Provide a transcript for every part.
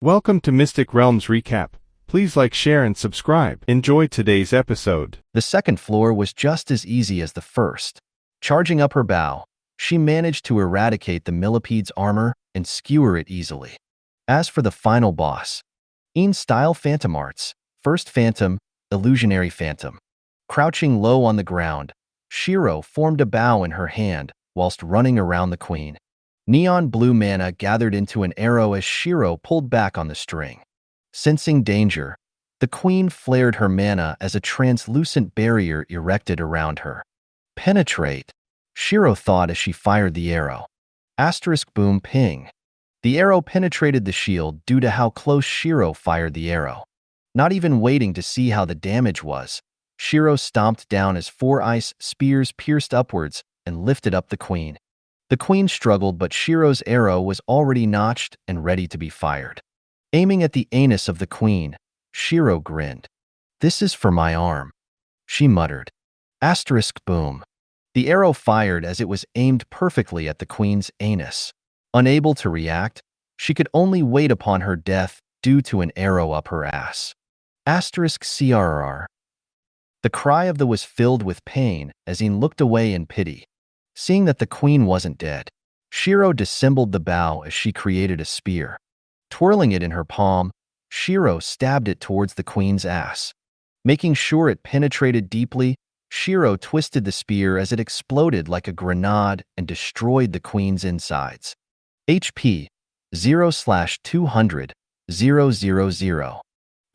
Welcome to Mystic Realms Recap. Please like, share, and subscribe. Enjoy today's episode. The second floor was just as easy as the first. Charging up her bow, she managed to eradicate the millipede's armor and skewer it easily. As for the final boss, In-style Phantom Arts, First Phantom, Illusionary Phantom. Crouching low on the ground, Shiro formed a bow in her hand whilst running around the queen. Neon blue mana gathered into an arrow as Shiro pulled back on the string. Sensing danger, the queen flared her mana as a translucent barrier erected around her. Penetrate, Shiro thought as she fired the arrow. Asterisk boom ping. The arrow penetrated the shield due to how close Shiro fired the arrow. Not even waiting to see how the damage was, Shiro stomped down as 4 ice spears pierced upwards and lifted up the queen. The queen struggled, but Shiro's arrow was already notched and ready to be fired. Aiming at the anus of the queen, Shiro grinned. "This is for my arm," she muttered. Asterisk boom. The arrow fired as it was aimed perfectly at the queen's anus. Unable to react, she could only wait upon her death due to an arrow up her ass. Asterisk CRR. The cry of the was filled with pain as he looked away in pity. Seeing that the queen wasn't dead, Shiro dissembled the bow as she created a spear. Twirling it in her palm, Shiro stabbed it towards the queen's ass. Making sure it penetrated deeply, Shiro twisted the spear as it exploded like a grenade and destroyed the queen's insides. HP 0/200 000.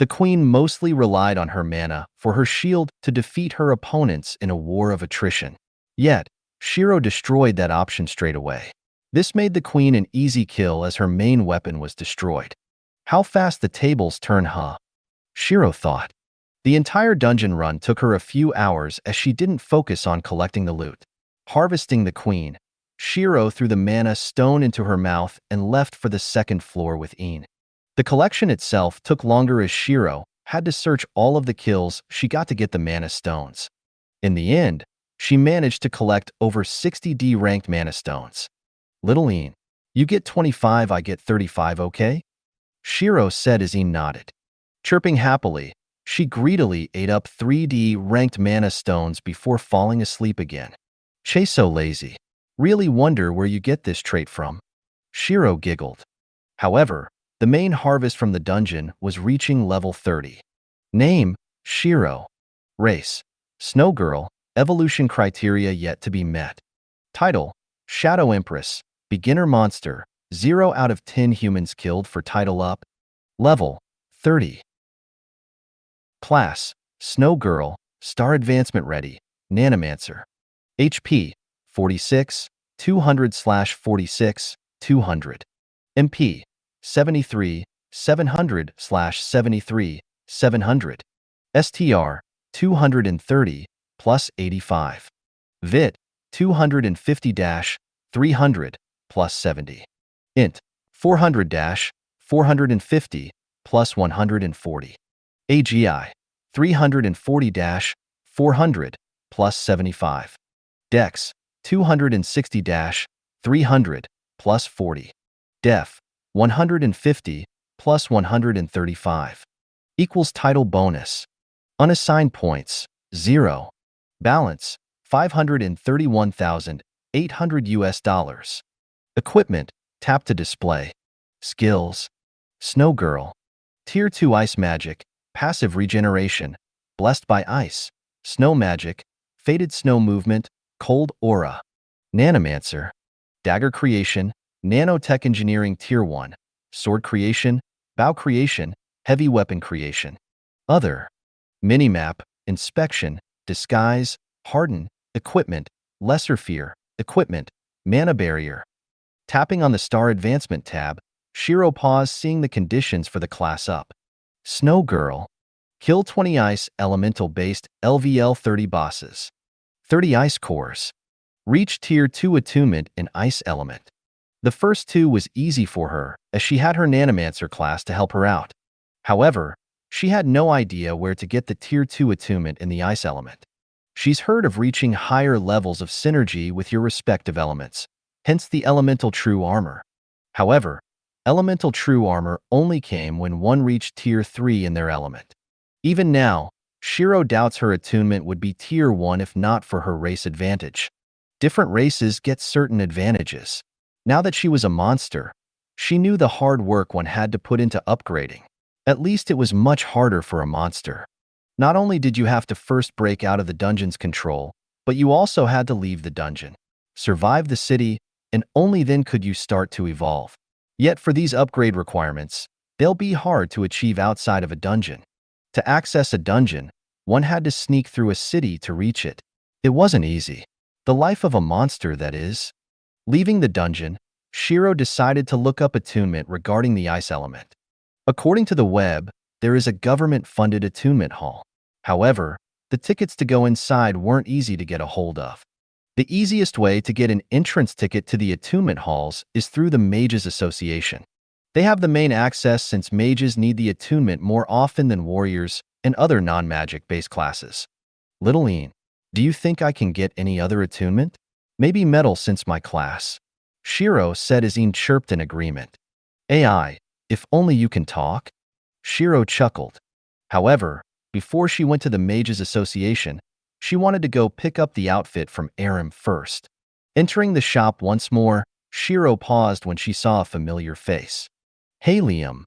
The queen mostly relied on her mana for her shield to defeat her opponents in a war of attrition. Yet, Shiro destroyed that option straight away. This made the queen an easy kill as her main weapon was destroyed. How fast the tables turn, huh? Shiro thought. The entire dungeon run took her a few hours as she didn't focus on collecting the loot. Harvesting the queen, Shiro threw the mana stone into her mouth and left for the second floor with Een. The collection itself took longer as Shiro had to search all of the kills she got to get the mana stones. In the end, she managed to collect over 60 D-ranked mana stones. "Little Een, you get 25, I get 35, okay?" Shiro said as Een nodded. Chirping happily, she greedily ate up 3 D-ranked mana stones before falling asleep again. "Chase so lazy. Really wonder where you get this trait from." Shiro giggled. However, the main harvest from the dungeon was reaching level 30. Name, Shiro. Race, Snow Girl. Evolution criteria yet to be met. Title, Shadow Empress. Beginner monster, 0 out of 10 humans killed for title up. Level, 30. Class, Snow Girl. Star advancement ready. Snowmancer. HP, 46, 200/46, 200. MP, 73, 700/73, 700. STR, 230, plus 85. VIT, 250-300, plus 70. INT, 400-450, plus 140. AGI, 340-400, plus 75. DEX, 260-300, plus 40. DEF, 150, plus 135. Equals title bonus. Unassigned points, 0. Balance, $531,800 Equipment, tap to display. Skills, Snow Girl. Tier 2 Ice Magic, Passive Regeneration, Blessed by Ice, Snow Magic, Faded Snow Movement, Cold Aura. Snowmancer, Dagger Creation, Nanotech Engineering Tier 1, Sword Creation, Bow Creation, Heavy Weapon Creation. Other, Minimap, Inspection, Disguise, Harden, Equipment, Lesser Fear, Equipment, Mana Barrier. Tapping on the Star Advancement tab, Shiro paused, seeing the conditions for the class up. Snow Girl. Kill 20 Ice Elemental-based LVL 30 bosses. 30 Ice Cores. Reach Tier 2 Attunement in Ice Element. The first 2 was easy for her, as she had her Snowmancer class to help her out. However, she had no idea where to get the Tier 2 attunement in the Ice element. She's heard of reaching higher levels of synergy with your respective elements, hence the elemental true armor. However, Elemental true armor only came when one reached Tier 3 in their element. Even now, Shiro doubts her attunement would be Tier 1 if not for her race advantage. Different races get certain advantages. Now that she was a monster, she knew the hard work one had to put into upgrading. At least it was much harder for a monster. Not only did you have to first break out of the dungeon's control, but you also had to leave the dungeon, survive the city, and only then could you start to evolve. Yet for these upgrade requirements, they'll be hard to achieve outside of a dungeon. To access a dungeon, one had to sneak through a city to reach it. It wasn't easy. The life of a monster, that is. Leaving the dungeon, Shiro decided to look up attunement regarding the ice element. According to the web, there is a government-funded attunement hall. However, the tickets to go inside weren't easy to get a hold of. The easiest way to get an entrance ticket to the attunement halls is through the Mages Association. They have the main access since mages need the attunement more often than warriors and other non-magic-based classes. Little Ian, do you think I can get any other attunement? Maybe metal since my class. Shiro said as Ian chirped in agreement. AI, if only you can talk? Shiro chuckled. However, before she went to the Mages Association, she wanted to go pick up the outfit from Aram first. Entering the shop once more, Shiro paused when she saw a familiar face. Hey, Liam.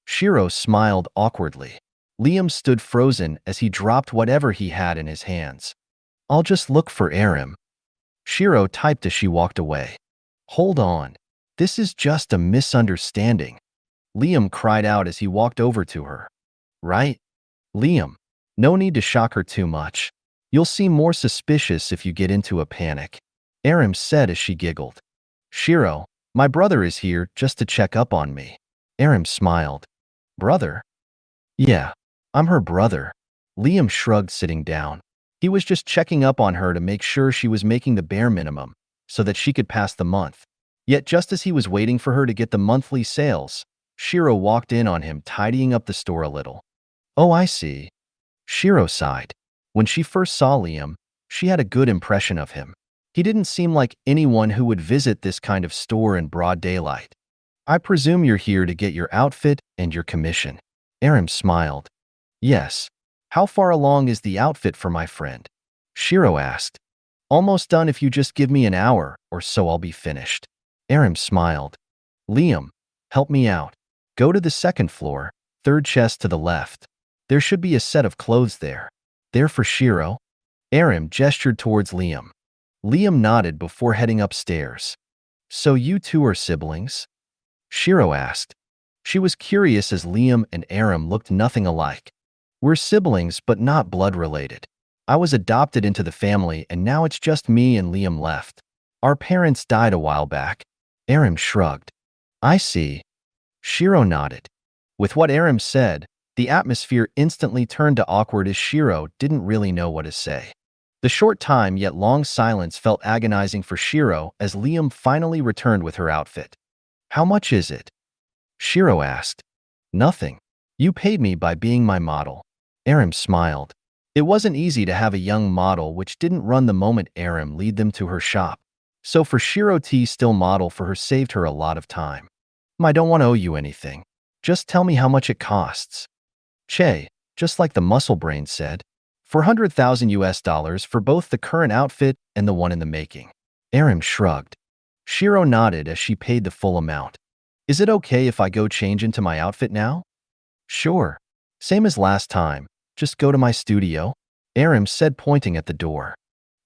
Shiro smiled awkwardly. Liam stood frozen as he dropped whatever he had in his hands. I'll just look for Aram. Shiro typed as she walked away. Hold on. This is just a misunderstanding. Liam cried out as he walked over to her. Right? Liam, no need to shock her too much. You'll seem more suspicious if you get into a panic. Aram said as she giggled. Shiro, my brother is here just to check up on me. Aram smiled. Brother? Yeah, I'm her brother. Liam shrugged, sitting down. He was just checking up on her to make sure she was making the bare minimum, so that she could pass the month. Yet just as he was waiting for her to get the monthly sales, Shiro walked in on him tidying up the store a little. Oh, I see. Shiro sighed. When she first saw Liam, she had a good impression of him. He didn't seem like anyone who would visit this kind of store in broad daylight. I presume you're here to get your outfit and your commission. Aram smiled. Yes. How far along is the outfit for my friend? Shiro asked. Almost done. If you just give me an hour or so, I'll be finished. Aram smiled. Liam, help me out. Go to the second floor, third chest to the left. There should be a set of clothes there. There for Shiro? Aram gestured towards Liam. Liam nodded before heading upstairs. So you two are siblings? Shiro asked. She was curious as Liam and Aram looked nothing alike. We're siblings, but not blood-related. I was adopted into the family, and now it's just me and Liam left. Our parents died a while back. Aram shrugged. I see. Shiro nodded. With what Aram said, the atmosphere instantly turned to awkward as Shiro didn't really know what to say. The short time yet long silence felt agonizing for Shiro as Liam finally returned with her outfit. How much is it? Shiro asked. Nothing. You paid me by being my model. Aram smiled. It wasn't easy to have a young model which didn't run the moment Aram lead them to her shop. So for Shiro to still model for her saved her a lot of time. I don't want to owe you anything. Just tell me how much it costs. Che, just like the muscle brain said, $400,000 for both the current outfit and the one in the making. Aram shrugged. Shiro nodded as she paid the full amount. Is it okay if I go change into my outfit now? Sure. Same as last time. Just go to my studio. Aram said, pointing at the door.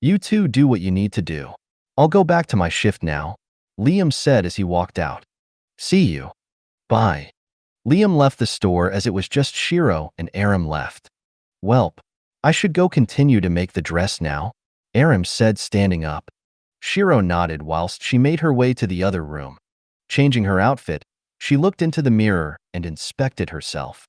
You two do what you need to do. I'll go back to my shift now. Liam said as he walked out. See you. Bye. Liam left the store as it was just Shiro and Aram left. Welp, I should go continue to make the dress now, Aram said, standing up. Shiro nodded whilst she made her way to the other room. Changing her outfit, she looked into the mirror and inspected herself.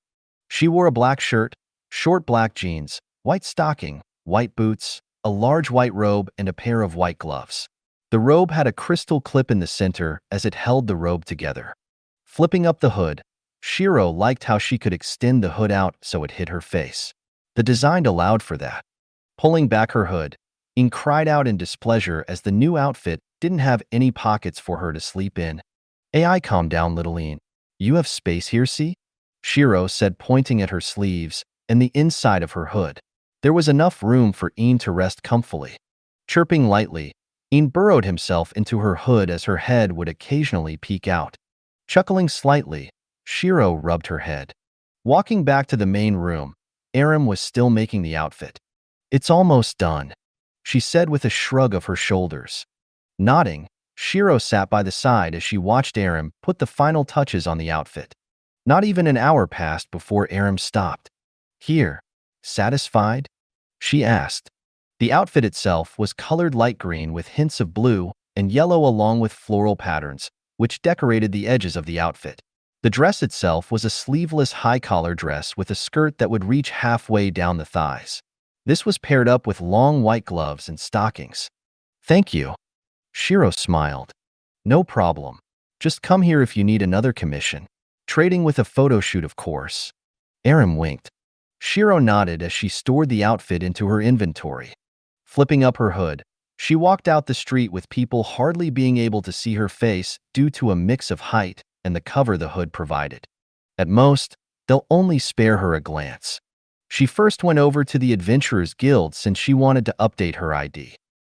She wore a black shirt, short black jeans, white stocking, white boots, a large white robe, and a pair of white gloves. The robe had a crystal clip in the center as it held the robe together. Flipping up the hood, Shiro liked how she could extend the hood out so it hid her face. The design allowed for that. Pulling back her hood, Ing cried out in displeasure as the new outfit didn't have any pockets for her to sleep in. AI, calm down, little Ian. You have space here, see? Shiro said, pointing at her sleeves and the inside of her hood. There was enough room for Een to rest comfortably. Chirping lightly, Een burrowed himself into her hood as her head would occasionally peek out. Chuckling slightly, Shiro rubbed her head. Walking back to the main room, Aram was still making the outfit. It's almost done, she said with a shrug of her shoulders. Nodding, Shiro sat by the side as she watched Aram put the final touches on the outfit. Not even an hour passed before Aram stopped. Here, satisfied? She asked. The outfit itself was colored light green with hints of blue and yellow along with floral patterns, which decorated the edges of the outfit. The dress itself was a sleeveless high-collar dress with a skirt that would reach halfway down the thighs. This was paired up with long white gloves and stockings. Thank you. Shiro smiled. No problem. Just come here if you need another commission. Trading with a photo shoot, of course. Aram winked. Shiro nodded as she stored the outfit into her inventory. Flipping up her hood, she walked out the street with people hardly being able to see her face due to a mix of height and the cover the hood provided. At most, they'll only spare her a glance. She first went over to the Adventurers Guild since she wanted to update her ID.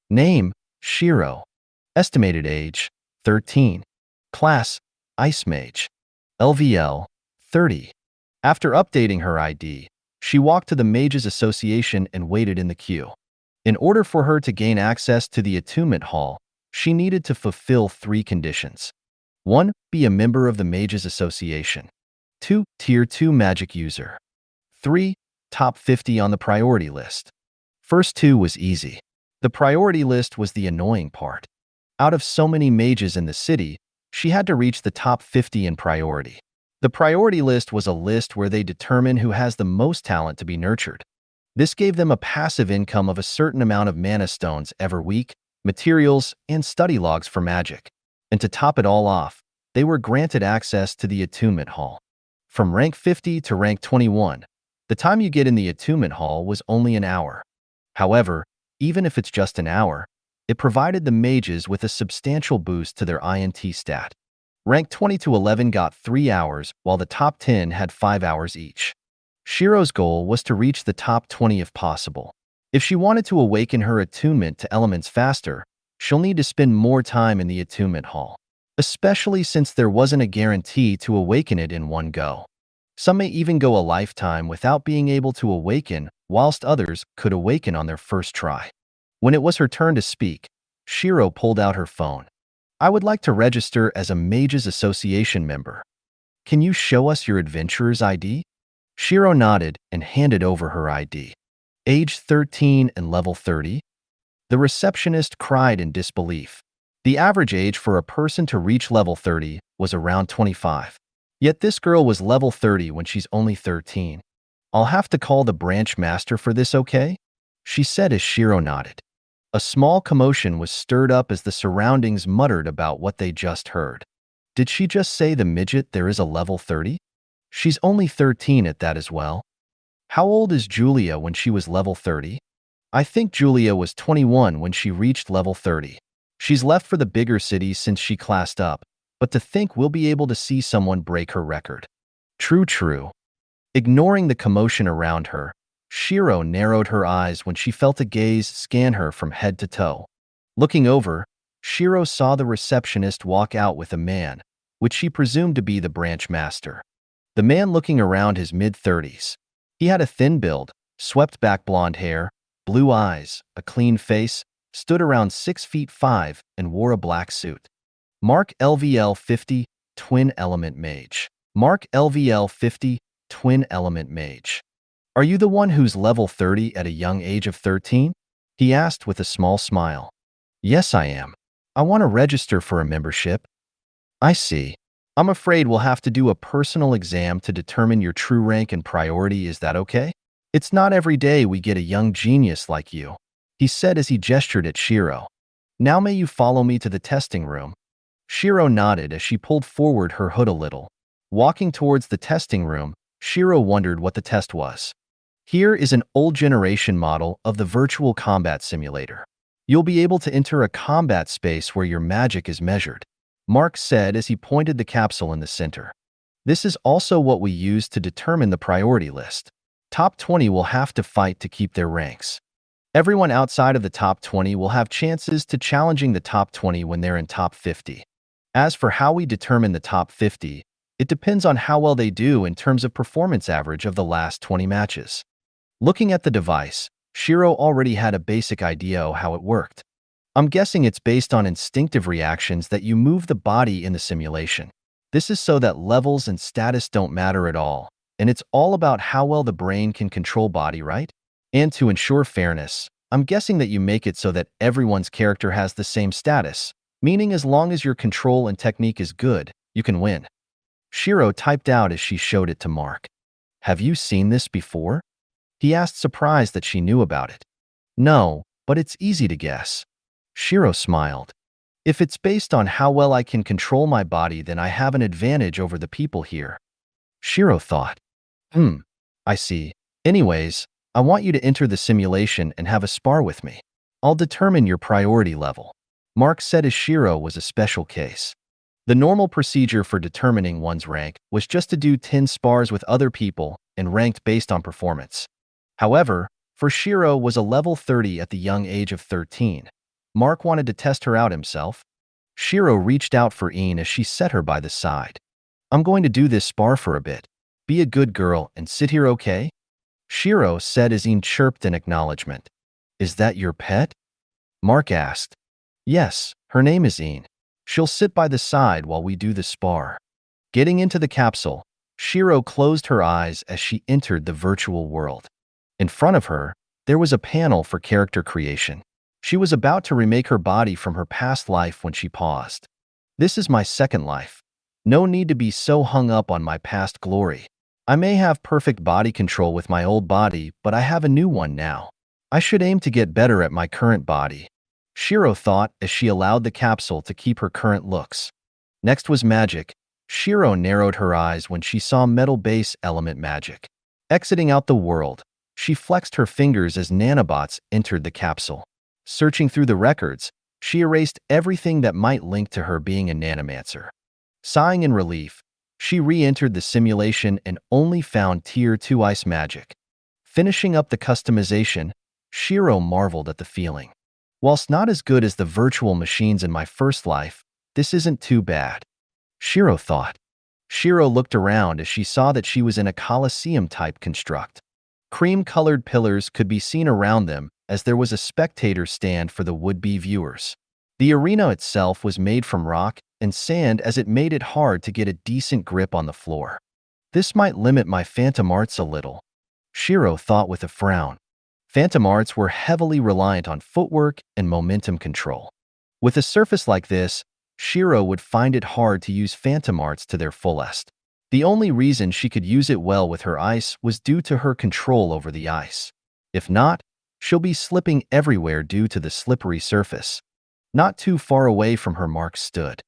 Name, Shiro. Estimated age, 13. Class, Ice Mage. LVL, 30. After updating her ID, she walked to the Mages Association and waited in the queue. In order for her to gain access to the Attunement Hall, she needed to fulfill 3 conditions. 1. Be a member of the Mages Association. 2. Tier 2 magic user. 3. Top 50 on the priority list. First 2 was easy. The priority list was the annoying part. Out of so many mages in the city, she had to reach the top 50 in priority. The priority list was a list where they determine who has the most talent to be nurtured. This gave them a passive income of a certain amount of mana stones every week, materials, and study logs for magic. And to top it all off, they were granted access to the Attunement Hall. From rank 50 to rank 21, the time you get in the Attunement Hall was only an hour. However, even if it's just an hour, it provided the mages with a substantial boost to their INT stat. Rank 20 to 11 got 3 hours, while the top 10 had 5 hours each. Shiro's goal was to reach the top 20 if possible. If she wanted to awaken her attunement to elements faster, she'll need to spend more time in the Attunement Hall, especially since there wasn't a guarantee to awaken it in one go. Some may even go a lifetime without being able to awaken, whilst others could awaken on their first try. When it was her turn to speak, Shiro pulled out her phone. I would like to register as a Mages Association member. Can you show us your adventurer's ID? Shiro nodded and handed over her ID. Age 13 and level 30? The receptionist cried in disbelief. The average age for a person to reach level 30 was around 25. Yet this girl was level 30 when she's only 13. I'll have to call the branch master for this, okay? She said as Shiro nodded. A small commotion was stirred up as the surroundings muttered about what they just heard. Did she just say the midget there is a level 30? She's only 13 at that as well. How old is Julia when she was level 30? I think Julia was 21 when she reached level 30. She's left for the bigger cities since she classed up, but to think we'll be able to see someone break her record. True. Ignoring the commotion around her, Shiro narrowed her eyes when she felt a gaze scan her from head to toe. Looking over, Shiro saw the receptionist walk out with a man, which she presumed to be the branch master. The man looking around his mid-30s. He had a thin build, swept-back blonde hair, blue eyes, a clean face, stood around 6 feet 5, and wore a black suit. Mark LVL 50, Twin Element Mage. Mark LVL 50, Twin Element Mage. Are you the one who's level 30 at a young age of 13? He asked with a small smile. Yes, I am. I want to register for a membership. I see. I'm afraid we'll have to do a personal exam to determine your true rank and priority. Is that okay? It's not every day we get a young genius like you, he said as he gestured at Shiro. Now may you follow me to the testing room. Shiro nodded as she pulled forward her hood a little. Walking towards the testing room, Shiro wondered what the test was. Here is an old generation model of the virtual combat simulator. You'll be able to enter a combat space where your magic is measured, Mark said as he pointed the capsule in the center. This is also what we use to determine the priority list. Top 20 will have to fight to keep their ranks. Everyone outside of the top 20 will have chances to challenging the top 20 when they're in top 50. As for how we determine the top 50, it depends on how well they do in terms of performance average of the last 20 matches. Looking at the device, Shiro already had a basic idea of how it worked. I'm guessing it's based on instinctive reactions that you move the body in the simulation. This is so that levels and status don't matter at all, and it's all about how well the brain can control body, right? And to ensure fairness, I'm guessing that you make it so that everyone's character has the same status, meaning as long as your control and technique is good, you can win. Shiro typed out as she showed it to Mark. Have you seen this before? He asked, surprised that she knew about it. No, but it's easy to guess. Shiro smiled. If it's based on how well I can control my body, then I have an advantage over the people here. Shiro thought. I see. Anyways, I want you to enter the simulation and have a spar with me. I'll determine your priority level. Mark said as Shiro was a special case. The normal procedure for determining one's rank was just to do 10 spars with other people and ranked based on performance. However, for Shiro was a level 30 at the young age of 13. Mark wanted to test her out himself. Shiro reached out for Een as she set her by the side. I'm going to do this spar for a bit. Be a good girl and sit here, okay? Shiro said as Een chirped in acknowledgement. Is that your pet? Mark asked. Yes, her name is Een. She'll sit by the side while we do the spar. Getting into the capsule, Shiro closed her eyes as she entered the virtual world. In front of her, there was a panel for character creation. She was about to remake her body from her past life when she paused. This is my second life. No need to be so hung up on my past glory. I may have perfect body control with my old body, but I have a new one now. I should aim to get better at my current body. Shiro thought as she allowed the capsule to keep her current looks. Next was magic. Shiro narrowed her eyes when she saw metal base element magic. Exiting out the world, she flexed her fingers as nanobots entered the capsule. Searching through the records, she erased everything that might link to her being a Snowmancer. Sighing in relief, she re-entered the simulation and only found Tier 2 ice magic. Finishing up the customization, Shiro marveled at the feeling. Whilst not as good as the virtual machines in my first life, this isn't too bad. Shiro thought. Shiro looked around as she saw that she was in a Colosseum-type construct. Cream-colored pillars could be seen around them as there was a spectator stand for the would-be viewers. The arena itself was made from rock and sand as it made it hard to get a decent grip on the floor. This might limit my phantom arts a little, Shiro thought with a frown. Phantom arts were heavily reliant on footwork and momentum control. With a surface like this, Shiro would find it hard to use phantom arts to their fullest. The only reason she could use it well with her ice was due to her control over the ice. If not, she'll be slipping everywhere due to the slippery surface. Not too far away from her, Mark stood.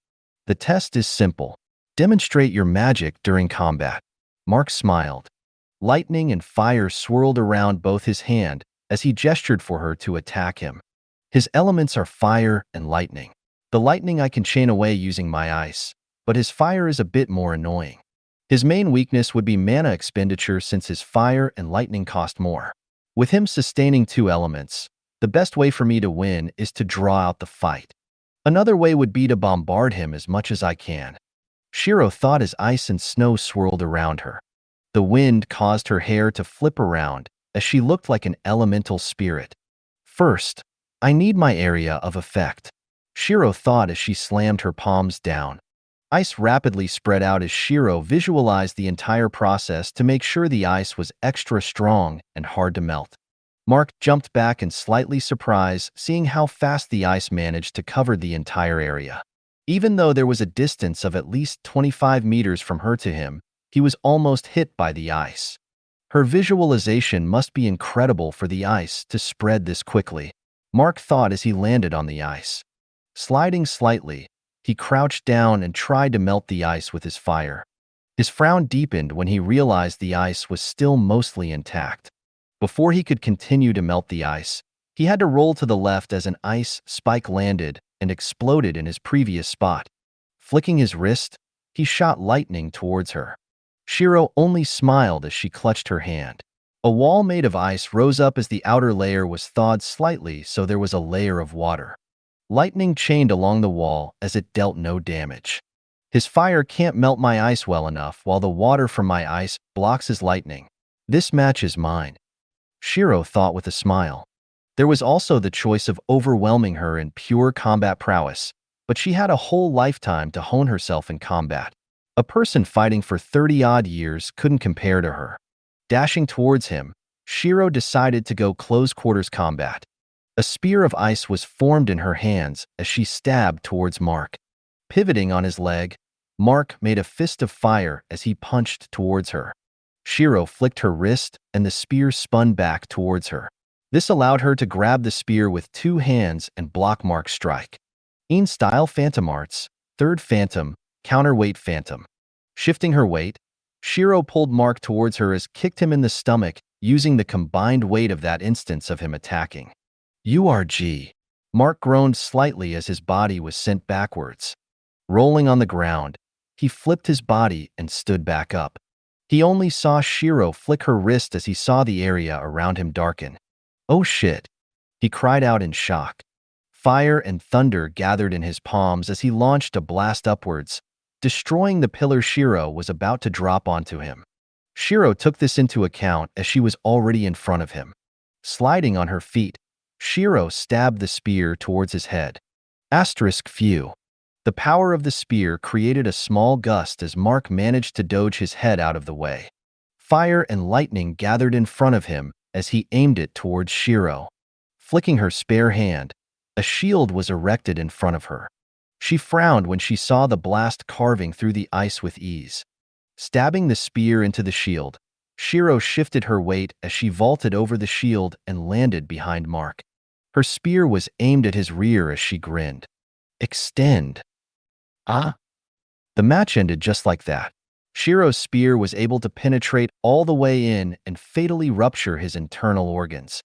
The test is simple. Demonstrate your magic during combat. Mark smiled. Lightning and fire swirled around both his hand as he gestured for her to attack him. His elements are fire and lightning. The lightning I can chain away using my ice, but his fire is a bit more annoying. His main weakness would be mana expenditure since his fire and lightning cost more. With him sustaining two elements, the best way for me to win is to draw out the fight. Another way would be to bombard him as much as I can. Shiro thought as ice and snow swirled around her. The wind caused her hair to flip around as she looked like an elemental spirit. First, I need my area of effect, Shiro thought as she slammed her palms down. Ice rapidly spread out as Shiro visualized the entire process to make sure the ice was extra strong and hard to melt. Mark jumped back in slightly surprised, seeing how fast the ice managed to cover the entire area. Even though there was a distance of at least 25 meters from her to him, he was almost hit by the ice. Her visualization must be incredible for the ice to spread this quickly, Mark thought as he landed on the ice. Sliding slightly, he crouched down and tried to melt the ice with his fire. His frown deepened when he realized the ice was still mostly intact. Before he could continue to melt the ice, he had to roll to the left as an ice spike landed and exploded in his previous spot. Flicking his wrist, he shot lightning towards her. Shiro only smiled as she clutched her hand. A wall made of ice rose up as the outer layer was thawed slightly, so there was a layer of water. Lightning chained along the wall as it dealt no damage. His fire can't melt my ice well enough, while the water from my ice blocks his lightning. This match is mine, Shiro thought with a smile. There was also the choice of overwhelming her in pure combat prowess, but she had a whole lifetime to hone herself in combat. A person fighting for 30-odd years couldn't compare to her. Dashing towards him, Shiro decided to go close-quarters combat. A spear of ice was formed in her hands as she stabbed towards Mark. Pivoting on his leg, Mark made a fist of fire as he punched towards her. Shiro flicked her wrist and the spear spun back towards her. This allowed her to grab the spear with 2 hands and block Mark's strike. In-style Phantom Arts, third Phantom, counterweight Phantom. Shifting her weight, Shiro pulled Mark towards her as kicked him in the stomach, using the combined weight of that instance of him attacking. URG. Mark groaned slightly as his body was sent backwards. Rolling on the ground, he flipped his body and stood back up. He only saw Shiro flick her wrist as he saw the area around him darken. "Oh shit!" he cried out in shock. Fire and thunder gathered in his palms as he launched a blast upwards, destroying the pillar Shiro was about to drop onto him. Shiro took this into account as she was already in front of him. Sliding on her feet, Shiro stabbed the spear towards his head. Few. The power of the spear created a small gust as Mark managed to dodge his head out of the way. Fire and lightning gathered in front of him as he aimed it towards Shiro. Flicking her spare hand, a shield was erected in front of her. She frowned when she saw the blast carving through the ice with ease. Stabbing the spear into the shield, Shiro shifted her weight as she vaulted over the shield and landed behind Mark. Her spear was aimed at his rear as she grinned. Extend. Ah! The match ended just like that. Shiro's spear was able to penetrate all the way in and fatally rupture his internal organs.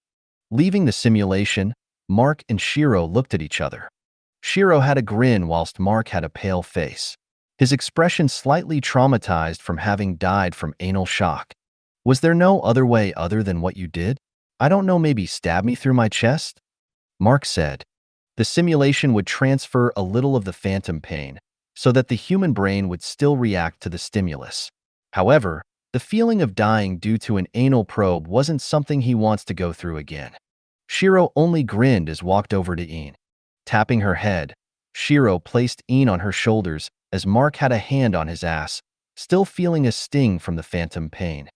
Leaving the simulation, Mark and Shiro looked at each other. Shiro had a grin whilst Mark had a pale face. His expression slightly traumatized from having died from anal shock. "Was there no other way other than what you did? I don't know, maybe stab me through my chest?" Mark said. The simulation would transfer a little of the phantom pain, so that the human brain would still react to the stimulus. However, the feeling of dying due to an anal probe wasn't something he wants to go through again. Shiro only grinned as walked over to Een. Tapping her head, Shiro placed Een on her shoulders as Mark had a hand on his ass, still feeling a sting from the phantom pain.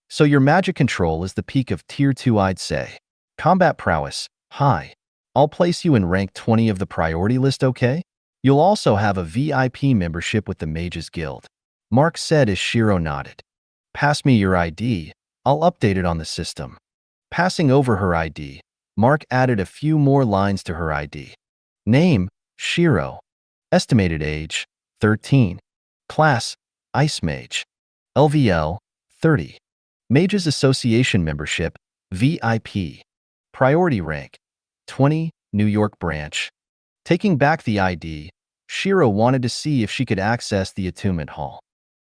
"So your magic control is the peak of Tier 2, I'd say. Combat prowess, high. I'll place you in rank 20 of the priority list, okay? You'll also have a VIP membership with the Mages Guild," Mark said as Shiro nodded. "Pass me your ID, I'll update it on the system." Passing over her ID, Mark added a few more lines to her ID. Name, Shiro. Estimated age, 13. Class, Ice Mage. LVL, 30. Mages Association membership, VIP. Priority rank, 20, New York branch. Taking back the ID, Shiro wanted to see if she could access the attunement hall.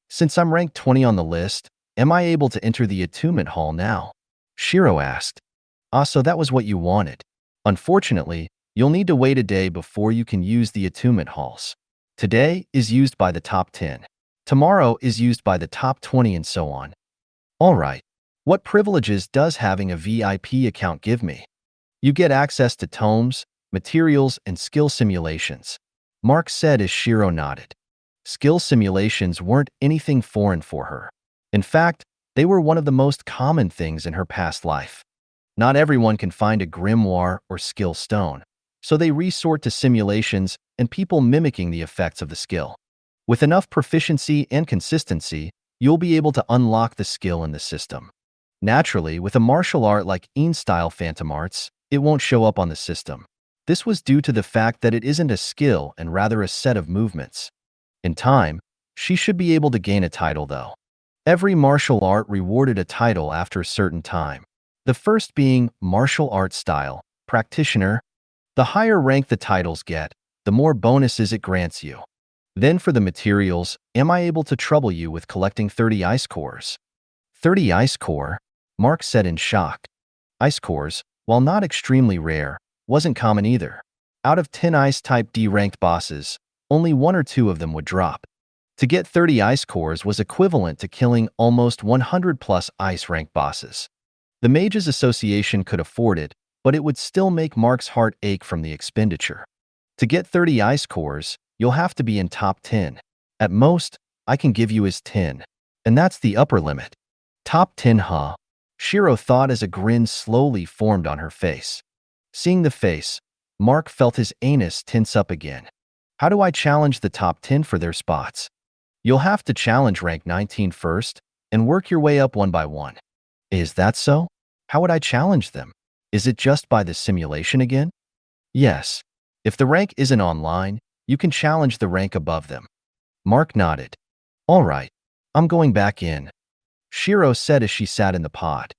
"Since I'm ranked 20 on the list, am I able to enter the attunement hall now?" Shiro asked. "Ah, so that was what you wanted. Unfortunately, you'll need to wait a day before you can use the attunement halls. Today is used by the top 10. Tomorrow is used by the top 20 and so on." "Alright. What privileges does having a VIP account give me?" "You get access to tomes, materials, and skill simulations," Mark said as Shiro nodded. Skill simulations weren't anything foreign for her. In fact, they were one of the most common things in her past life. Not everyone can find a grimoire or skill stone, so they resort to simulations and people mimicking the effects of the skill. With enough proficiency and consistency, you'll be able to unlock the skill in the system. Naturally, with a martial art like In-style Phantom Arts, it won't show up on the system. This was due to the fact that it isn't a skill and rather a set of movements. In time, she should be able to gain a title though. Every martial art rewarded a title after a certain time. The first being Martial Art Style, Practitioner. The higher rank the titles get, the more bonuses it grants you. Then for the materials, am I able to trouble you with collecting 30 ice cores? 30 ice core? Mark said in shock. Ice cores, while not extremely rare, wasn't common either. Out of 10 ice-type D-ranked bosses, only 1 or 2 of them would drop. To get 30 ice cores was equivalent to killing almost 100+ ice-ranked bosses. The Mages Association could afford it, but it would still make Mark's heart ache from the expenditure. To get 30 ice cores, you'll have to be in top 10. At most, I can give you is 10. And that's the upper limit. Top 10, huh? Shiro thought as a grin slowly formed on her face. Seeing the face, Mark felt his anus tense up again. How do I challenge the top 10 for their spots? You'll have to challenge rank 19 first and work your way up one by one. Is that so? How would I challenge them? Is it just by the simulation again? Yes. If the rank isn't online, you can challenge the rank above them. Mark nodded. All right, I'm going back in, Shiro said as she sat in the pod.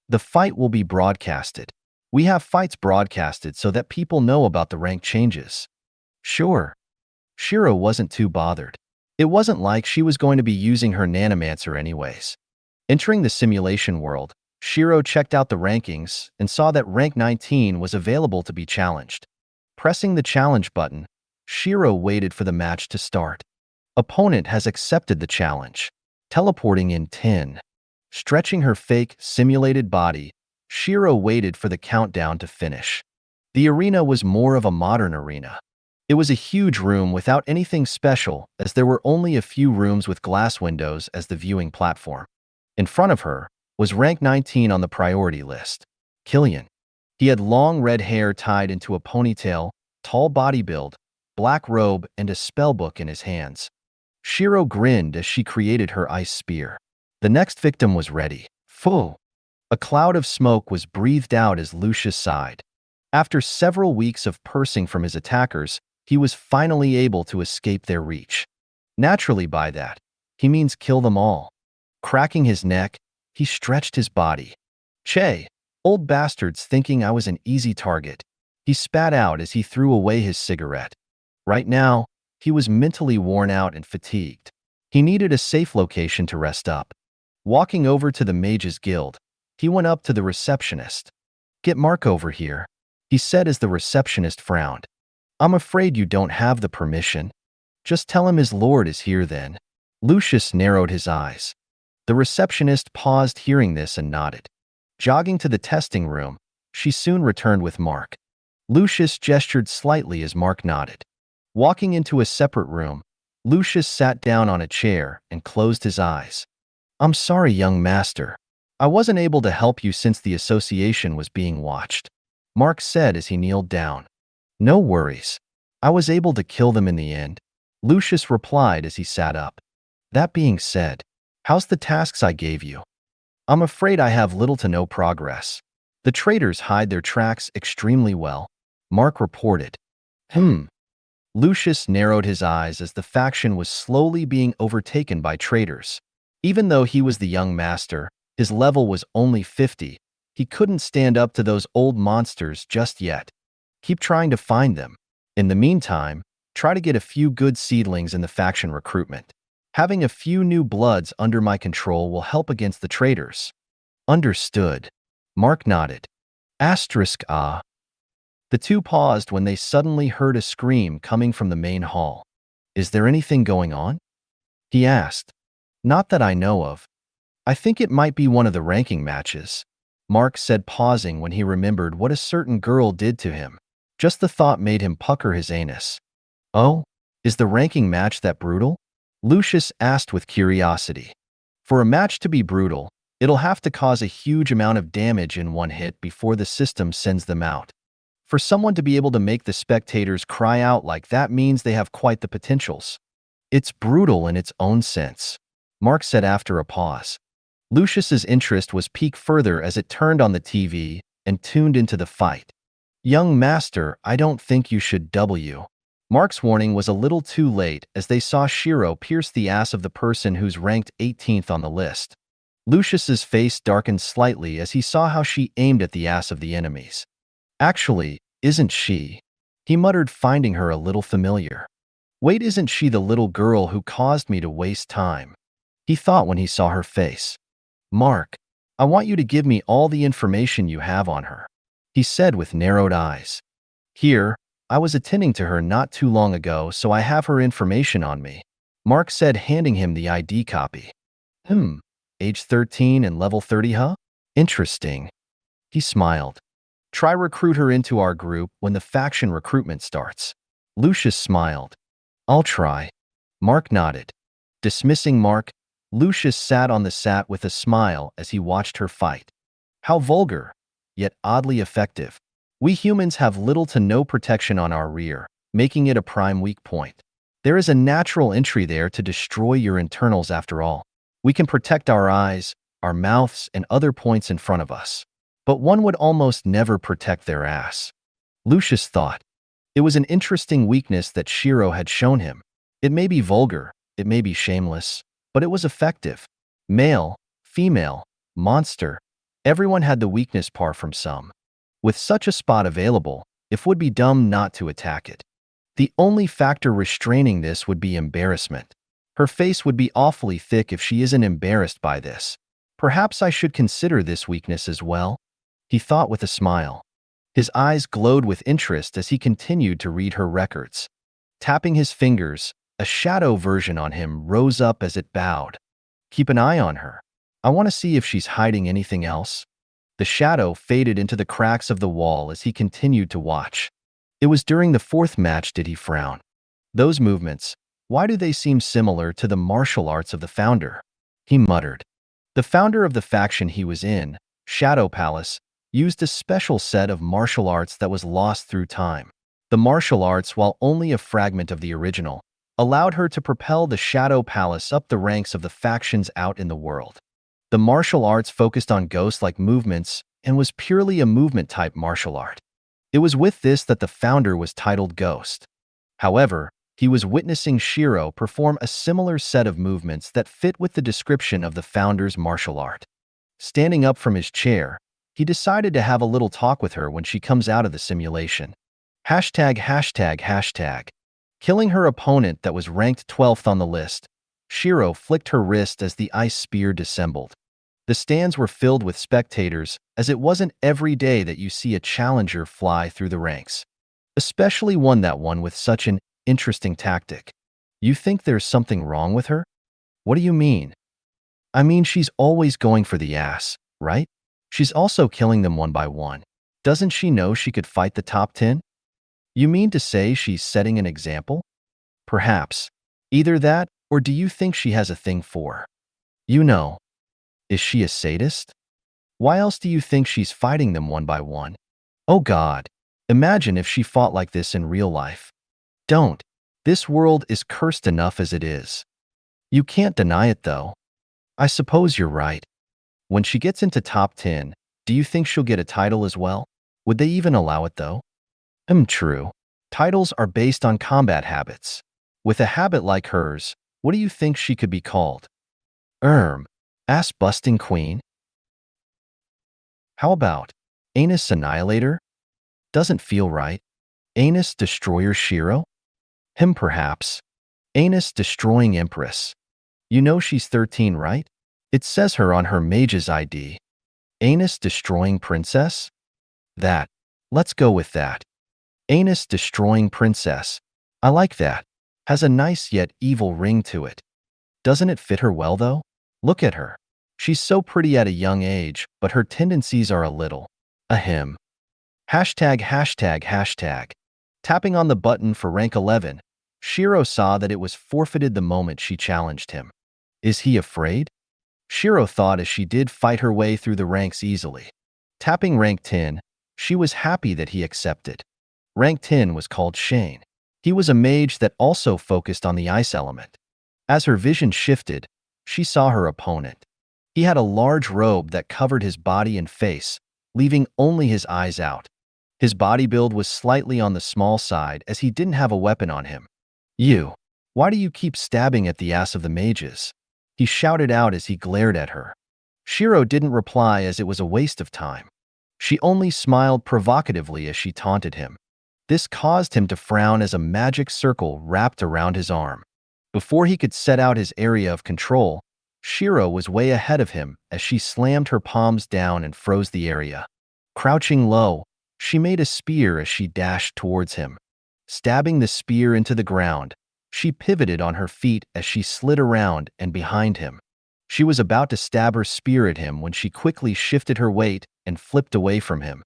The fight will be broadcasted. We have fights broadcasted so that people know about the rank changes. Sure. Shiro wasn't too bothered. It wasn't like she was going to be using her Snowmancer anyways. Entering the simulation world, Shiro checked out the rankings and saw that rank 19 was available to be challenged. Pressing the challenge button, Shiro waited for the match to start. Opponent has accepted the challenge. Teleporting in 10. Stretching her fake, simulated body, Shiro waited for the countdown to finish. The arena was more of a modern arena. It was a huge room without anything special, as there were only a few rooms with glass windows as the viewing platform. In front of her was rank 19 on the priority list, Killian. He had long red hair tied into a ponytail, tall body build, black robe, and a spellbook in his hands. Shiro grinned as she created her ice spear. The next victim was ready. Full. A cloud of smoke was breathed out as Lucius sighed. After several weeks of pursing from his attackers, he was finally able to escape their reach. Naturally by that, he means kill them all. Cracking his neck, he stretched his body. Che, old bastards thinking I was an easy target. He spat out as he threw away his cigarette. Right now, he was mentally worn out and fatigued. He needed a safe location to rest up. Walking over to the Mages Guild, he went up to the receptionist. Get Mark over here, he said as the receptionist frowned. I'm afraid you don't have the permission. Just tell him his lord is here then. Lucius narrowed his eyes. The receptionist paused hearing this and nodded. Jogging to the testing room, she soon returned with Mark. Lucius gestured slightly as Mark nodded. Walking into a separate room, Lucius sat down on a chair and closed his eyes. I'm sorry, young master. I wasn't able to help you since the association was being watched, Mark said as he kneeled down. No worries. I was able to kill them in the end, Lucius replied as he sat up. That being said, how's the tasks I gave you? I'm afraid I have little to no progress. The traitors hide their tracks extremely well, Mark reported. Lucius narrowed his eyes as the faction was slowly being overtaken by traitors. Even though he was the young master, his level was only 50. He couldn't stand up to those old monsters just yet. Keep trying to find them. In the meantime, try to get a few good seedlings in the faction recruitment. Having a few new bloods under my control will help against the traitors. Understood. Mark nodded. The two paused when they suddenly heard a scream coming from the main hall. Is there anything going on? He asked. Not that I know of. I think it might be one of the ranking matches, Mark said, pausing when he remembered what a certain girl did to him. Just the thought made him pucker his anus. Oh, is the ranking match that brutal? Lucius asked with curiosity. For a match to be brutal, it'll have to cause a huge amount of damage in one hit before the system sends them out. For someone to be able to make the spectators cry out like that means they have quite the potentials. It's brutal in its own sense, Mark said after a pause. Lucius's interest was piqued further as it turned on the TV and tuned into the fight. Young master, I don't think you should W. Mark's warning was a little too late as they saw Shiro pierce the ass of the person who's ranked 18th on the list. Lucius's face darkened slightly as he saw how she aimed at the ass of the enemies. Actually, isn't she? He muttered, finding her a little familiar. Wait, isn't she the little girl who caused me to waste time? He thought when he saw her face. Mark, I want you to give me all the information you have on her, he said with narrowed eyes. Here, I was attending to her not too long ago, so I have her information on me, Mark said, handing him the ID copy. Age 13 and level 30, huh? Interesting. He smiled. Try recruit her into our group when the faction recruitment starts. Lucius smiled. I'll try. Mark nodded. Dismissing Mark, Lucius sat on the sat with a smile as he watched her fight. How vulgar, yet oddly effective. We humans have little to no protection on our rear, making it a prime weak point. There is a natural entry there to destroy your internals after all. We can protect our eyes, our mouths, and other points in front of us. But one would almost never protect their ass. Lucius thought. It was an interesting weakness that Shiro had shown him. It may be vulgar, it may be shameless, but it was effective. Male, female, monster, everyone had the weakness par from some. With such a spot available, it would be dumb not to attack it. The only factor restraining this would be embarrassment. Her face would be awfully thick if she isn't embarrassed by this. Perhaps I should consider this weakness as well, he thought with a smile. His eyes glowed with interest as he continued to read her records. Tapping his fingers, a shadow version on him rose up as it bowed. Keep an eye on her. I want to see if she's hiding anything else. The shadow faded into the cracks of the wall as he continued to watch. It was during the fourth match did he frown. Those movements, why do they seem similar to the martial arts of the founder? He muttered. The founder of the faction he was in, Shadow Palace, used a special set of martial arts that was lost through time. The martial arts, while only a fragment of the original, allowed her to propel the Shadow Palace up the ranks of the factions out in the world. The martial arts focused on ghost-like movements and was purely a movement-type martial art. It was with this that the founder was titled Ghost. However, he was witnessing Shiro perform a similar set of movements that fit with the description of the founder's martial art. Standing up from his chair, he decided to have a little talk with her when she comes out of the simulation. ####. Killing her opponent that was ranked 12th on the list, Shiro flicked her wrist as the ice spear dissembled. The stands were filled with spectators, as it wasn't every day that you see a challenger fly through the ranks. Especially one that won with such an interesting tactic. You think there's something wrong with her? What do you mean? I mean, she's always going for the ass, right? She's also killing them one by one. Doesn't she know she could fight the top 10? You mean to say she's setting an example? Perhaps. Either that, or do you think she has a thing for? You know. Is she a sadist? Why else do you think she's fighting them one by one? Oh God. Imagine if she fought like this in real life. Don't. This world is cursed enough as it is. You can't deny it though. I suppose you're right. When she gets into top 10, do you think she'll get a title as well? Would they even allow it though? True. Titles are based on combat habits. With a habit like hers, what do you think she could be called? Ass-busting queen? How about Anus Annihilator? Doesn't feel right. Anus Destroyer Shiro? Him perhaps. Anus Destroying Empress. You know she's 13, right? It says her on her mage's ID. Anus Destroying Princess? That. Let's go with that. Anus Destroying Princess. I like that. Has a nice yet evil ring to it. Doesn't it fit her well though? Look at her. She's so pretty at a young age, but her tendencies are a little. Ahem. ####. Tapping on the button for rank 11, Shiro saw that it was forfeited the moment she challenged him. Is he afraid? Shiro thought as she did fight her way through the ranks easily. Tapping rank 10, she was happy that he accepted. Rank 10 was called Shane. He was a mage that also focused on the ice element. As her vision shifted, she saw her opponent. He had a large robe that covered his body and face, leaving only his eyes out. His body build was slightly on the small side as he didn't have a weapon on him. You, why do you keep stabbing at the ass of the mages? He shouted out as he glared at her. Shiro didn't reply as it was a waste of time. She only smiled provocatively as she taunted him. This caused him to frown as a magic circle wrapped around his arm. Before he could set out his area of control, Shiro was way ahead of him as she slammed her palms down and froze the area. Crouching low, she made a spear as she dashed towards him. Stabbing the spear into the ground, she pivoted on her feet as she slid around and behind him. She was about to stab her spear at him when she quickly shifted her weight and flipped away from him.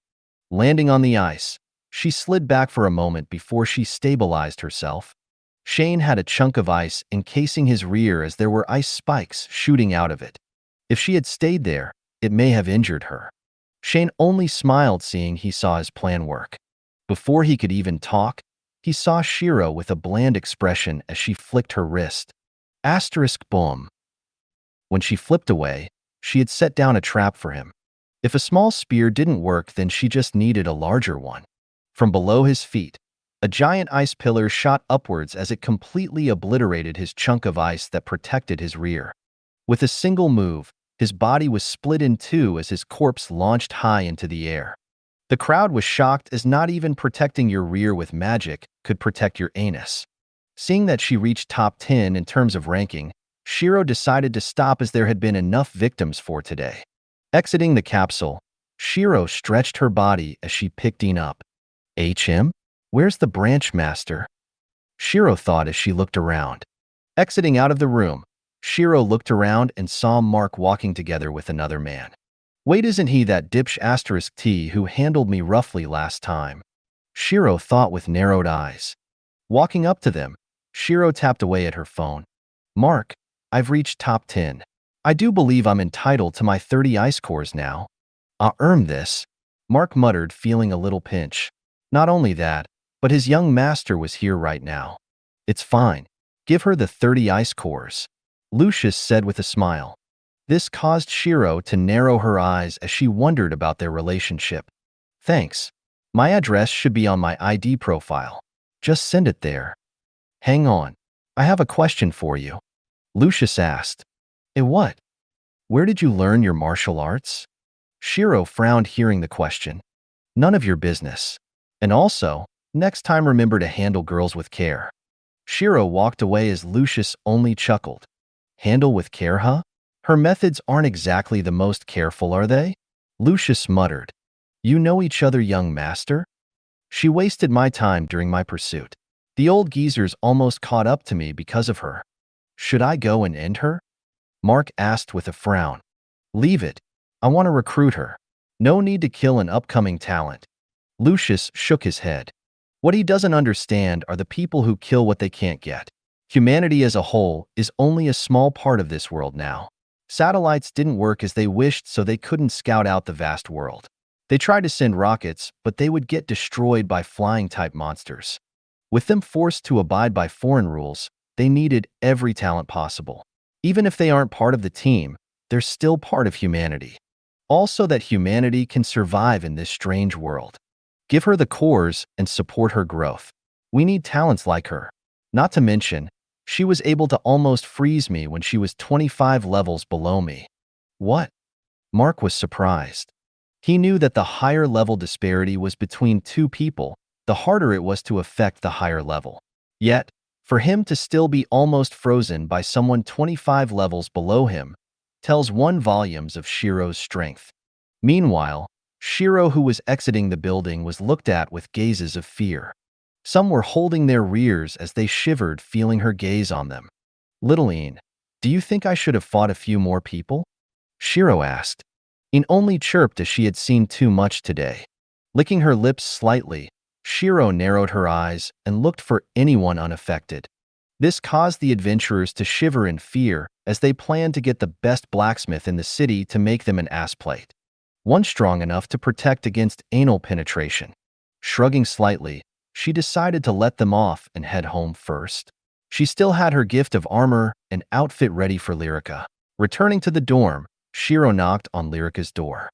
Landing on the ice, she slid back for a moment before she stabilized herself. Shane had a chunk of ice encasing his rear as there were ice spikes shooting out of it. If she had stayed there, it may have injured her. Shane only smiled seeing he saw his plan work. Before he could even talk, he saw Shiro with a bland expression as she flicked her wrist. Boom. When she flipped away, she had set down a trap for him. If a small spear didn't work, then she just needed a larger one. From below his feet, a giant ice pillar shot upwards as it completely obliterated his chunk of ice that protected his rear. With a single move, his body was split in two as his corpse launched high into the air. The crowd was shocked as not even protecting your rear with magic could protect your anus. Seeing that she reached top 10 in terms of ranking, Shiro decided to stop as there had been enough victims for today. Exiting the capsule, Shiro stretched her body as she picked Dean up. HM? Where's the branch master? Shiro thought as she looked around. Exiting out of the room, Shiro looked around and saw Mark walking together with another man. Wait, isn't he that dipsh T who handled me roughly last time? Shiro thought with narrowed eyes. Walking up to them, Shiro tapped away at her phone. Mark, I've reached top 10. I do believe I'm entitled to my 30 ice cores now. I'll earn this, Mark muttered, feeling a little pinch. Not only that, but his young master was here right now. It's fine. Give her the 30 ice cores, Lucius said with a smile. This caused Shiro to narrow her eyes as she wondered about their relationship. Thanks. My address should be on my ID profile. Just send it there. Hang on. I have a question for you, Lucius asked. What? Where did you learn your martial arts? Shiro frowned hearing the question. None of your business. And also, next time remember to handle girls with care. Shiro walked away as Lucius only chuckled. Handle with care, huh? Her methods aren't exactly the most careful, are they? Lucius muttered. You know each other, young master? She wasted my time during my pursuit. The old geezer's almost caught up to me because of her. Should I go and end her? Mark asked with a frown. Leave it. I want to recruit her. No need to kill an upcoming talent. Lucius shook his head. What he doesn't understand are the people who kill what they can't get. Humanity as a whole is only a small part of this world now. Satellites didn't work as they wished, so they couldn't scout out the vast world. They tried to send rockets, but they would get destroyed by flying-type monsters. With them forced to abide by foreign rules, they needed every talent possible. Even if they aren't part of the team, they're still part of humanity. Also that humanity can survive in this strange world. Give her the cores and support her growth. We need talents like her. Not to mention, she was able to almost freeze me when she was 25 levels below me. What? Mark was surprised. He knew that the higher level disparity was between two people, the harder it was to affect the higher level. Yet, for him to still be almost frozen by someone 25 levels below him tells volumes of Shiro's strength. Meanwhile, Shiro, who was exiting the building, was looked at with gazes of fear. Some were holding their rears as they shivered, feeling her gaze on them. Little Een, do you think I should have fought a few more people? Shiro asked. Een only chirped as she had seen too much today. Licking her lips slightly, Shiro narrowed her eyes and looked for anyone unaffected. This caused the adventurers to shiver in fear as they planned to get the best blacksmith in the city to make them an ass plate. One strong enough to protect against anal penetration. Shrugging slightly, she decided to let them off and head home first. She still had her gift of armor and outfit ready for Lyrica. Returning to the dorm, Shiro knocked on Lyrica's door.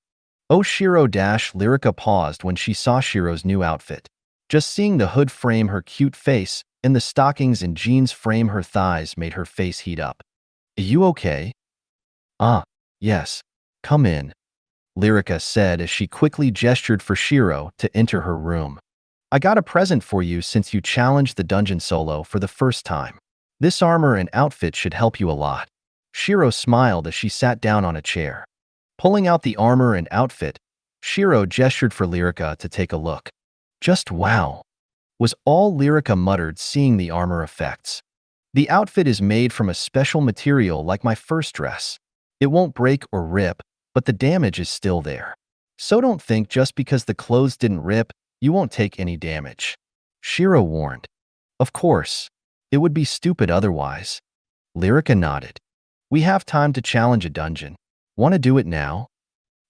Oh, Shiro! Lyrica paused when she saw Shiro's new outfit. Just seeing the hood frame her cute face and the stockings and jeans frame her thighs made her face heat up. Are you okay? Yes. Come in, Lyrica said as she quickly gestured for Shiro to enter her room. I got a present for you since you challenged the dungeon solo for the first time. This armor and outfit should help you a lot. Shiro smiled as she sat down on a chair. Pulling out the armor and outfit, Shiro gestured for Lyrica to take a look. Just wow, was all Lyrica muttered, seeing the armor effects. The outfit is made from a special material like my first dress. It won't break or rip, but the damage is still there. So don't think just because the clothes didn't rip, you won't take any damage. Shiro warned. Of course. It would be stupid otherwise. Lyrica nodded. We have time to challenge a dungeon. Want to do it now?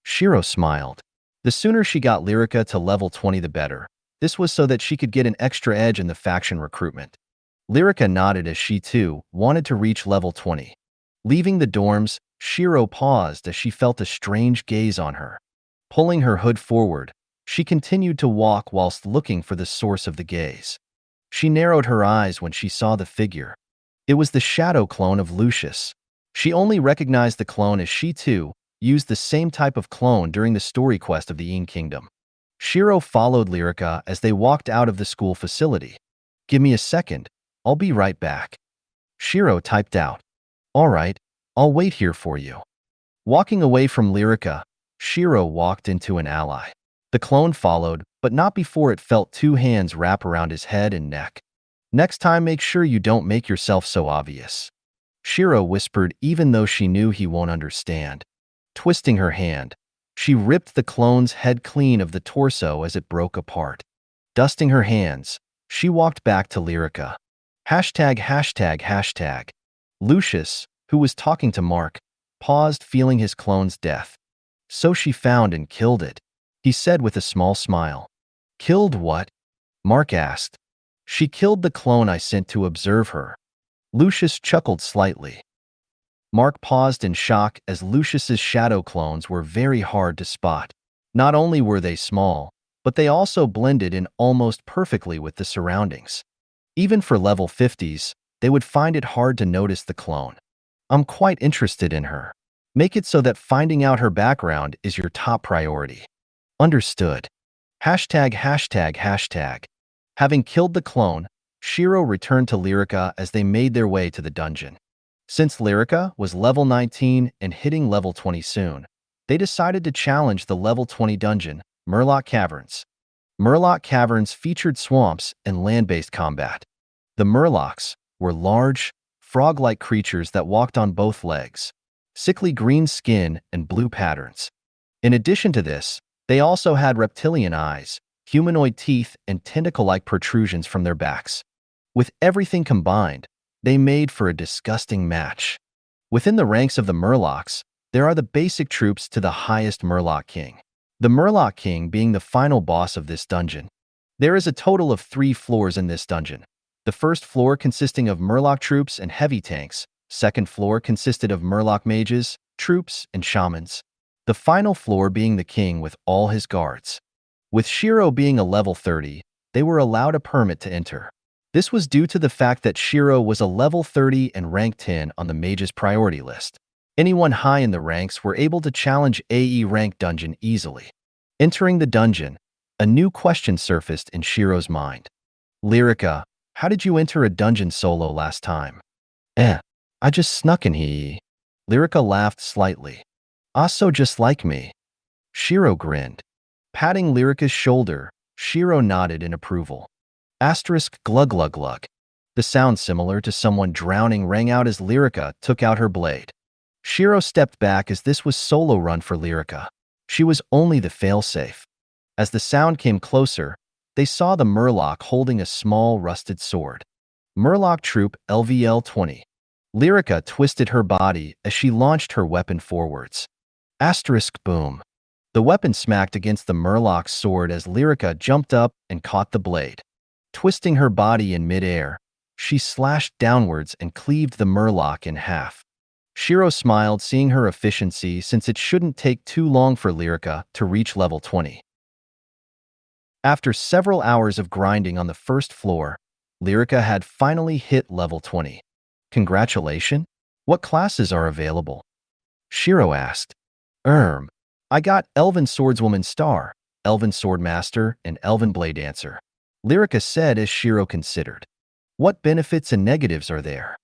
Shiro smiled. The sooner she got Lyrica to level 20 the better. This was so that she could get an extra edge in the faction recruitment. Lyrica nodded as she too wanted to reach level 20. Leaving the dorms, Shiro paused as she felt a strange gaze on her. Pulling her hood forward, she continued to walk whilst looking for the source of the gaze. She narrowed her eyes when she saw the figure. It was the shadow clone of Lucius. She only recognized the clone as she too used the same type of clone during the story quest of the Yin Kingdom. Shiro followed Lyrica as they walked out of the school facility. Give me a second, I'll be right back. Shiro typed out. All right, I'll wait here for you. Walking away from Lyrica, Shiro walked into an ally. The clone followed, but not before it felt two hands wrap around his head and neck. Next time, make sure you don't make yourself so obvious. Shiro whispered, even though she knew he won't understand. Twisting her hand, she ripped the clone's head clean of the torso as it broke apart. Dusting her hands, she walked back to Lyrica. ####. Lucius, who was talking to Mark, paused, feeling his clone's death. So she found and killed it, he said with a small smile. Killed what? Mark asked. She killed the clone I sent to observe her. Lucius chuckled slightly. Mark paused in shock as Lucius's shadow clones were very hard to spot. Not only were they small, but they also blended in almost perfectly with the surroundings. Even for level 50s, they would find it hard to notice the clone. I'm quite interested in her. Make it so that finding out her background is your top priority. Understood. ####. Having killed the clone, Shiro returned to Lyrica as they made their way to the dungeon. Since Lyrica was level 19 and hitting level 20 soon, they decided to challenge the level 20 dungeon, Murloc Caverns. Murloc Caverns featured swamps and land-based combat. The Murlocs were large, frog-like creatures that walked on both legs, sickly green skin and blue patterns. In addition to this, they also had reptilian eyes, humanoid teeth, and tentacle-like protrusions from their backs. With everything combined, they made for a disgusting match. Within the ranks of the Murlocs, there are the basic troops to the highest Murloc King, the Murloc King being the final boss of this dungeon. There is a total of 3 floors in this dungeon. The first floor consisting of Murloc troops and heavy tanks, second floor consisted of Murloc mages, troops, and shamans. The final floor being the king with all his guards. With Shiro being a level 30, they were allowed a permit to enter. This was due to the fact that Shiro was a level 30 and rank 10 on the mage's priority list. Anyone high in the ranks were able to challenge AE rank dungeon easily. Entering the dungeon, a new question surfaced in Shiro's mind. Lyrica, how did you enter a dungeon solo last time? I just snuck in here. Lyrica laughed slightly. So just like me. Shiro grinned. Patting Lyrica's shoulder, Shiro nodded in approval. Glug glug glug. The sound similar to someone drowning rang out as Lyrica took out her blade. Shiro stepped back as this was solo run for Lyrica. She was only the failsafe. As the sound came closer, they saw the Murloc holding a small rusted sword. Murloc Troop LVL 20. Lyrica twisted her body as she launched her weapon forwards. Boom. The weapon smacked against the Murloc's sword as Lyrica jumped up and caught the blade. Twisting her body in midair, she slashed downwards and cleaved the Murloc in half. Shiro smiled, seeing her efficiency, since it shouldn't take too long for Lyrica to reach level 20. After several hours of grinding on the first floor, Lyrica had finally hit level 20. Congratulations! What classes are available? Shiro asked. I got Elven Swordswoman Star, Elven Swordmaster, and Elven Blade Dancer. Lyrica said as Shiro considered. What benefits and negatives are there?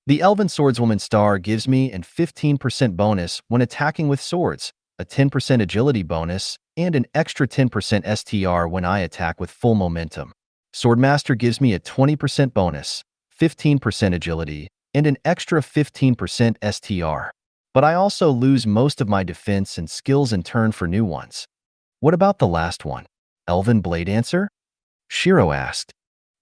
The Elven Swordswoman star gives me a 15% bonus when attacking with swords, a 10% agility bonus, and an extra 10% STR when I attack with full momentum. Swordmaster gives me a 20% bonus, 15% agility, and an extra 15% STR. But I also lose most of my defense and skills in turn for new ones. What about the last one? Elven Blade Dancer? Shiro asked.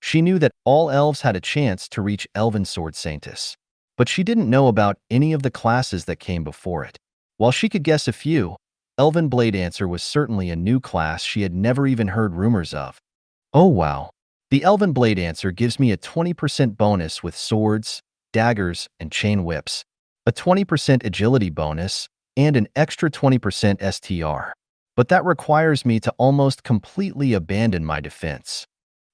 She knew that all elves had a chance to reach Elven Sword Saintess, but she didn't know about any of the classes that came before it. While she could guess a few, Elven Blade Dancer was certainly a new class she had never even heard rumors of. Oh wow. The Elven Blade Dancer gives me a 20% bonus with swords, daggers, and chain whips, a 20% agility bonus, and an extra 20% STR. But that requires me to almost completely abandon my defense.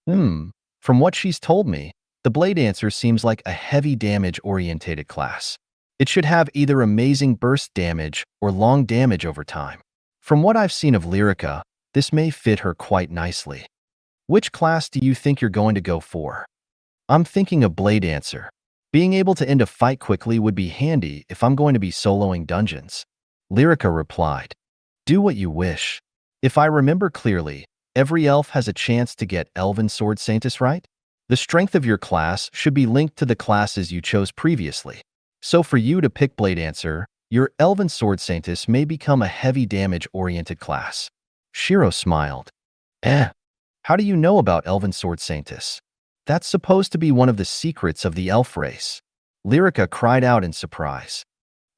From what she's told me, the Blade Dancer seems like a heavy damage-orientated class. It should have either amazing burst damage or long damage over time. From what I've seen of Lyrica, this may fit her quite nicely. Which class do you think you're going to go for? I'm thinking of Blade Dancer. Being able to end a fight quickly would be handy if I'm going to be soloing dungeons. Lyrica replied. Do what you wish. If I remember clearly, every elf has a chance to get Elven Sword Saintess, right? The strength of your class should be linked to the classes you chose previously. So for you to pick Blade Dancer, your Elven Sword Saintess may become a heavy damage-oriented class. Shiro smiled. How do you know about Elven Sword Saintess? That's supposed to be one of the secrets of the elf race. Lyrica cried out in surprise.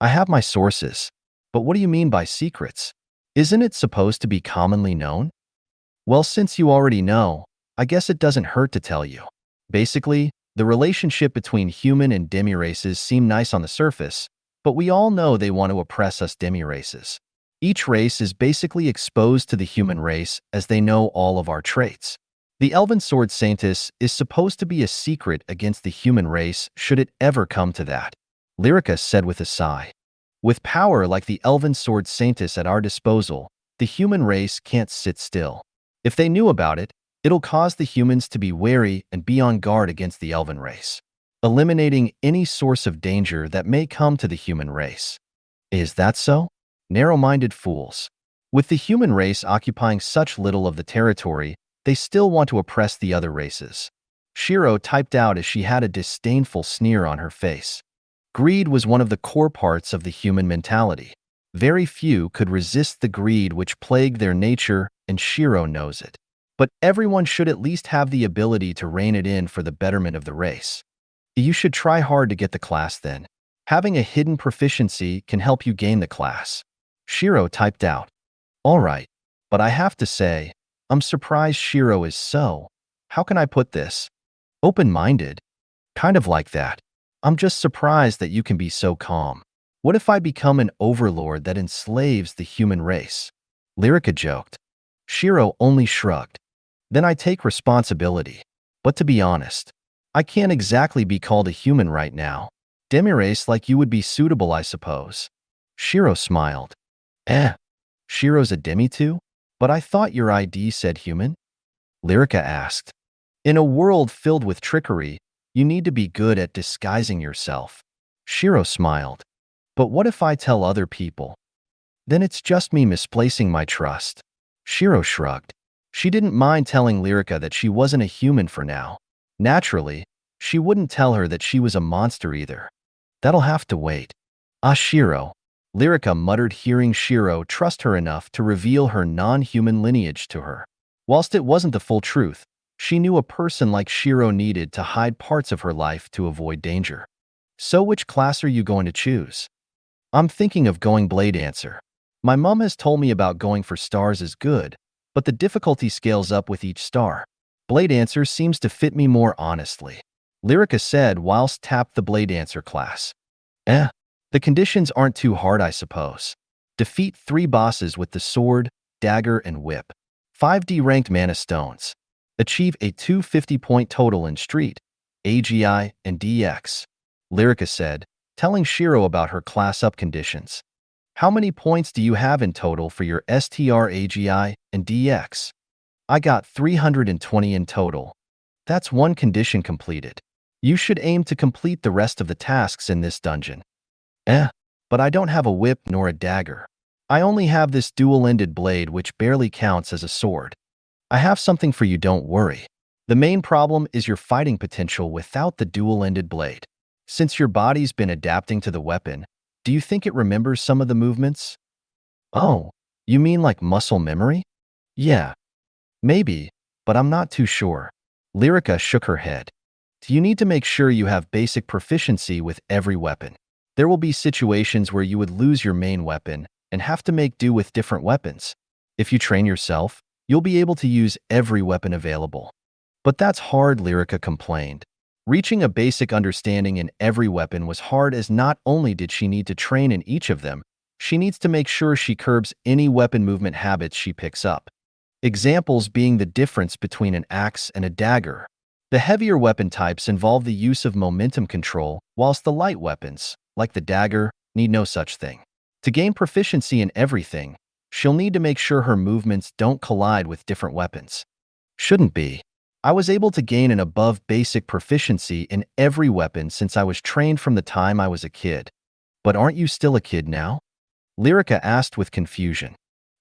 I have my sources. But what do you mean by secrets? Isn't it supposed to be commonly known? Well, since you already know, I guess it doesn't hurt to tell you. Basically, the relationship between human and demi-races seem nice on the surface, but we all know they want to oppress us demi-races. Each race is basically exposed to the human race as they know all of our traits. The Elven Sword Saintess is supposed to be a secret against the human race should it ever come to that. Lyrica said with a sigh. With power like the Elven Sword Saintess at our disposal, the human race can't sit still. If they knew about it, it'll cause the humans to be wary and be on guard against the Elven race, eliminating any source of danger that may come to the human race. Is that so? Narrow-minded fools. With the human race occupying such little of the territory, they still want to oppress the other races. Shiro typed out as she had a disdainful sneer on her face. Greed was one of the core parts of the human mentality. Very few could resist the greed which plagued their nature, and Shiro knows it. But everyone should at least have the ability to rein it in for the betterment of the race. You should try hard to get the class then. Having a hidden proficiency can help you gain the class. Shiro typed out. All right, but I have to say, I'm surprised Shiro is so, how can I put this? Open-minded. Kind of like that. I'm just surprised that you can be so calm. What if I become an overlord that enslaves the human race? Lyrica joked. Shiro only shrugged. Then I take responsibility. But to be honest, I can't exactly be called a human right now. Demi-race like you would be suitable, I suppose. Shiro smiled. Shiro's a demi too? But I thought your ID said human? Lyrica asked. In a world filled with trickery, you need to be good at disguising yourself. Shiro smiled. But what if I tell other people? Then it's just me misplacing my trust. Shiro shrugged. She didn't mind telling Lyrica that she wasn't a human for now. Naturally, she wouldn't tell her that she was a monster either. That'll have to wait. Shiro. Lyrica muttered, hearing Shiro trust her enough to reveal her non-human lineage to her. Whilst it wasn't the full truth, she knew a person like Shiro needed to hide parts of her life to avoid danger. So which class are you going to choose? I'm thinking of going Blade Dancer. My mom has told me about going for stars is good, but the difficulty scales up with each star. Blade Dancer seems to fit me more honestly. Lyrica said whilst tapped the Blade Dancer class. The conditions aren't too hard, I suppose. Defeat 3 bosses with the sword, dagger, and whip. 5D ranked mana stones. Achieve a 250-point total in Street, AGI, and DX. Lyrica said, telling Shiro about her class-up conditions. How many points do you have in total for your STR, AGI, and DX? I got 320 in total. That's one condition completed. You should aim to complete the rest of the tasks in this dungeon. But I don't have a whip nor a dagger. I only have this dual-ended blade which barely counts as a sword. I have something for you, don't worry. The main problem is your fighting potential without the dual-ended blade. Since your body's been adapting to the weapon, do you think it remembers some of the movements? Oh, you mean like muscle memory? Yeah, maybe, but I'm not too sure. Lyrica shook her head. You need to make sure you have basic proficiency with every weapon. There will be situations where you would lose your main weapon and have to make do with different weapons. If you train yourself, you'll be able to use every weapon available. But that's hard, Lyrica complained. Reaching a basic understanding in every weapon was hard, as not only did she need to train in each of them, she needs to make sure she curbs any weapon movement habits she picks up. Examples being the difference between an axe and a dagger. The heavier weapon types involve the use of momentum control, whilst the light weapons, like the dagger, need no such thing. To gain proficiency in everything, she'll need to make sure her movements don't collide with different weapons. Shouldn't be. I was able to gain an above basic proficiency in every weapon since I was trained from the time I was a kid. But aren't you still a kid now? Lyrica asked with confusion.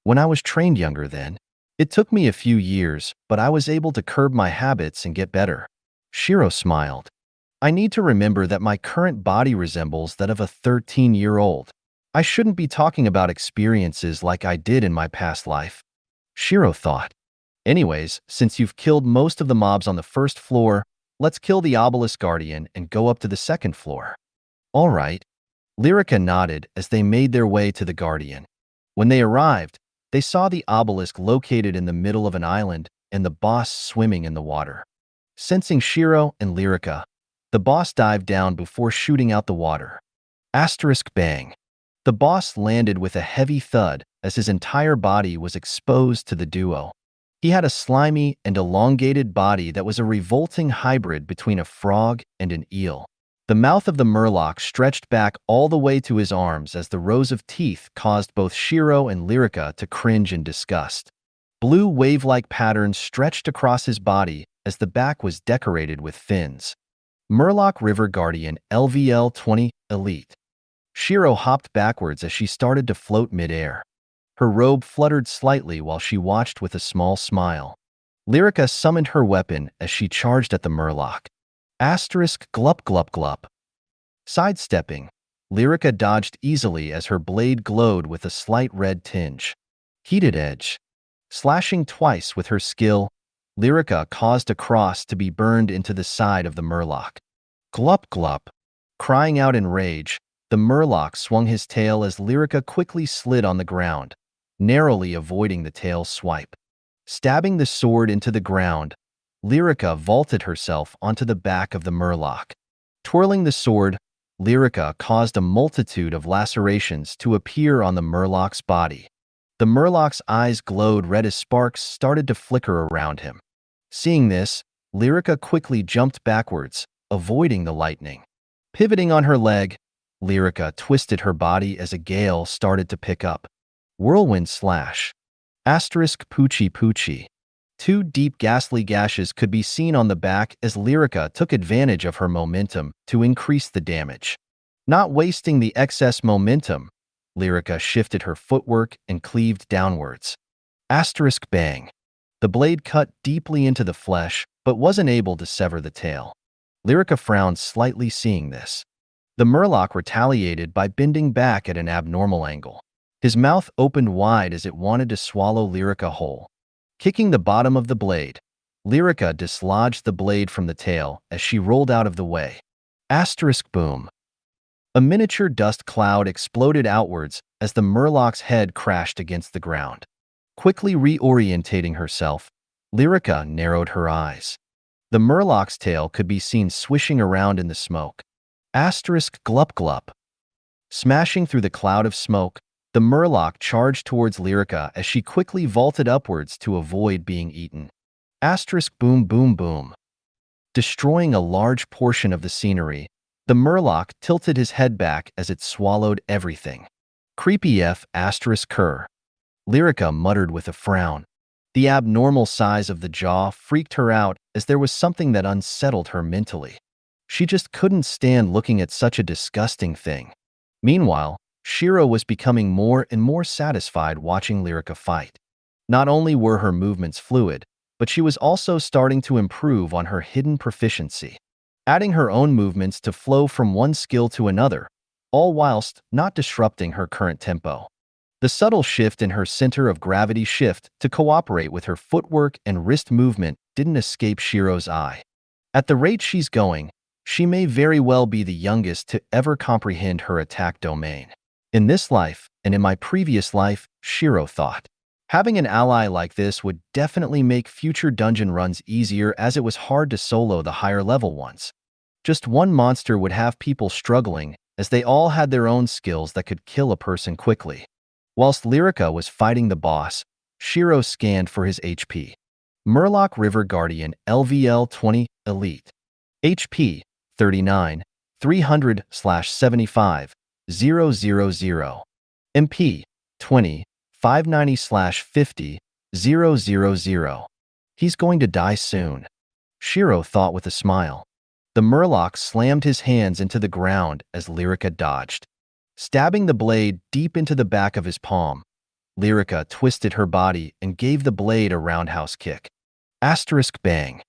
When I was trained younger then, it took me a few years, but I was able to curb my habits and get better. Shiro smiled. I need to remember that my current body resembles that of a 13-year-old. I shouldn't be talking about experiences like I did in my past life. Shiro thought. Anyways, since you've killed most of the mobs on the first floor, let's kill the obelisk guardian and go up to the second floor. All right. Lyrica nodded as they made their way to the guardian. When they arrived, they saw the obelisk located in the middle of an island and the boss swimming in the water. Sensing Shiro and Lyrica, the boss dived down before shooting out the water. Asterisk bang. The boss landed with a heavy thud as his entire body was exposed to the duo. He had a slimy and elongated body that was a revolting hybrid between a frog and an eel. The mouth of the murloc stretched back all the way to his arms as the rows of teeth caused both Shiro and Lyrica to cringe in disgust. Blue wave-like patterns stretched across his body as the back was decorated with fins. Murloc River Guardian LVL-20 Elite. Shiro hopped backwards as she started to float mid-air. Her robe fluttered slightly while she watched with a small smile. Lyrica summoned her weapon as she charged at the murloc. Asterisk glup glup glup. Sidestepping, Lyrica dodged easily as her blade glowed with a slight red tinge. Heated edge. Slashing twice with her skill, Lyrica caused a cross to be burned into the side of the murloc. Glup glup. Crying out in rage, the murloc swung his tail as Lyrica quickly slid on the ground, narrowly avoiding the tail swipe. Stabbing the sword into the ground, Lyrica vaulted herself onto the back of the murloc. Twirling the sword, Lyrica caused a multitude of lacerations to appear on the murloc's body. The murloc's eyes glowed red as sparks started to flicker around him. Seeing this, Lyrica quickly jumped backwards, avoiding the lightning. Pivoting on her leg, Lyrica twisted her body as a gale started to pick up. Whirlwind slash. Asterisk poochie poochie. Two deep ghastly gashes could be seen on the back as Lyrica took advantage of her momentum to increase the damage. Not wasting the excess momentum, Lyrica shifted her footwork and cleaved downwards. Asterisk bang. The blade cut deeply into the flesh, but wasn't able to sever the tail. Lyrica frowned slightly seeing this. The murloc retaliated by bending back at an abnormal angle. His mouth opened wide as it wanted to swallow Lyrica whole. Kicking the bottom of the blade, Lyrica dislodged the blade from the tail as she rolled out of the way. Asterisk boom. A miniature dust cloud exploded outwards as the murloc's head crashed against the ground. Quickly reorientating herself, Lyrica narrowed her eyes. The murloc's tail could be seen swishing around in the smoke. Asterisk glup glup. Smashing through the cloud of smoke, the murloc charged towards Lyrica as she quickly vaulted upwards to avoid being eaten. Asterisk boom boom boom. Destroying a large portion of the scenery, the murloc tilted his head back as it swallowed everything. Creepy F asterisk cur. Lyrica muttered with a frown. The abnormal size of the jaw freaked her out as there was something that unsettled her mentally. She just couldn't stand looking at such a disgusting thing. Meanwhile, Shiro was becoming more and more satisfied watching Lyrica fight. Not only were her movements fluid, but she was also starting to improve on her hidden proficiency, adding her own movements to flow from one skill to another, all whilst not disrupting her current tempo. The subtle shift in her center of gravity shift to cooperate with her footwork and wrist movement didn't escape Shiro's eye. At the rate she's going, she may very well be the youngest to ever comprehend her attack domain. In this life, and in my previous life, Shiro thought. Having an ally like this would definitely make future dungeon runs easier as it was hard to solo the higher level ones. Just one monster would have people struggling as they all had their own skills that could kill a person quickly. Whilst Lyrica was fighting the boss, Shiro scanned for his HP. Murloc River Guardian LVL 20 Elite. HP 39, 300/75, 000. MP 20, 590/50, 000. He's going to die soon, Shiro thought with a smile. The Murloc slammed his hands into the ground as Lyrica dodged. Stabbing the blade deep into the back of his palm, Lyrica twisted her body and gave the blade a roundhouse kick. Asterisk bang.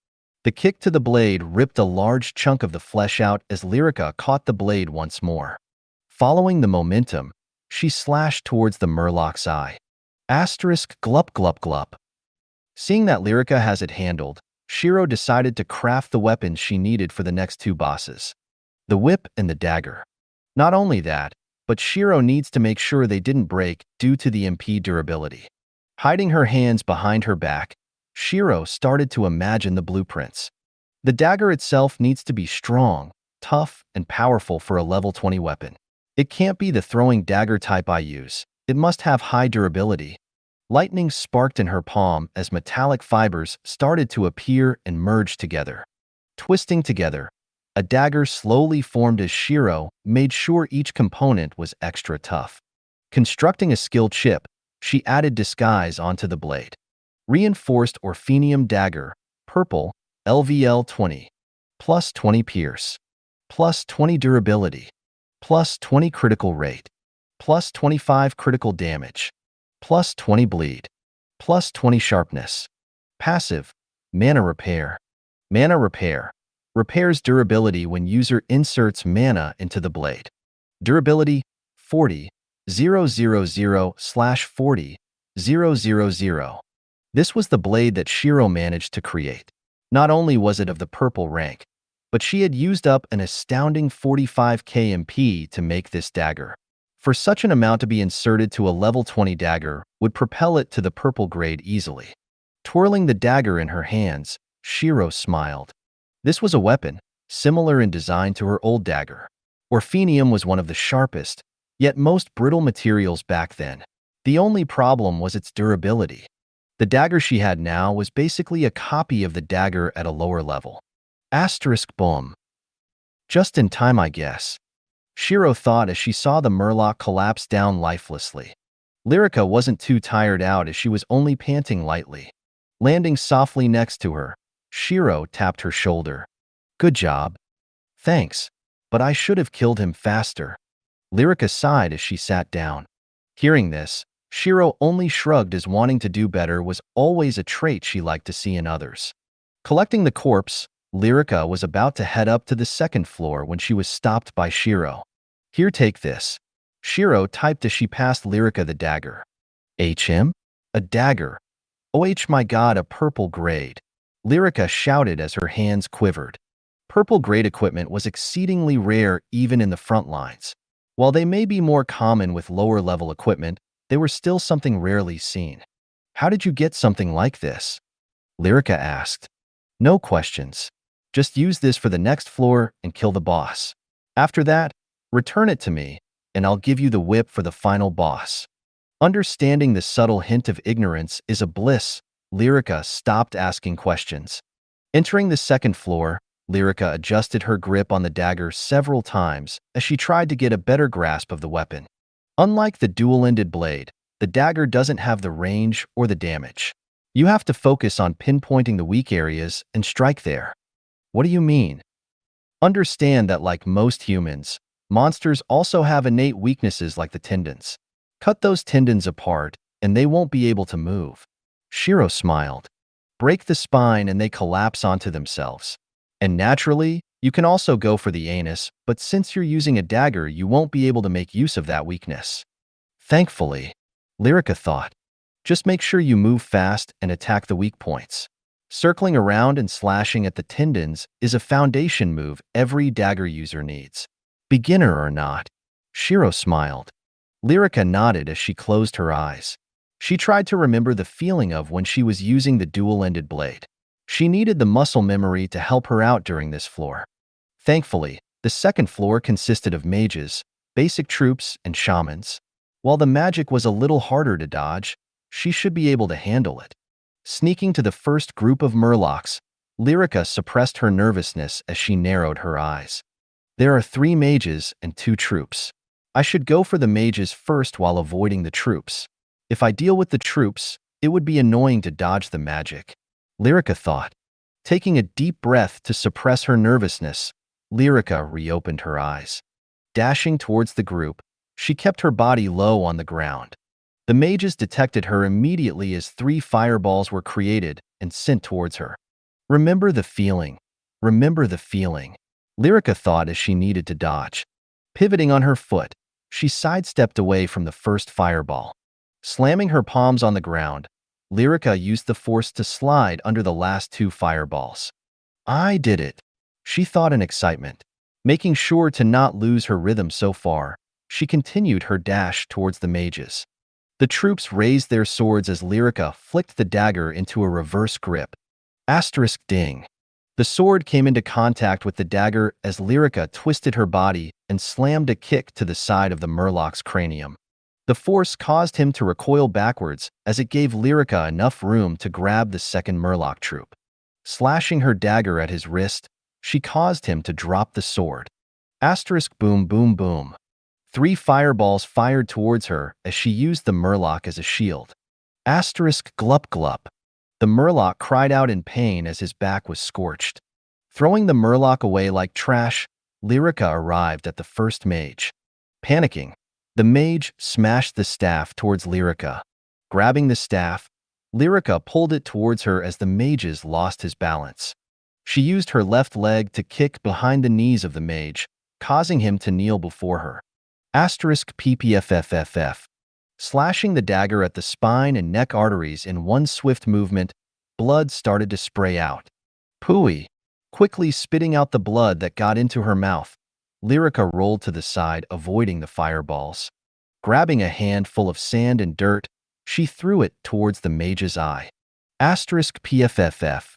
The kick to the blade ripped a large chunk of the flesh out as Lyrica caught the blade once more. Following the momentum, she slashed towards the Murloc's eye. Asterisk glup glup glup. Seeing that Lyrica has it handled, Shiro decided to craft the weapons she needed for the next two bosses. The whip and the dagger. Not only that, but Shiro needs to make sure they didn't break due to the MP durability. Hiding her hands behind her back, Shiro started to imagine the blueprints. The dagger itself needs to be strong, tough, and powerful for a level 20 weapon. It can't be the throwing dagger type I use. It must have high durability. Lightning sparked in her palm as metallic fibers started to appear and merge together. Twisting together, a dagger slowly formed as Shiro made sure each component was extra tough. Constructing a skill chip, she added disguise onto the blade. Reinforced Orphenium Dagger, purple, LVL 20. Plus 20 pierce. Plus 20 durability. Plus 20 critical rate. Plus 25 critical damage. Plus 20 bleed. Plus 20 sharpness. Passive, Mana Repair. Mana Repair. Repairs durability when user inserts mana into the blade. Durability 40, 000/40, 000. This was the blade that Shiro managed to create. Not only was it of the purple rank, but she had used up an astounding 45k MP to make this dagger. For such an amount to be inserted to a level 20 dagger would propel it to the purple grade easily. Twirling the dagger in her hands, Shiro smiled. This was a weapon, similar in design to her old dagger. Orphenium was one of the sharpest, yet most brittle materials back then. The only problem was its durability. The dagger she had now was basically a copy of the dagger at a lower level. Asterisk boom. Just in time, I guess, Shiro thought as she saw the Murloc collapse down lifelessly. Lyrica wasn't too tired out as she was only panting lightly. Landing softly next to her, Shiro tapped her shoulder. Good job. Thanks, but I should have killed him faster. Lyrica sighed as she sat down. Hearing this, Shiro only shrugged as wanting to do better was always a trait she liked to see in others. Collecting the corpse, Lyrica was about to head up to the second floor when she was stopped by Shiro. Here, take this. Shiro typed as she passed Lyrica the dagger. HM? A dagger. Oh my god, a purple grade. Lyrica shouted as her hands quivered. Purple grade equipment was exceedingly rare even in the front lines. While they may be more common with lower level equipment, they were still something rarely seen. How did you get something like this? Lyrica asked. No questions. Just use this for the next floor and kill the boss. After that, return it to me, and I'll give you the whip for the final boss. Understanding the subtle hint of ignorance is a bliss, Lyrica stopped asking questions. Entering the second floor, Lyrica adjusted her grip on the dagger several times as she tried to get a better grasp of the weapon. Unlike the dual-ended blade, the dagger doesn't have the range or the damage. You have to focus on pinpointing the weak areas and strike there. What do you mean? Understand that like most humans, monsters also have innate weaknesses like the tendons. Cut those tendons apart, and they won't be able to move. Shiro smiled. Break the spine and they collapse onto themselves. And naturally, you can also go for the anus, but since you're using a dagger, you won't be able to make use of that weakness. Thankfully, Lyrica thought. Just make sure you move fast and attack the weak points. Circling around and slashing at the tendons is a foundation move every dagger user needs. Beginner or not. Shiro smiled. Lyrica nodded as she closed her eyes. She tried to remember the feeling of when she was using the dual-ended blade. She needed the muscle memory to help her out during this floor. Thankfully, the second floor consisted of mages, basic troops, and shamans. While the magic was a little harder to dodge, she should be able to handle it. Sneaking to the first group of murlocs, Lyrica suppressed her nervousness as she narrowed her eyes. There are 3 mages and 2 troops. I should go for the mages first while avoiding the troops. If I deal with the troops, it would be annoying to dodge the magic. Lyrica thought. Taking a deep breath to suppress her nervousness, Lyrica reopened her eyes. Dashing towards the group, she kept her body low on the ground. The mages detected her immediately as 3 fireballs were created and sent towards her. Remember the feeling. Remember the feeling. Lyrica thought as she needed to dodge. Pivoting on her foot, she sidestepped away from the first fireball. Slamming her palms on the ground, Lyrica used the force to slide under the last 2 fireballs. I did it, she thought in excitement. Making sure to not lose her rhythm so far, she continued her dash towards the mages. The troops raised their swords as Lyrica flicked the dagger into a reverse grip. Asterisk ding. The sword came into contact with the dagger as Lyrica twisted her body and slammed a kick to the side of the Murloc's cranium. The force caused him to recoil backwards as it gave Lyrica enough room to grab the second Murloc troop. Slashing her dagger at his wrist, she caused him to drop the sword. Asterisk boom boom boom. 3 fireballs fired towards her as she used the Murloc as a shield. Asterisk glup glup. The Murloc cried out in pain as his back was scorched. Throwing the Murloc away like trash, Lyrica arrived at the first mage. Panicking, the mage smashed the staff towards Lyrica. Grabbing the staff, Lyrica pulled it towards her as the mages lost his balance. She used her left leg to kick behind the knees of the mage, causing him to kneel before her. Asterisk ppfff. Slashing the dagger at the spine and neck arteries in one swift movement, blood started to spray out. Pooey. Quickly spitting out the blood that got into her mouth, Lyrica rolled to the side, avoiding the fireballs. Grabbing a handful of sand and dirt, she threw it towards the mage's eye. Asterisk pfff.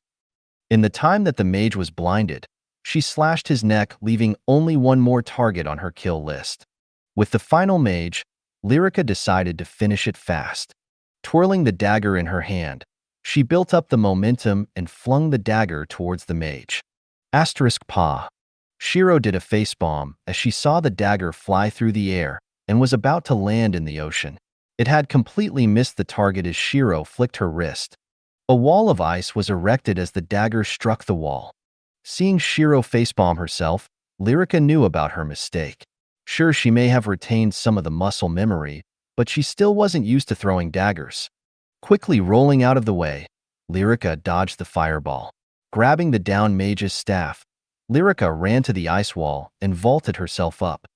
In the time that the mage was blinded, she slashed his neck, leaving only one more target on her kill list. With the final mage, Lyrica decided to finish it fast. Twirling the dagger in her hand, she built up the momentum and flung the dagger towards the mage. Asterisk pa. Shiro did a facepalm as she saw the dagger fly through the air and was about to land in the ocean. It had completely missed the target as Shiro flicked her wrist. A wall of ice was erected as the dagger struck the wall. Seeing Shiro facepalm herself, Lyrica knew about her mistake. Sure, she may have retained some of the muscle memory, but she still wasn't used to throwing daggers. Quickly rolling out of the way, Lyrica dodged the fireball. Grabbing the down mage's staff, Lyrica ran to the ice wall and vaulted herself up.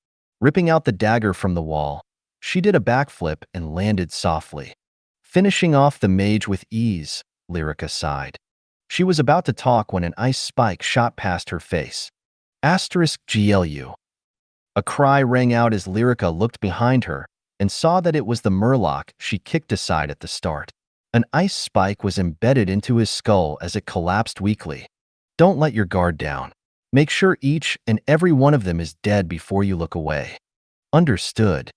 Ripping out the dagger from the wall, she did a backflip and landed softly. Finishing off the mage with ease, Lyrica sighed. She was about to talk when an ice spike shot past her face. Asterisk GLU. A cry rang out as Lyrica looked behind her and saw that it was the Murloc she kicked aside at the start. An ice spike was embedded into his skull as it collapsed weakly. Don't let your guard down. Make sure each and every one of them is dead before you look away. Understood.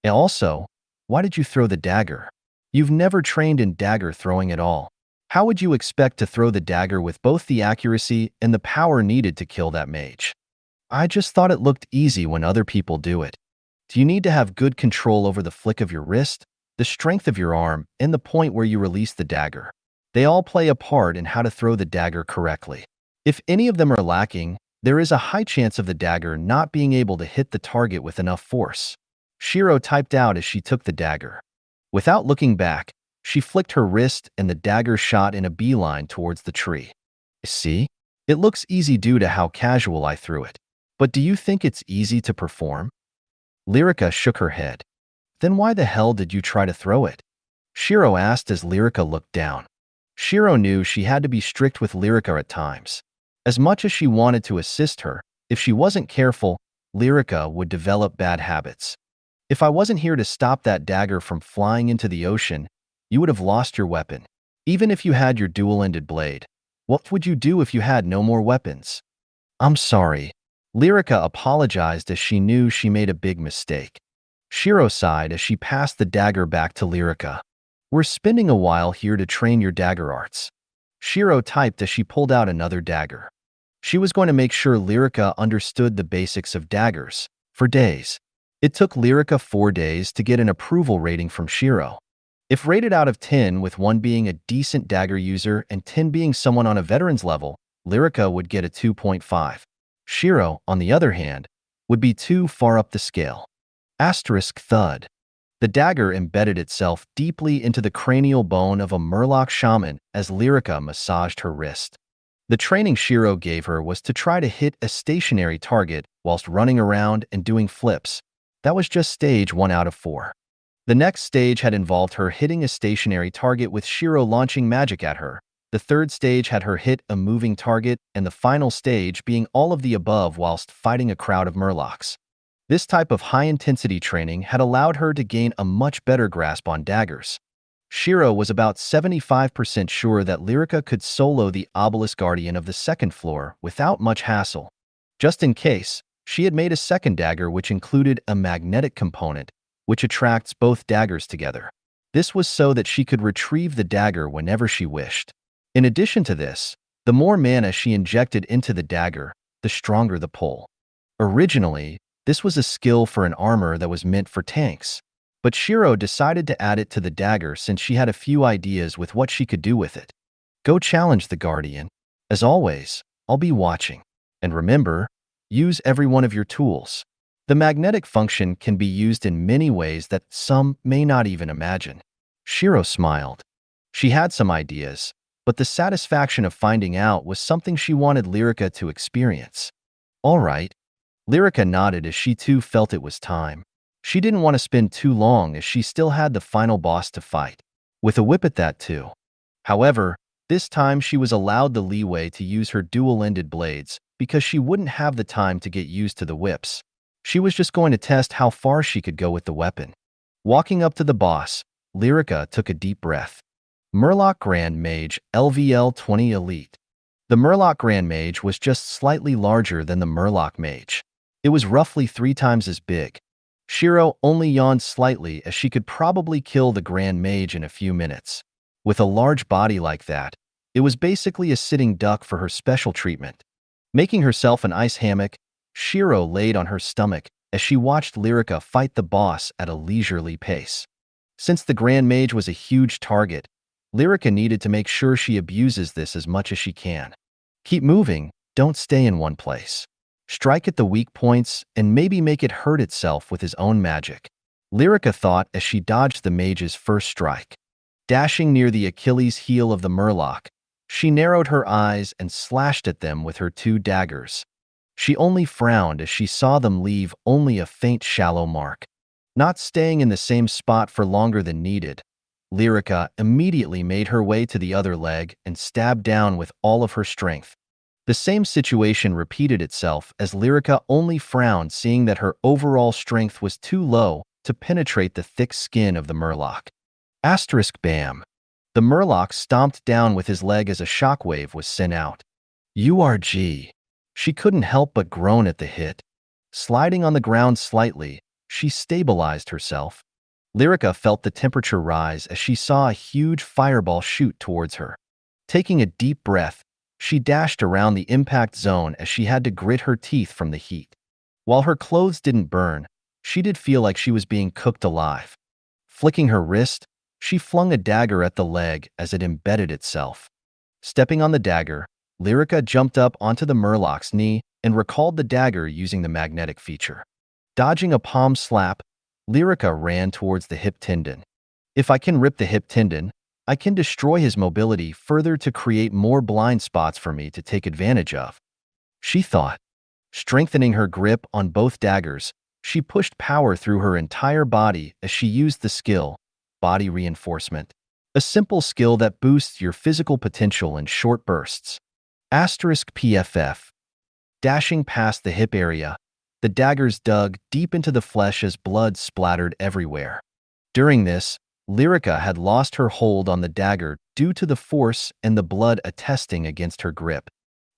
And also, why did you throw the dagger? You've never trained in dagger throwing at all. How would you expect to throw the dagger with both the accuracy and the power needed to kill that mage? I just thought it looked easy when other people do it. Do you need to have good control over the flick of your wrist, the strength of your arm, and the point where you release the dagger? They all play a part in how to throw the dagger correctly. If any of them are lacking, there is a high chance of the dagger not being able to hit the target with enough force. Shiro typed out as she took the dagger. Without looking back, she flicked her wrist and the dagger shot in a beeline towards the tree. See? It looks easy due to how casual I threw it. But do you think it's easy to perform? Lyrica shook her head. Then why the hell did you try to throw it? Shiro asked as Lyrica looked down. Shiro knew she had to be strict with Lyrica at times. As much as she wanted to assist her, if she wasn't careful, Lyrica would develop bad habits. If I wasn't here to stop that dagger from flying into the ocean, you would have lost your weapon. Even if you had your dual-ended blade, what would you do if you had no more weapons? I'm sorry. Lyrica apologized as she knew she made a big mistake. Shiro sighed as she passed the dagger back to Lyrica. We're spending a while here to train your dagger arts. Shiro typed as she pulled out another dagger. She was going to make sure Lyrica understood the basics of daggers. For days. It took Lyrica 4 days to get an approval rating from Shiro. If rated out of 10, with 1 being a decent dagger user and 10 being someone on a veteran's level, Lyrica would get a 2.5. Shiro, on the other hand, would be too far up the scale. Asterisk thud. The dagger embedded itself deeply into the cranial bone of a Murloc shaman as Lyrica massaged her wrist. The training Shiro gave her was to try to hit a stationary target whilst running around and doing flips. That was just stage 1 out of 4. The next stage had involved her hitting a stationary target with Shiro launching magic at her. The third stage had her hit a moving target, and the final stage being all of the above whilst fighting a crowd of Murlocs. This type of high-intensity training had allowed her to gain a much better grasp on daggers. Shiro was about 75% sure that Lyrica could solo the Obelisk Guardian of the second floor without much hassle. Just in case, she had made a second dagger which included a magnetic component, which attracts both daggers together. This was so that she could retrieve the dagger whenever she wished. In addition to this, the more mana she injected into the dagger, the stronger the pull. Originally, this was a skill for an armor that was meant for tanks, but Shiro decided to add it to the dagger since she had a few ideas with what she could do with it. Go challenge the Guardian. As always, I'll be watching. And remember, use every one of your tools. The magnetic function can be used in many ways that some may not even imagine. Shiro smiled. She had some ideas, but the satisfaction of finding out was something she wanted Lyrica to experience. All right. Lyrica nodded as she too felt it was time. She didn't want to spend too long as she still had the final boss to fight. With a whip at that too. However, this time she was allowed the leeway to use her dual-ended blades because she wouldn't have the time to get used to the whips. She was just going to test how far she could go with the weapon. Walking up to the boss, Lyrica took a deep breath. Murloc Grand Mage LVL 20 Elite. The Murloc Grand Mage was just slightly larger than the Murloc Mage. It was roughly 3 times as big. Shiro only yawned slightly as she could probably kill the Grand Mage in a few minutes. With a large body like that, it was basically a sitting duck for her special treatment. Making herself an ice hammock, Shiro laid on her stomach as she watched Lyrica fight the boss at a leisurely pace. Since the Grand Mage was a huge target, Lyrica needed to make sure she abuses this as much as she can. Keep moving, don't stay in one place. Strike at the weak points and maybe make it hurt itself with his own magic. Lyrica thought as she dodged the mage's first strike. Dashing near the Achilles heel of the Murloc, she narrowed her eyes and slashed at them with her 2 daggers. She only frowned as she saw them leave only a faint shallow mark. Not staying in the same spot for longer than needed, Lyrica immediately made her way to the other leg and stabbed down with all of her strength. The same situation repeated itself as Lyrica only frowned, seeing that her overall strength was too low to penetrate the thick skin of the Murloc. Asterisk bam. The Murloc stomped down with his leg as a shockwave was sent out. URG. She couldn't help but groan at the hit. Sliding on the ground slightly, she stabilized herself. Lyrica felt the temperature rise as she saw a huge fireball shoot towards her. Taking a deep breath, she dashed around the impact zone as she had to grit her teeth from the heat. While her clothes didn't burn, she did feel like she was being cooked alive. Flicking her wrist, She flung a dagger at the leg as it embedded itself. Stepping on the dagger, Lyrica jumped up onto the Murloc's knee and recalled the dagger using the magnetic feature. Dodging a palm slap, Lyrica ran towards the hip tendon. If I can rip the hip tendon, I can destroy his mobility further to create more blind spots for me to take advantage of, she thought. Strengthening her grip on both daggers, she pushed power through her entire body as she used the skill, body reinforcement, a simple skill that boosts your physical potential in short bursts. *PFF. Dashing past the hip area, the daggers dug deep into the flesh as blood splattered everywhere. During this, Lyrica had lost her hold on the dagger due to the force and the blood attesting against her grip.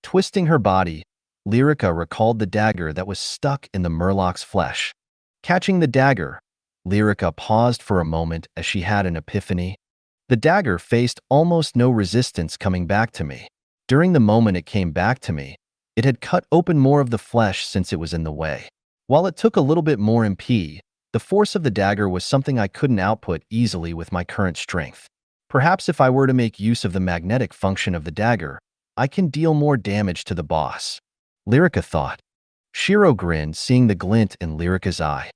Twisting her body, Lyrica recalled the dagger that was stuck in the Murloc's flesh. Catching the dagger, Lyrica paused for a moment as she had an epiphany. The dagger faced almost no resistance coming back to me. During the moment it came back to me, it had cut open more of the flesh since it was in the way. While it took a little bit more MP, the force of the dagger was something I couldn't output easily with my current strength. Perhaps if I were to make use of the magnetic function of the dagger, I can deal more damage to the boss, Lyrica thought. Shiro grinned, seeing the glint in Lyrica's eye.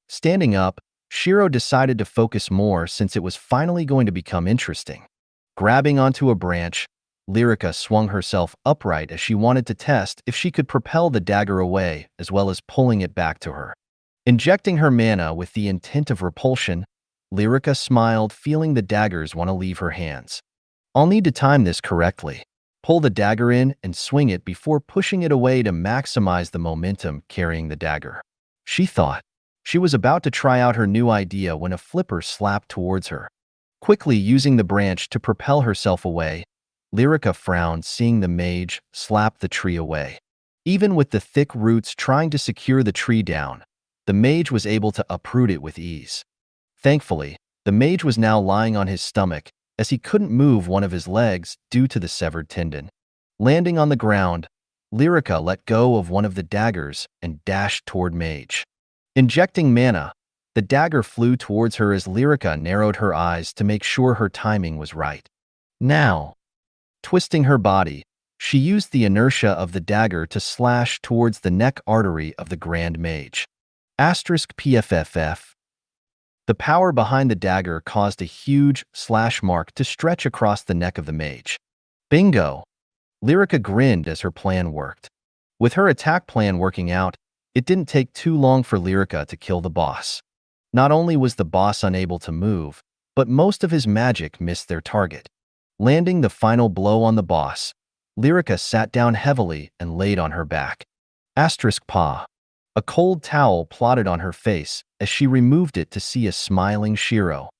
Standing up, Shiro decided to focus more since it was finally going to become interesting. Grabbing onto a branch, Lyrica swung herself upright as she wanted to test if she could propel the dagger away as well as pulling it back to her. Injecting her mana with the intent of repulsion, Lyrica smiled, feeling the daggers want to leave her hands. I'll need to time this correctly. Pull the dagger in and swing it before pushing it away to maximize the momentum carrying the dagger, she thought. She was about to try out her new idea when a flipper slapped towards her. Quickly using the branch to propel herself away, Lyrica frowned, seeing the mage slap the tree away. Even with the thick roots trying to secure the tree down, the mage was able to uproot it with ease. Thankfully, the mage was now lying on his stomach as he couldn't move one of his legs due to the severed tendon. Landing on the ground, Lyrica let go of one of the daggers and dashed toward mage. Injecting mana, the dagger flew towards her as Lyrica narrowed her eyes to make sure her timing was right. Now, twisting her body, she used the inertia of the dagger to slash towards the neck artery of the Grand Mage. *PFFF. The power behind the dagger caused a huge slash mark to stretch across the neck of the mage. Bingo! Lyrica grinned as her plan worked. With her attack plan working out, it didn't take too long for Lyrica to kill the boss. Not only was the boss unable to move, but most of his magic missed their target. Landing the final blow on the boss, Lyrica sat down heavily and laid on her back. *PA. A cold towel plotted on her face as she removed it to see a smiling Shiro.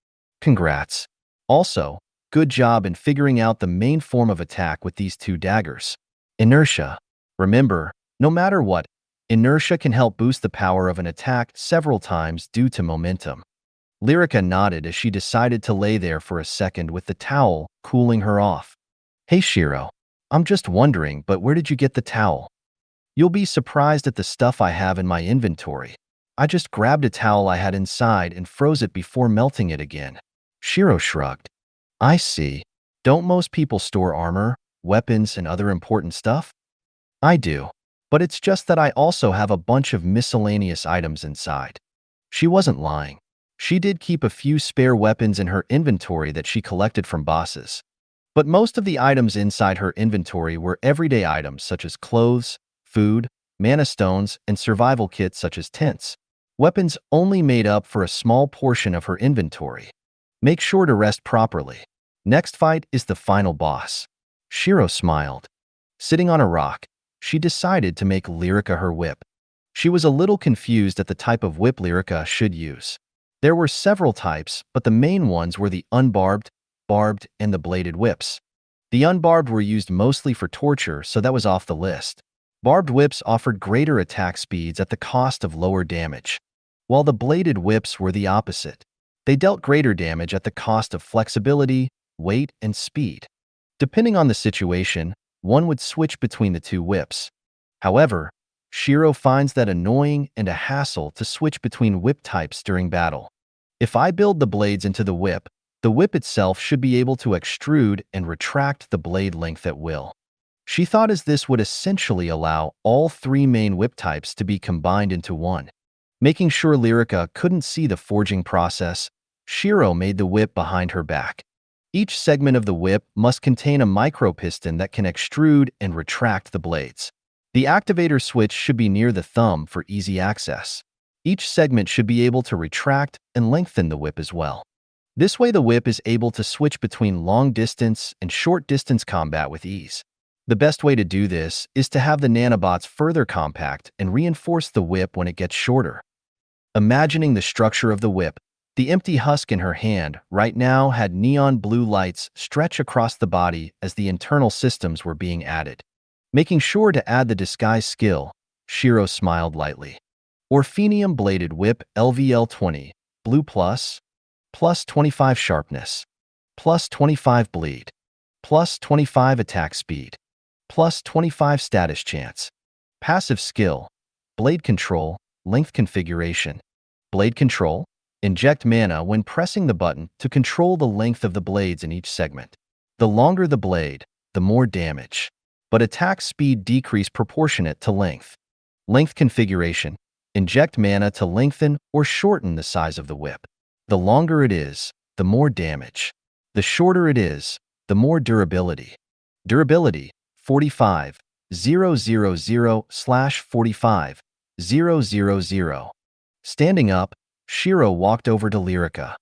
Congrats. Also, good job in figuring out the main form of attack with these two daggers. Inertia. Remember, no matter what, inertia can help boost the power of an attack several times due to momentum. Lyrica nodded as she decided to lay there for a second with the towel cooling her off. Hey Shiro, I'm just wondering, but where did you get the towel? You'll be surprised at the stuff I have in my inventory. I just grabbed a towel I had inside and froze it before melting it again. Shiro shrugged. I see. Don't most people store armor, weapons, and other important stuff? I do. But it's just that I also have a bunch of miscellaneous items inside. She wasn't lying. She did keep a few spare weapons in her inventory that she collected from bosses. But most of the items inside her inventory were everyday items such as clothes, food, mana stones, and survival kits such as tents. Weapons only made up for a small portion of her inventory. Make sure to rest properly. Next fight is the final boss. Shiro smiled. Sitting on a rock, she decided to make Lyrica her whip. She was a little confused at the type of whip Lyrica should use. There were several types, but the main ones were the unbarbed, barbed, and the bladed whips. The unbarbed were used mostly for torture, so that was off the list. Barbed whips offered greater attack speeds at the cost of lower damage, while the bladed whips were the opposite. They dealt greater damage at the cost of flexibility, weight, and speed. Depending on the situation, one would switch between the two whips. However, Shiro finds that annoying and a hassle to switch between whip types during battle. If I build the blades into the whip, The whip itself should be able to extrude and retract the blade length at will. She thought as this would essentially allow all three main whip types to be combined into one. Making sure Lyrica couldn't see the forging process, Shiro made the whip behind her back. Each segment of the whip must contain a micropiston that can extrude and retract the blades. The activator switch should be near the thumb for easy access. Each segment should be able to retract and lengthen the whip as well. This way the whip is able to switch between long-distance and short-distance combat with ease. The best way to do this is to have the nanobots further compact and reinforce the whip when it gets shorter. Imagining the structure of the whip, the empty husk in her hand right now had neon blue lights stretch across the body as the internal systems were being added. Making sure to add the disguise skill, Shiro smiled lightly. Orphenium-bladed whip LVL20, blue plus 25 sharpness, plus 25 bleed, plus 25 attack speed, plus 25 status chance. Passive skill, blade control, length configuration. Blade control, inject mana when pressing the button to control the length of the blades in each segment. The longer the blade, the more damage, but attack speed decrease proportionate to length. Length configuration, inject mana to lengthen or shorten the size of the whip. The longer it is, the more damage. The shorter it is, the more durability. Durability, 45, 000/45, 000. Standing up, Shiro walked over to Lyrica.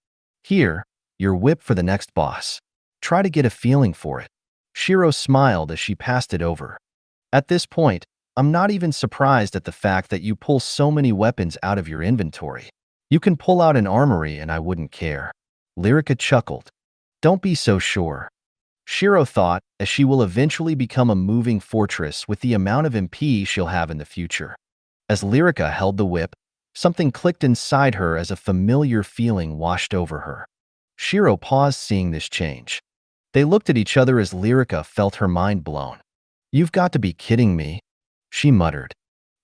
Here, your whip for the next boss. Try to get a feeling for it. Shiro smiled as she passed it over. At this point, I'm not even surprised at the fact that you pull so many weapons out of your inventory. You can pull out an armory and I wouldn't care. Lyrica chuckled. Don't be so sure. Shiro thought, as she will eventually become a moving fortress with the amount of MP she'll have in the future. As Lyrica held the whip, something clicked inside her as a familiar feeling washed over her. Shiro paused seeing this change. They looked at each other as Lyrica felt her mind blown. You've got to be kidding me, she muttered.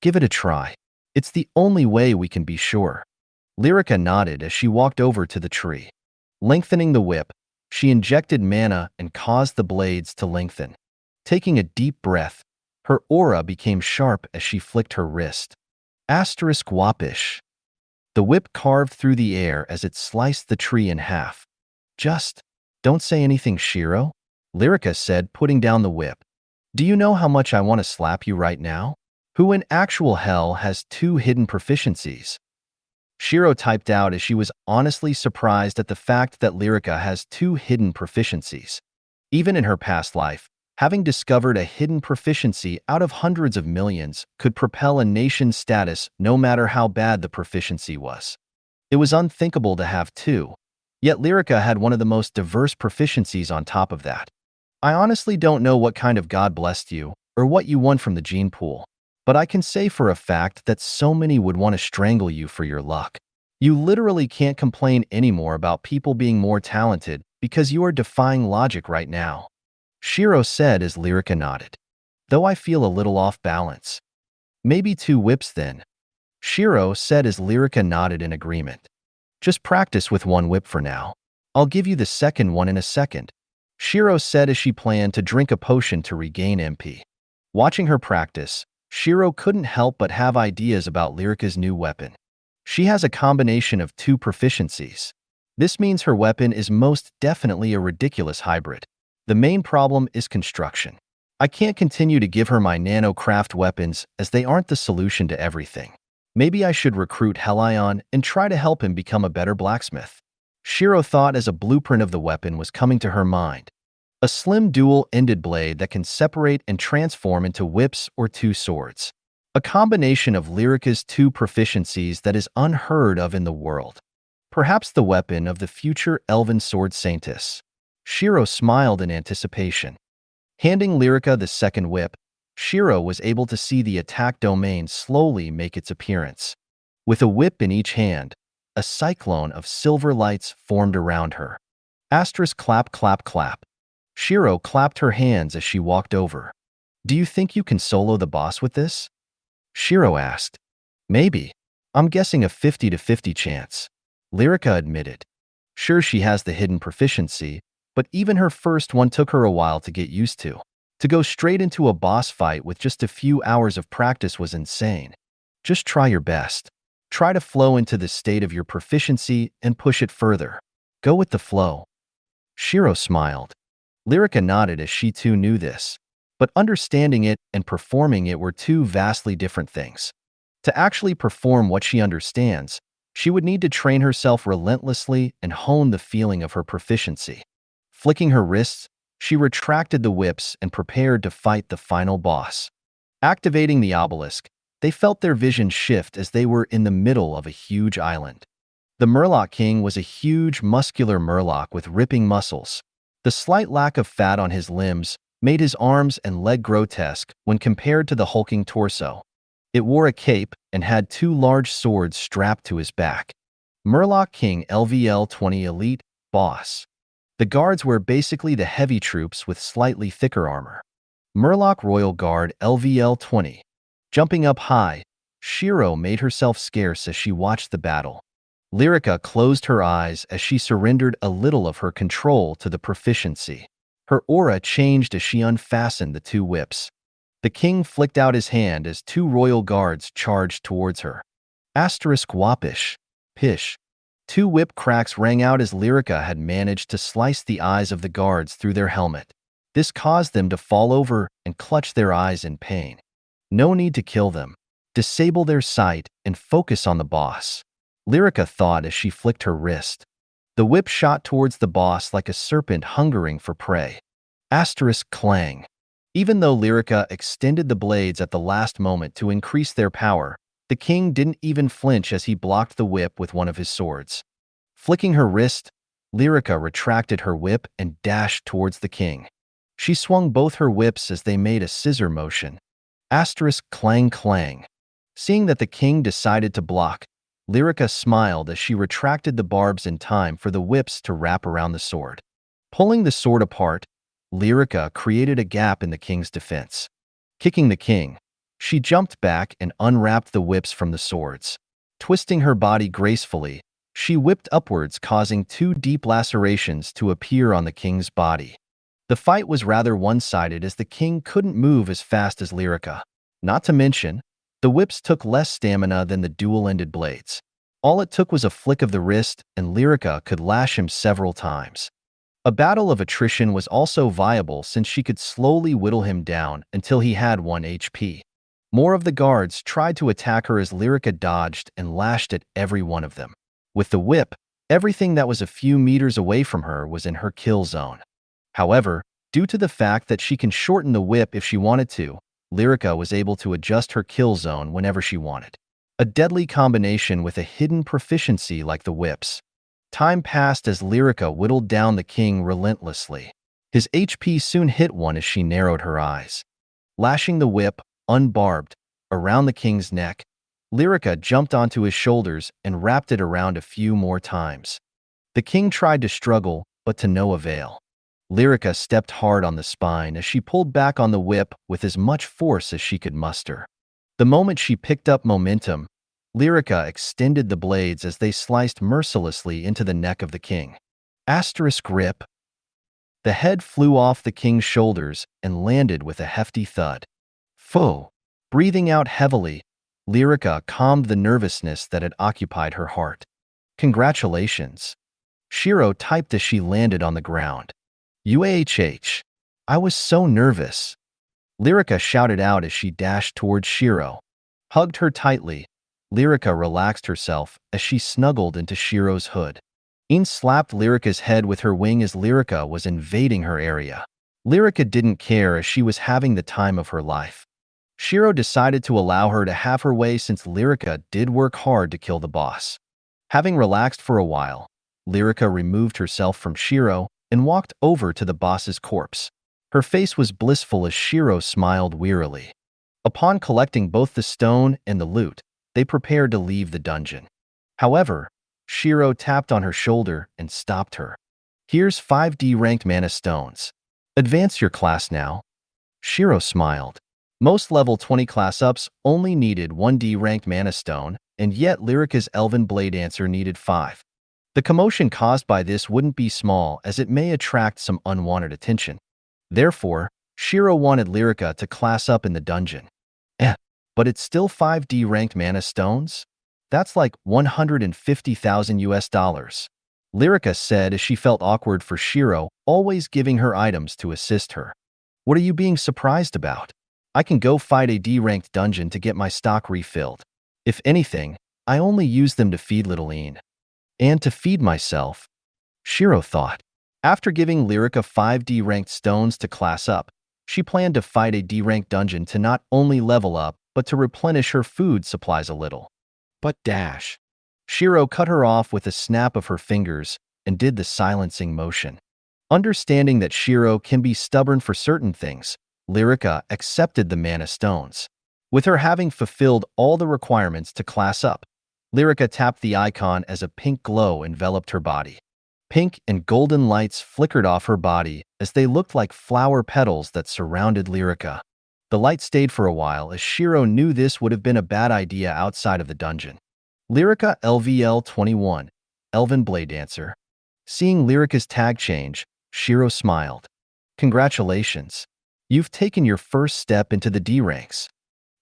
Give it a try. It's the only way we can be sure. Lyrica nodded as she walked over to the tree. Lengthening the whip, she injected mana and caused the blades to lengthen. Taking a deep breath, her aura became sharp as she flicked her wrist. Asterisk whoppish. The whip carved through the air as it sliced the tree in half. Just don't say anything, Shiro, Lyrica said, putting down the whip. Do you know how much I want to slap you right now? Who in actual hell has 2 hidden proficiencies? Shiro typed out as she was honestly surprised at the fact that Lyrica has 2 hidden proficiencies. Even in her past life, having discovered a hidden proficiency out of hundreds of millions could propel a nation's status no matter how bad the proficiency was. It was unthinkable to have 2, yet Lyrica had one of the most diverse proficiencies on top of that. I honestly don't know what kind of god blessed you or what you won from the gene pool, but I can say for a fact that so many would want to strangle you for your luck. You literally can't complain anymore about people being more talented because you are defying logic right now, Shiro said as Lyrica nodded. Though I feel a little off balance. Maybe 2 whips then, Shiro said as Lyrica nodded in agreement. Just practice with 1 whip for now. I'll give you the second one in a second, Shiro said as she planned to drink a potion to regain MP. Watching her practice, Shiro couldn't help but have ideas about Lyrica's new weapon. She has a combination of 2 proficiencies. This means her weapon is most definitely a ridiculous hybrid. The main problem is construction. I can't continue to give her my nano-craft weapons as they aren't the solution to everything. Maybe I should recruit Helion and try to help him become a better blacksmith, Shiro thought as a blueprint of the weapon was coming to her mind. A slim dual-ended blade that can separate and transform into whips or 2 swords. A combination of Lyrica's 2 proficiencies that is unheard of in the world. Perhaps the weapon of the future elven sword saintess. Shiro smiled in anticipation. Handing Lyrica the second whip, Shiro was able to see the attack domain slowly make its appearance. With a whip in each hand, a cyclone of silver lights formed around her. Asterisk clap clap clap. Shiro clapped her hands as she walked over. Do you think you can solo the boss with this? Shiro asked. Maybe. I'm guessing a 50-50 chance, Lyrica admitted. Sure, she has the hidden proficiency, but even her first one took her a while to get used to. To go straight into a boss fight with just a few hours of practice was insane. Just try your best. Try to flow into the state of your proficiency and push it further. Go with the flow. Shiro smiled. Lyrica nodded as she too knew this. But understanding it and performing it were two vastly different things. To actually perform what she understands, she would need to train herself relentlessly and hone the feeling of her proficiency. Flicking her wrists, she retracted the whips and prepared to fight the final boss. Activating the obelisk, they felt their vision shift as they were in the middle of a huge island. The Murloc King was a huge, muscular Murloc with ripping muscles. The slight lack of fat on his limbs made his arms and leg grotesque when compared to the hulking torso. It wore a cape and had two large swords strapped to his back. Murloc King LVL-20 Elite Boss. The guards were basically the heavy troops with slightly thicker armor. Murloc Royal Guard LVL-20. Jumping up high, Shiro made herself scarce as she watched the battle. Lyrica closed her eyes as she surrendered a little of her control to the proficiency. Her aura changed as she unfastened the two whips. The king flicked out his hand as two royal guards charged towards her. Asterisk whoppish. Pish. Two whip cracks rang out as Lyrica had managed to slice the eyes of the guards through their helmet. This caused them to fall over and clutch their eyes in pain. No need to kill them. Disable their sight and focus on the boss. Lyrica thought as she flicked her wrist. The whip shot towards the boss like a serpent hungering for prey. Asterisk clang. Even though Lyrica extended the blades at the last moment to increase their power, the king didn't even flinch as he blocked the whip with one of his swords. Flicking her wrist, Lyrica retracted her whip and dashed towards the king. She swung both her whips as they made a scissor motion. Asterisk clang clang. Seeing that the king decided to block, Lyrica smiled as she retracted the barbs in time for the whips to wrap around the sword. Pulling the sword apart, Lyrica created a gap in the king's defense. Kicking the king, she jumped back and unwrapped the whips from the swords. Twisting her body gracefully, she whipped upwards, causing two deep lacerations to appear on the king's body. The fight was rather one-sided as the king couldn't move as fast as Lyrica. Not to mention, the whips took less stamina than the dual-ended blades. All it took was a flick of the wrist, and Lyrica could lash him several times. A battle of attrition was also viable since she could slowly whittle him down until he had 1 HP. More of the guards tried to attack her as Lyrica dodged and lashed at every one of them. With the whip, everything that was a few meters away from her was in her kill zone. However, due to the fact that she can shorten the whip if she wanted to, Lyrica was able to adjust her kill zone whenever she wanted. A deadly combination with a hidden proficiency like the whips. Time passed as Lyrica whittled down the king relentlessly. His HP soon hit 1 as she narrowed her eyes. Lashing the whip, unbarbed, around the king's neck, Lyrica jumped onto his shoulders and wrapped it around a few more times. The king tried to struggle, but to no avail. Lyrica stepped hard on the spine as she pulled back on the whip with as much force as she could muster. The moment she picked up momentum, Lyrica extended the blades as they sliced mercilessly into the neck of the king. Asterisk rip. The head flew off the king's shoulders and landed with a hefty thud. Foe. Breathing out heavily, Lyrica calmed the nervousness that had occupied her heart. Congratulations. Shiro typed as she landed on the ground. UAHH. I was so nervous. Lyrica shouted out as she dashed towards Shiro. Hugged her tightly, Lyrica relaxed herself as she snuggled into Shiro's hood. Een slapped Lyrica's head with her wing as Lyrica was invading her area. Lyrica didn't care as she was having the time of her life. Shiro decided to allow her to have her way since Lyrica did work hard to kill the boss. Having relaxed for a while, Lyrica removed herself from Shiro and walked over to the boss's corpse. Her face was blissful as Shiro smiled wearily. Upon collecting both the stone and the loot, they prepared to leave the dungeon. However, Shiro tapped on her shoulder and stopped her. Here's 5D ranked mana stones. Advance your class now. Shiro smiled. Most level 20 class ups only needed 1D ranked mana stone, and yet Lyrica's Elven Blade Dancer needed 5. The commotion caused by this wouldn't be small, as it may attract some unwanted attention. Therefore, Shiro wanted Lyrica to class up in the dungeon. But it's still 5D ranked mana stones? That's like 150,000 US dollars. Lyrica said as she felt awkward for Shiro always giving her items to assist her. What are you being surprised about? I can go fight a D-ranked dungeon to get my stock refilled. If anything, I only use them to feed little Ian. And to feed myself, Shiro thought. After giving Lyrica 5 D-ranked stones to class up, she planned to fight a D-ranked dungeon to not only level up, but to replenish her food supplies a little. But dash. Shiro cut her off with a snap of her fingers and did the silencing motion. Understanding that Shiro can be stubborn for certain things, Lyrica accepted the mana stones. With her having fulfilled all the requirements to class up, Lyrica tapped the icon as a pink glow enveloped her body. Pink and golden lights flickered off her body as they looked like flower petals that surrounded Lyrica. The light stayed for a while as Shiro knew this would have been a bad idea outside of the dungeon. Lyrica LVL 21, Elven Blade Dancer. Seeing Lyrica's tag change, Shiro smiled. Congratulations. You've taken your first step into the D ranks.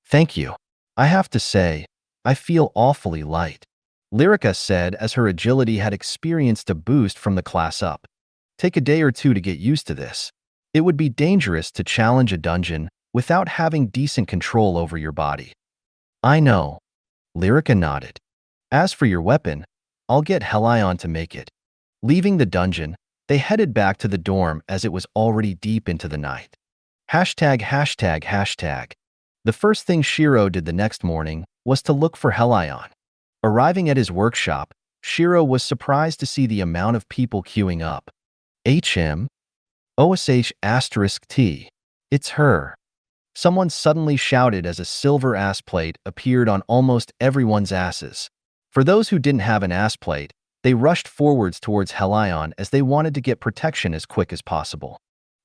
Thank you. I have to say, I feel awfully light. Lyrica said as her agility had experienced a boost from the class up. Take a day or two to get used to this. It would be dangerous to challenge a dungeon without having decent control over your body. I know. Lyrica nodded. As for your weapon, I'll get Helion to make it. Leaving the dungeon, they headed back to the dorm as it was already deep into the night. Hashtag. The first thing Shiro did the next morning was to look for Helion. Arriving at his workshop, Shiro was surprised to see the amount of people queuing up. HM? OSH*T. It's her. Someone suddenly shouted as a silver ass plate appeared on almost everyone's asses. For those who didn't have an ass plate, they rushed forwards towards Helion as they wanted to get protection as quick as possible.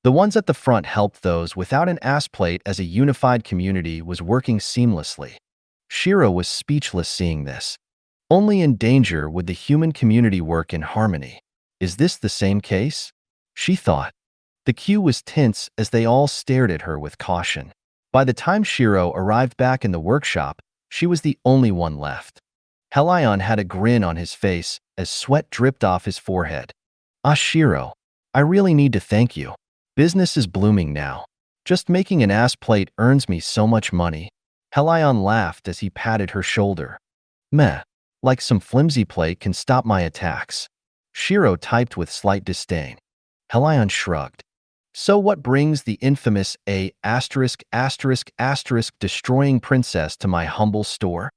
The ones at the front helped those without an ass plate as a unified community was working seamlessly. Shiro was speechless seeing this. Only in danger would the human community work in harmony. Is this the same case? She thought. The queue was tense as they all stared at her with caution. By the time Shiro arrived back in the workshop, she was the only one left. Helion had a grin on his face as sweat dripped off his forehead. Ah, Shiro, I really need to thank you. Business is blooming now. Just making an ass plate earns me so much money. Helion laughed as he patted her shoulder. Meh, like some flimsy plate can stop my attacks. Shiro typed with slight disdain. Helion shrugged. So what brings the infamous destroying princess to my humble store?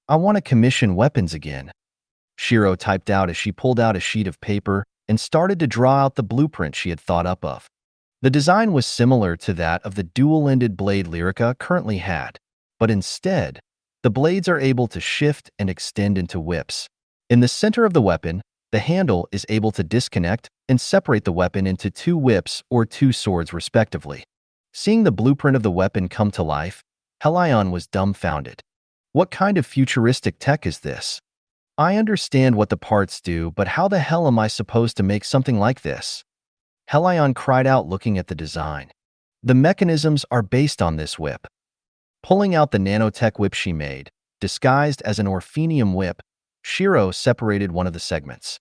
I want to commission weapons again. Shiro typed out as she pulled out a sheet of paper and started to draw out the blueprint she had thought up of. The design was similar to that of the dual-ended blade Lyrica currently had, but instead, the blades are able to shift and extend into whips. In the center of the weapon, the handle is able to disconnect and separate the weapon into 2 whips or 2 swords respectively. Seeing the blueprint of the weapon come to life, Helion was dumbfounded. What kind of futuristic tech is this? I understand what the parts do, but how the hell am I supposed to make something like this? Helion cried out looking at the design. The mechanisms are based on this whip. Pulling out the nanotech whip she made, disguised as an orphenium whip, Shiro separated one of the segments.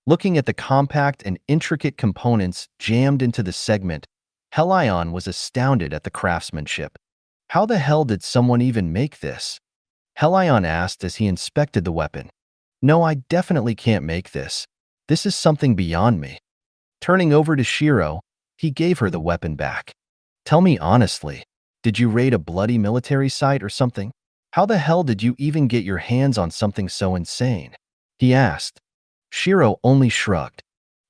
Looking at the compact and intricate components jammed into the segment, Helion was astounded at the craftsmanship. How the hell did someone even make this? Helion asked as he inspected the weapon. No, I definitely can't make this. This is something beyond me. Turning over to Shiro, he gave her the weapon back. Tell me honestly, did you raid a bloody military site or something? How the hell did you even get your hands on something so insane? He asked. Shiro only shrugged.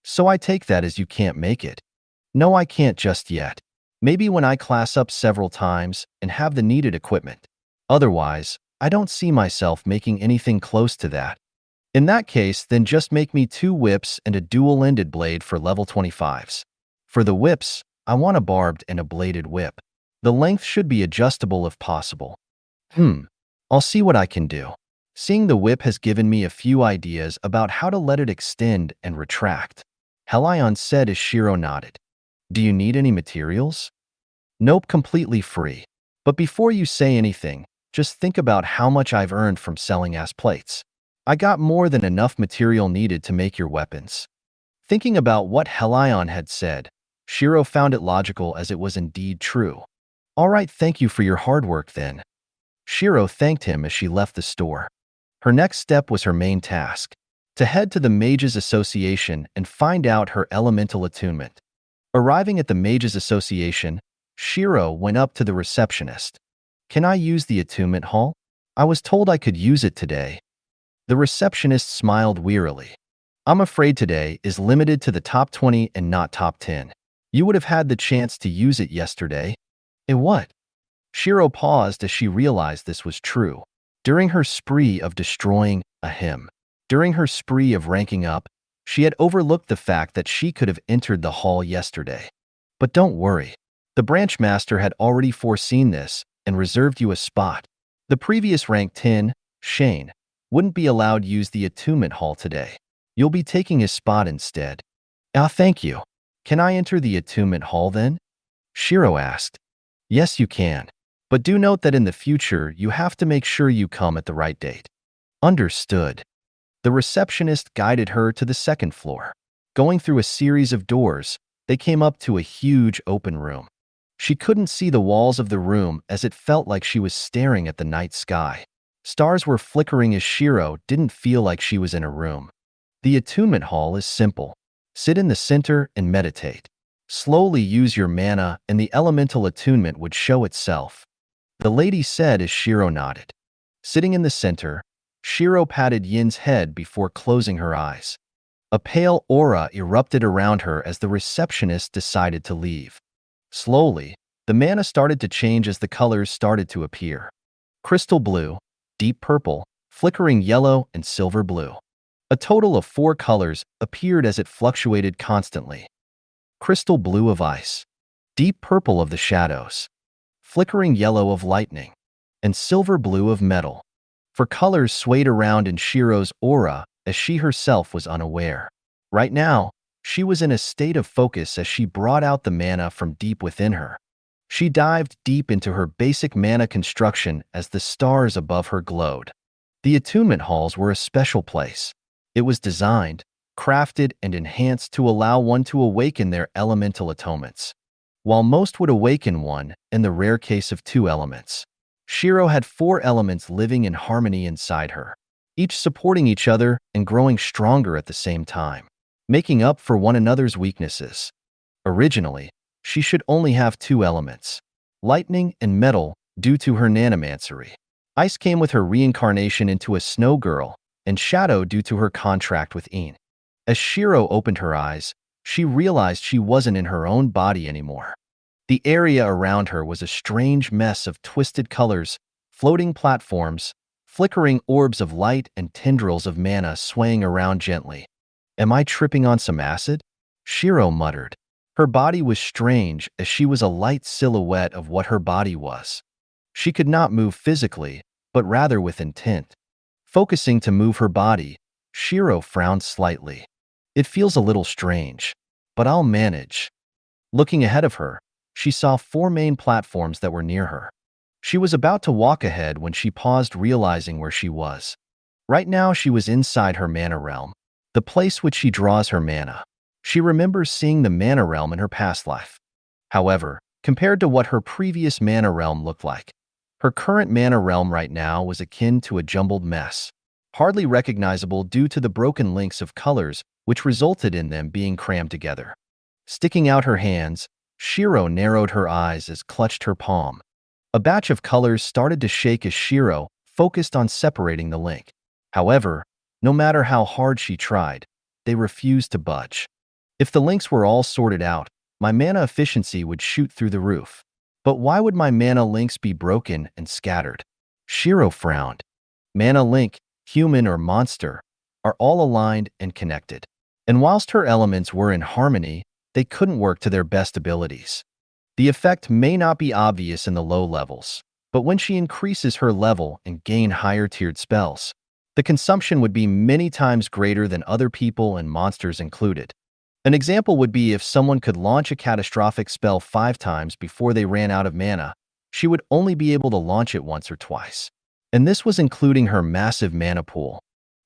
So I take that as you can't make it. No, I can't just yet. Maybe when I class up several times and have the needed equipment. Otherwise, I don't see myself making anything close to that. In that case, then just make me 2 whips and a dual-ended blade for level 25s. For the whips, I want a barbed and a bladed whip. The length should be adjustable if possible. I'll see what I can do. Seeing the whip has given me a few ideas about how to let it extend and retract. Helion said as Shiro nodded. Do you need any materials? Nope, completely free. But before you say anything, just think about how much I've earned from selling ass plates. I got more than enough material needed to make your weapons. Thinking about what Helion had said, Shiro found it logical as it was indeed true. All right, thank you for your hard work then. Shiro thanked him as she left the store. Her next step was her main task, to head to the Mages Association and find out her elemental attunement. Arriving at the Mages Association, Shiro went up to the receptionist. Can I use the attunement hall? I was told I could use it today. The receptionist smiled wearily. I'm afraid today is limited to the top 20 and not top 10. You would have had the chance to use it yesterday. What? Shiro paused as she realized this was true. During her spree of destroying during her spree of ranking up, she had overlooked the fact that she could have entered the hall yesterday. But don't worry. The branch master had already foreseen this and reserved you a spot. The previous rank 10, Shane, wouldn't be allowed to use the attunement hall today. You'll be taking his spot instead. Thank you. Can I enter the attunement hall then? Shiro asked. Yes, you can. But do note that in the future, you have to make sure you come at the right date. Understood. The receptionist guided her to the second floor. Going through a series of doors, they came up to a huge open room. She couldn't see the walls of the room as it felt like she was staring at the night sky. Stars were flickering as Shiro didn't feel like she was in a room. The attunement hall is simple. Sit in the center and meditate. Slowly use your mana and the elemental attunement would show itself. The lady said as Shiro nodded. Sitting in the center, Shiro patted Yin's head before closing her eyes. A pale aura erupted around her as the receptionist decided to leave. Slowly, the mana started to change as the colors started to appear. Crystal blue, deep purple, flickering yellow, and silver blue. A total of 4 colors appeared as it fluctuated constantly. Crystal blue of ice, deep purple of the shadows, flickering yellow of lightning, and silver blue of metal. For colors swayed around in Shiro's aura as she herself was unaware. Right now, she was in a state of focus as she brought out the mana from deep within her. She dived deep into her basic mana construction as the stars above her glowed. The attunement halls were a special place. It was designed, crafted, and enhanced to allow one to awaken their elemental attunements. While most would awaken one, in the rare case of 2 elements, Shiro had 4 elements living in harmony inside her, each supporting each other and growing stronger at the same time, making up for one another's weaknesses. Originally, she should only have 2 elements, lightning and metal, due to her nanomancery. Ice came with her reincarnation into a snow girl, and shadow due to her contract with Een. As Shiro opened her eyes, she realized she wasn't in her own body anymore. The area around her was a strange mess of twisted colors, floating platforms, flickering orbs of light, and tendrils of mana swaying around gently. Am I tripping on some acid? Shiro muttered. Her body was strange as she was a light silhouette of what her body was. She could not move physically, but rather with intent. Focusing to move her body, Shiro frowned slightly. It feels a little strange, but I'll manage. Looking ahead of her, she saw 4 main platforms that were near her. She was about to walk ahead when she paused, realizing where she was. Right now she was inside her mana realm, the place which she draws her mana. She remembers seeing the mana realm in her past life. However, compared to what her previous mana realm looked like, her current mana realm right now was akin to a jumbled mess, hardly recognizable due to the broken links of colors which resulted in them being crammed together. Sticking out her hands, Shiro narrowed her eyes as clutched her palm. A batch of colors started to shake as Shiro focused on separating the link. However, no matter how hard she tried, they refused to budge. If the links were all sorted out, my mana efficiency would shoot through the roof. But why would my mana links be broken and scattered? Shiro frowned. Mana link, human or monster, are all aligned and connected. And whilst her elements were in harmony, they couldn't work to their best abilities. The effect may not be obvious in the low levels, but when she increases her level and gain higher tiered spells, The consumption would be many times greater than other people and monsters included. An example would be if someone could launch a catastrophic spell 5 times before they ran out of mana, she would only be able to launch it once or twice. And this was including her massive mana pool.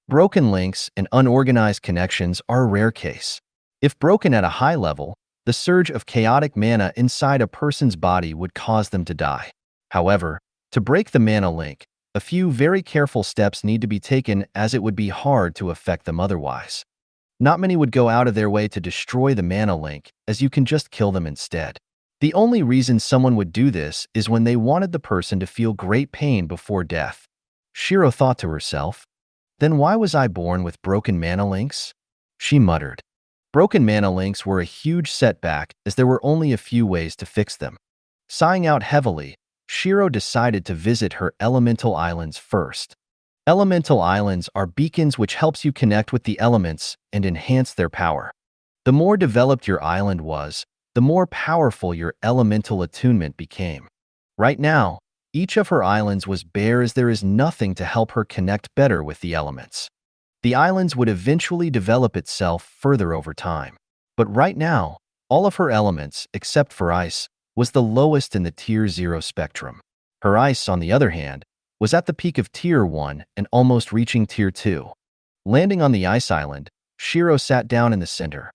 Broken links and unorganized connections are a rare case. If broken at a high level, the surge of chaotic mana inside a person's body would cause them to die. However, to break the mana link, a few very careful steps need to be taken, as it would be hard to affect them otherwise. Not many would go out of their way to destroy the mana link, as you can just kill them instead. The only reason someone would do this is when they wanted the person to feel great pain before death. Shiro thought to herself, "Then why was I born with broken mana links?" She muttered. Broken mana links were a huge setback, as there were only a few ways to fix them. Sighing out heavily, Shiro decided to visit her elemental islands first. Elemental islands are beacons which helps you connect with the elements and enhance their power. The more developed your island was, the more powerful your elemental attunement became. Right now, each of her islands was bare, as there is nothing to help her connect better with the elements. The islands would eventually develop itself further over time. But right now, all of her elements, except for ice, was the lowest in the Tier 0 spectrum. Her ice, on the other hand, was at the peak of Tier 1 and almost reaching Tier 2. Landing on the ice island, Shiro sat down in the center.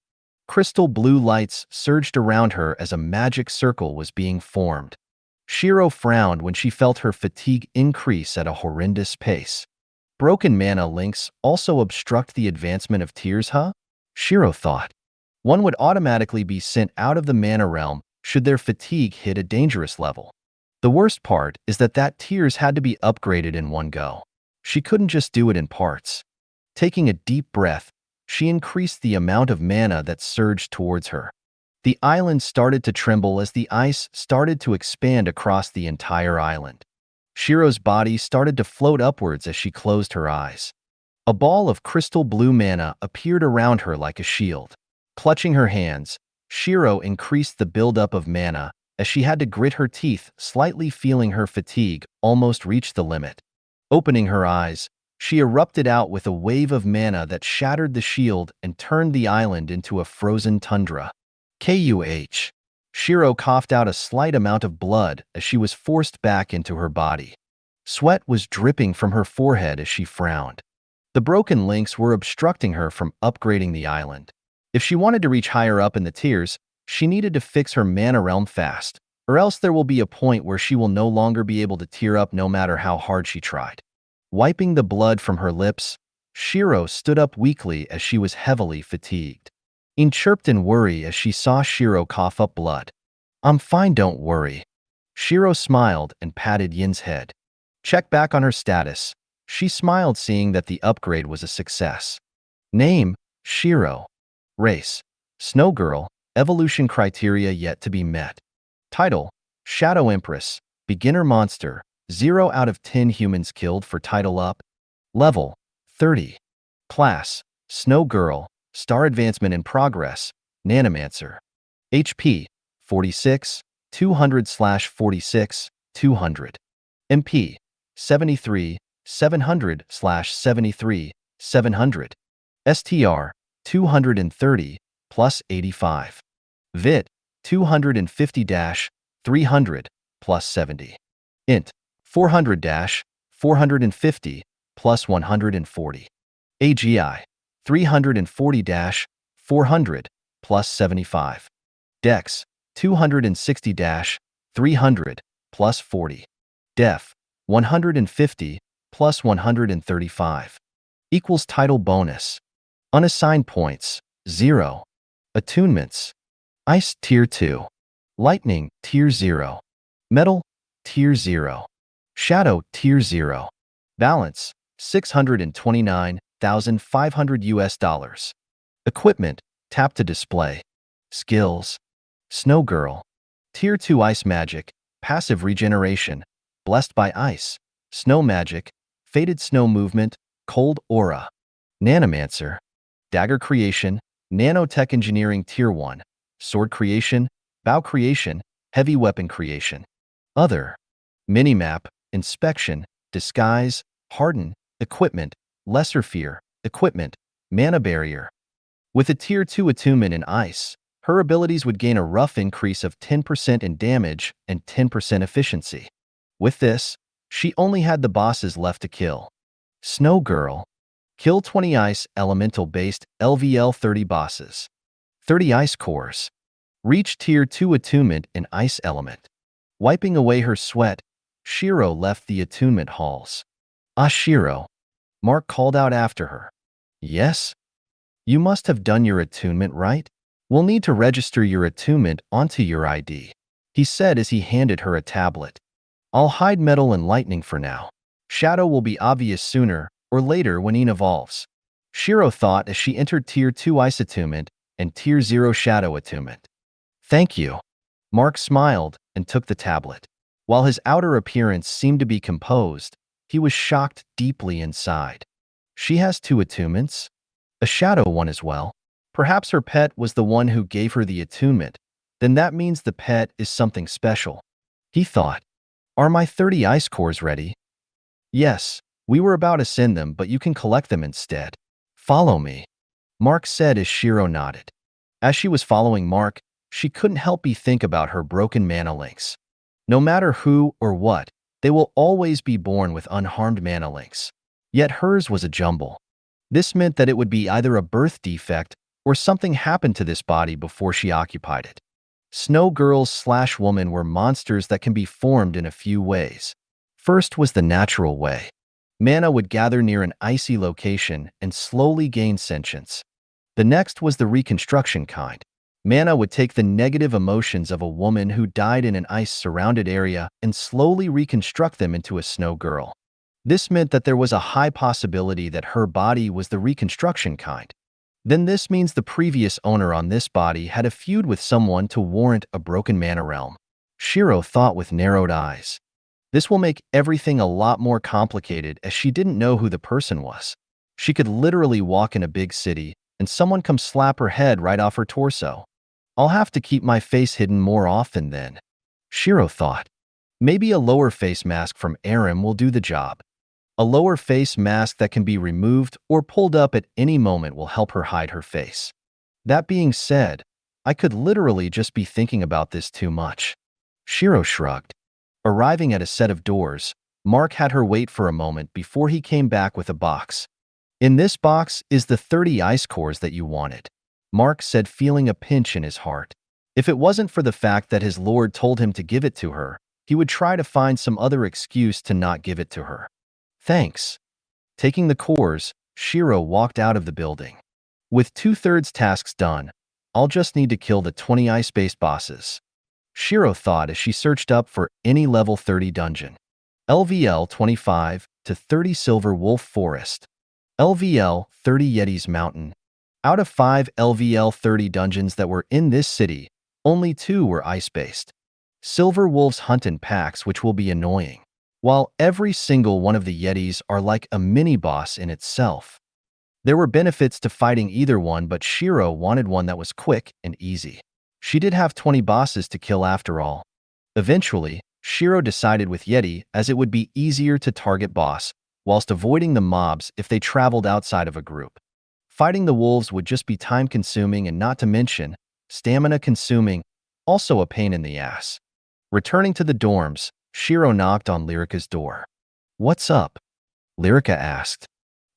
Crystal blue lights surged around her as a magic circle was being formed. Shiro frowned when she felt her fatigue increase at a horrendous pace. Broken mana links also obstruct the advancement of tiers, huh? Shiro thought. One would automatically be sent out of the mana realm should their fatigue hit a dangerous level. The worst part is that tiers had to be upgraded in one go. She couldn't just do it in parts. Taking a deep breath, she increased the amount of mana that surged towards her. The island started to tremble as the ice started to expand across the entire island. Shiro's body started to float upwards as she closed her eyes. A ball of crystal blue mana appeared around her like a shield. Clutching her hands, Shiro increased the buildup of mana as she had to grit her teeth, slightly feeling her fatigue almost reach the limit. Opening her eyes, she erupted out with a wave of mana that shattered the shield and turned the island into a frozen tundra. Kuh. Shiro coughed out a slight amount of blood as she was forced back into her body. Sweat was dripping from her forehead as she frowned. The broken links were obstructing her from upgrading the island. If she wanted to reach higher up in the tiers, she needed to fix her mana realm fast, or else there will be a point where she will no longer be able to tier up no matter how hard she tried. Wiping the blood from her lips, Shiro stood up weakly as she was heavily fatigued. In chirped in worry as she saw Shiro cough up blood. "I'm fine, don't worry." Shiro smiled and patted Yin's head. Check back on her status. She smiled, seeing that the upgrade was a success. Name, Shiro. Race, Snow Girl. Evolution criteria yet to be met. Title, Shadow Empress. Beginner monster. 0 out of 10 humans killed for title up. Level, 30. Class, Snow Girl. Star advancement in progress. Snowmancer. HP, 46, 200/46, 200. MP, 73, 700/73, 700. STR, 230, plus 85. VIT, 250-300, plus 70. INT, 400-450, plus 140. AGI, 340-400, plus 75. Dex, 260-300, plus 40. Def, 150, plus 135. Equals title bonus. Unassigned points, 0. Attunements. Ice Tier 2. Lightning Tier 0. Metal Tier 0. Shadow Tier 0. Balance 629,500 US. Equipment, tap to display. Skills. Snow Girl. Tier 2 Ice Magic, passive regeneration, blessed by ice. Snow Magic, faded snow movement, cold aura. Snowmancer. Dagger creation, nanotech engineering Tier 1. Sword creation, bow creation, heavy weapon creation. Other. Minimap, inspection, disguise, harden, equipment, lesser fear, equipment, mana barrier. With a Tier 2 attunement in ice, her abilities would gain a rough increase of 10% in damage and 10% efficiency. With this, she only had the bosses left to kill. Snow Girl. Kill 20 ice elemental-based LVL 30 bosses. 30 ice cores. Reach Tier 2 attunement in ice element. Wiping away her sweat, Shiro left the attunement halls. "Ah, Shiro," Mark called out after her. "Yes? You must have done your attunement, right? We'll need to register your attunement onto your ID," he said as he handed her a tablet. "I'll hide metal and lightning for now. Shadow will be obvious sooner or later when Ian evolves," Shiro thought as she entered Tier 2 Ice attunement and Tier 0 Shadow attunement. "Thank you." Mark smiled and took the tablet. While his outer appearance seemed to be composed, he was shocked deeply inside. She has 2 attunements? A shadow one as well. Perhaps her pet was the one who gave her the attunement. Then that means the pet is something special. He thought, "Are my 30 ice cores ready?" "Yes, we were about to send them, but you can collect them instead. Follow me," Mark said as Shiro nodded. As she was following Mark, she couldn't help but think about her broken mana links. No matter who or what, they will always be born with unharmed mana links. Yet hers was a jumble. This meant that it would be either a birth defect or something happened to this body before she occupied it. Snow girls/women were monsters that can be formed in a few ways. First was the natural way. Mana would gather near an icy location and slowly gain sentience. The next was the reconstruction kind. Mana would take the negative emotions of a woman who died in an ice-surrounded area and slowly reconstruct them into a snow girl. This meant that there was a high possibility that her body was the reconstruction kind. Then this means the previous owner on this body had a feud with someone to warrant a broken mana realm. Shiro thought with narrowed eyes. This will make everything a lot more complicated as she didn't know who the person was. She could literally walk in a big city and someone come slap her head right off her torso. "I'll have to keep my face hidden more often then," Shiro thought. Maybe a lower face mask from Aram will do the job. A lower face mask that can be removed or pulled up at any moment will help her hide her face. That being said, I could literally just be thinking about this too much. Shiro shrugged. Arriving at a set of doors, Mark had her wait for a moment before he came back with a box. "In this box is the 30 ice cores that you wanted," Mark said, feeling a pinch in his heart. If it wasn't for the fact that his lord told him to give it to her, he would try to find some other excuse to not give it to her. "Thanks." Taking the cores, Shiro walked out of the building. "With 2/3 tasks done, I'll just need to kill the 20 ice-based bosses," Shiro thought as she searched up for any level 30 dungeon. LVL 25 to 30 Silver Wolf Forest. LVL 30 Yeti's Mountain. Out of 5 LVL 30 dungeons that were in this city, only 2 were ice-based. Silver wolves hunt in packs, which will be annoying, while every single one of the Yetis are like a mini-boss in itself. There were benefits to fighting either one, but Shiro wanted one that was quick and easy. She did have 20 bosses to kill after all. Eventually, Shiro decided with Yeti as it would be easier to target boss, whilst avoiding the mobs if they traveled outside of a group. Fighting the wolves would just be time-consuming and not to mention, stamina-consuming, also a pain in the ass. Returning to the dorms, Shiro knocked on Lyrica's door. "What's up?" Lyrica asked.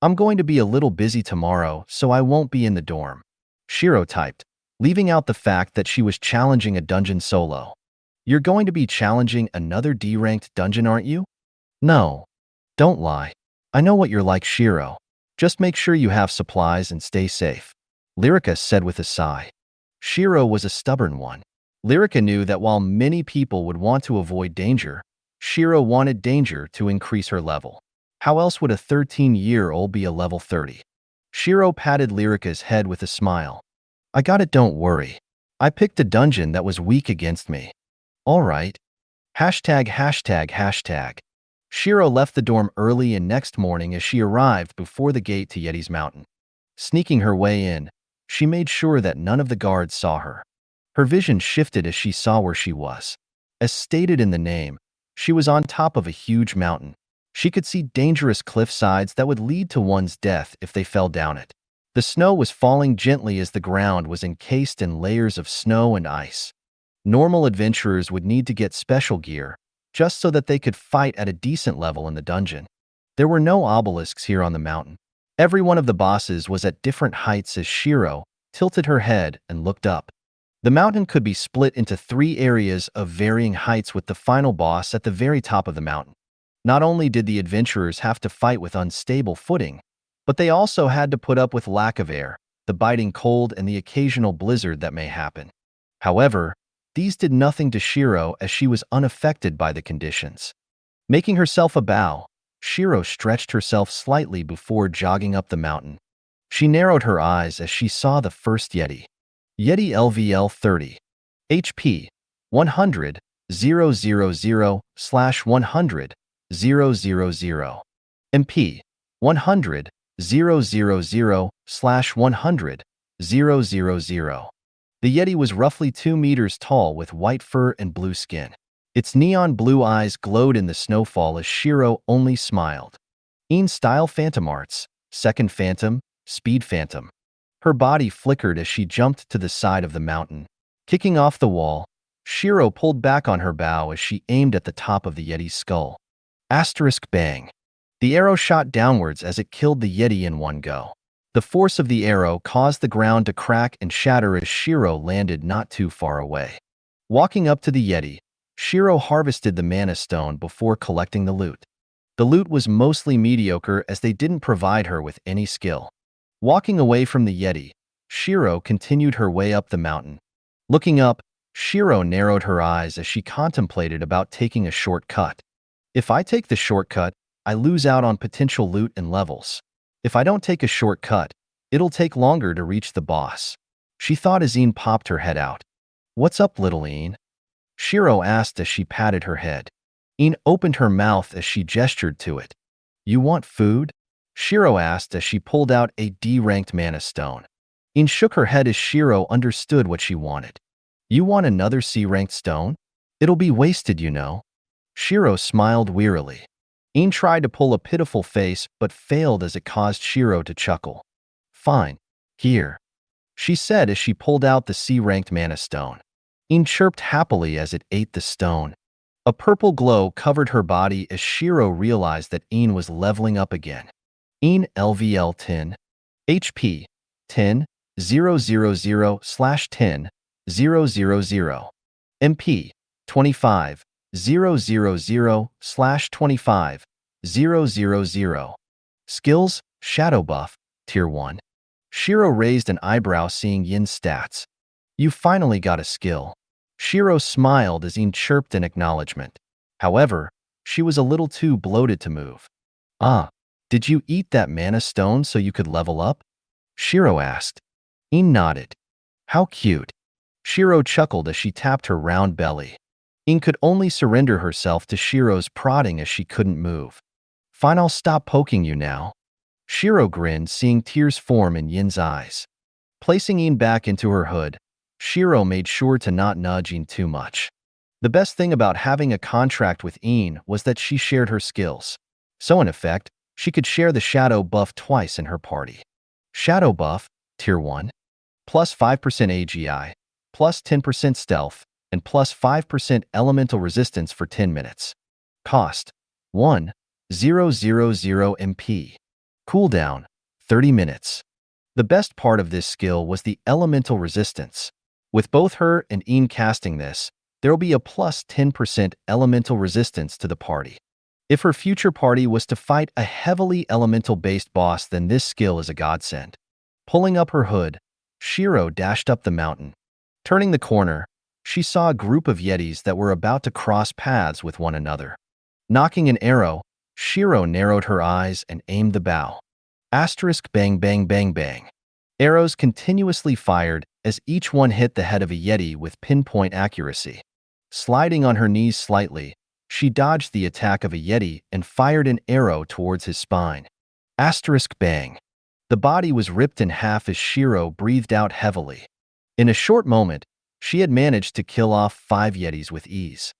"I'm going to be a little busy tomorrow, so I won't be in the dorm," Shiro typed, leaving out the fact that she was challenging a dungeon solo. "You're going to be challenging another D-ranked dungeon, aren't you?" "No. Don't lie. I know what you're like, Shiro. Just make sure you have supplies and stay safe," Lyrica said with a sigh. Shiro was a stubborn one. Lyrica knew that while many people would want to avoid danger, Shiro wanted danger to increase her level. How else would a 13-year-old be a level 30? Shiro patted Lyrica's head with a smile. "I got it, don't worry. I picked a dungeon that was weak against me." "All right. ####. Shiro left the dorm early and next morning as she arrived before the gate to Yeti's Mountain. Sneaking her way in, she made sure that none of the guards saw her. Her vision shifted as she saw where she was. As stated in the name, she was on top of a huge mountain. She could see dangerous cliff sides that would lead to one's death if they fell down it. The snow was falling gently as the ground was encased in layers of snow and ice. Normal adventurers would need to get special gear, just so that they could fight at a decent level in the dungeon. There were no obelisks here on the mountain. Every one of the bosses was at different heights as Shiro tilted her head and looked up. The mountain could be split into 3 areas of varying heights with the final boss at the very top of the mountain. Not only did the adventurers have to fight with unstable footing, but they also had to put up with lack of air, the biting cold, and the occasional blizzard that may happen. However, these did nothing to Shiro as she was unaffected by the conditions. Making herself a bow, Shiro stretched herself slightly before jogging up the mountain. She narrowed her eyes as she saw the first Yeti. Yeti LVL 30. HP 100 000/100 000. MP 100 000/100 000. The Yeti was roughly 2 meters tall with white fur and blue skin. Its neon blue eyes glowed in the snowfall as Shiro only smiled. Style Phantom Arts, Second Phantom, Speed Phantom. Her body flickered as she jumped to the side of the mountain. Kicking off the wall, Shiro pulled back on her bow as she aimed at the top of the Yeti's skull. Asterisk bang. The arrow shot downwards as it killed the Yeti in one go. The force of the arrow caused the ground to crack and shatter as Shiro landed not too far away. Walking up to the Yeti, Shiro harvested the mana stone before collecting the loot. The loot was mostly mediocre as they didn't provide her with any skill. Walking away from the Yeti, Shiro continued her way up the mountain. Looking up, Shiro narrowed her eyes as she contemplated about taking a shortcut. If I take the shortcut, I lose out on potential loot and levels. If I don't take a shortcut, it'll take longer to reach the boss. She thought as Een popped her head out. "What's up, little Een?" Shiro asked as she patted her head. Een opened her mouth as she gestured to it. "You want food?" Shiro asked as she pulled out a D-ranked mana stone. Een shook her head as Shiro understood what she wanted. "You want another C-ranked stone? It'll be wasted, you know." Shiro smiled wearily. Een tried to pull a pitiful face but failed as it caused Shiro to chuckle. "Fine. Here," she said as she pulled out the C-ranked mana stone. Een chirped happily as it ate the stone. A purple glow covered her body as Shiro realized that Een was leveling up again. Een LVL 10. HP 10 000/10 000. MP 25 000/25 000. Skills, Shadow Buff, Tier 1. Shiro raised an eyebrow seeing Yin's stats. "You finally got a skill." Shiro smiled as Een chirped in acknowledgement. However, she was a little too bloated to move. "Ah, did you eat that mana stone so you could level up?" Shiro asked. Een nodded. "How cute." Shiro chuckled as she tapped her round belly. Een could only surrender herself to Shiro's prodding as she couldn't move. "Fine, I'll stop poking you now." Shiro grinned, seeing tears form in Yin's eyes. Placing Een back into her hood, Shiro made sure to not nudge Een too much. The best thing about having a contract with Een was that she shared her skills. So in effect, she could share the Shadow Buff twice in her party. Shadow Buff, Tier 1. Plus 5% AGI, plus 10% stealth, and plus 5% elemental resistance for 10 minutes. Cost 1,000 MP. Cooldown 30 minutes. The best part of this skill was the elemental resistance. With both her and Een casting this, there will be a plus 10% elemental resistance to the party. If her future party was to fight a heavily elemental-based boss, then this skill is a godsend. Pulling up her hood, Shiro dashed up the mountain. Turning the corner, she saw a group of Yetis that were about to cross paths with one another. Knocking an arrow, Shiro narrowed her eyes and aimed the bow. Asterisk bang bang bang bang. Arrows continuously fired as each one hit the head of a Yeti with pinpoint accuracy. Sliding on her knees slightly, she dodged the attack of a Yeti and fired an arrow towards his spine. Asterisk bang. The body was ripped in half as Shiro breathed out heavily. In a short moment, she had managed to kill off 5 Yetis with ease.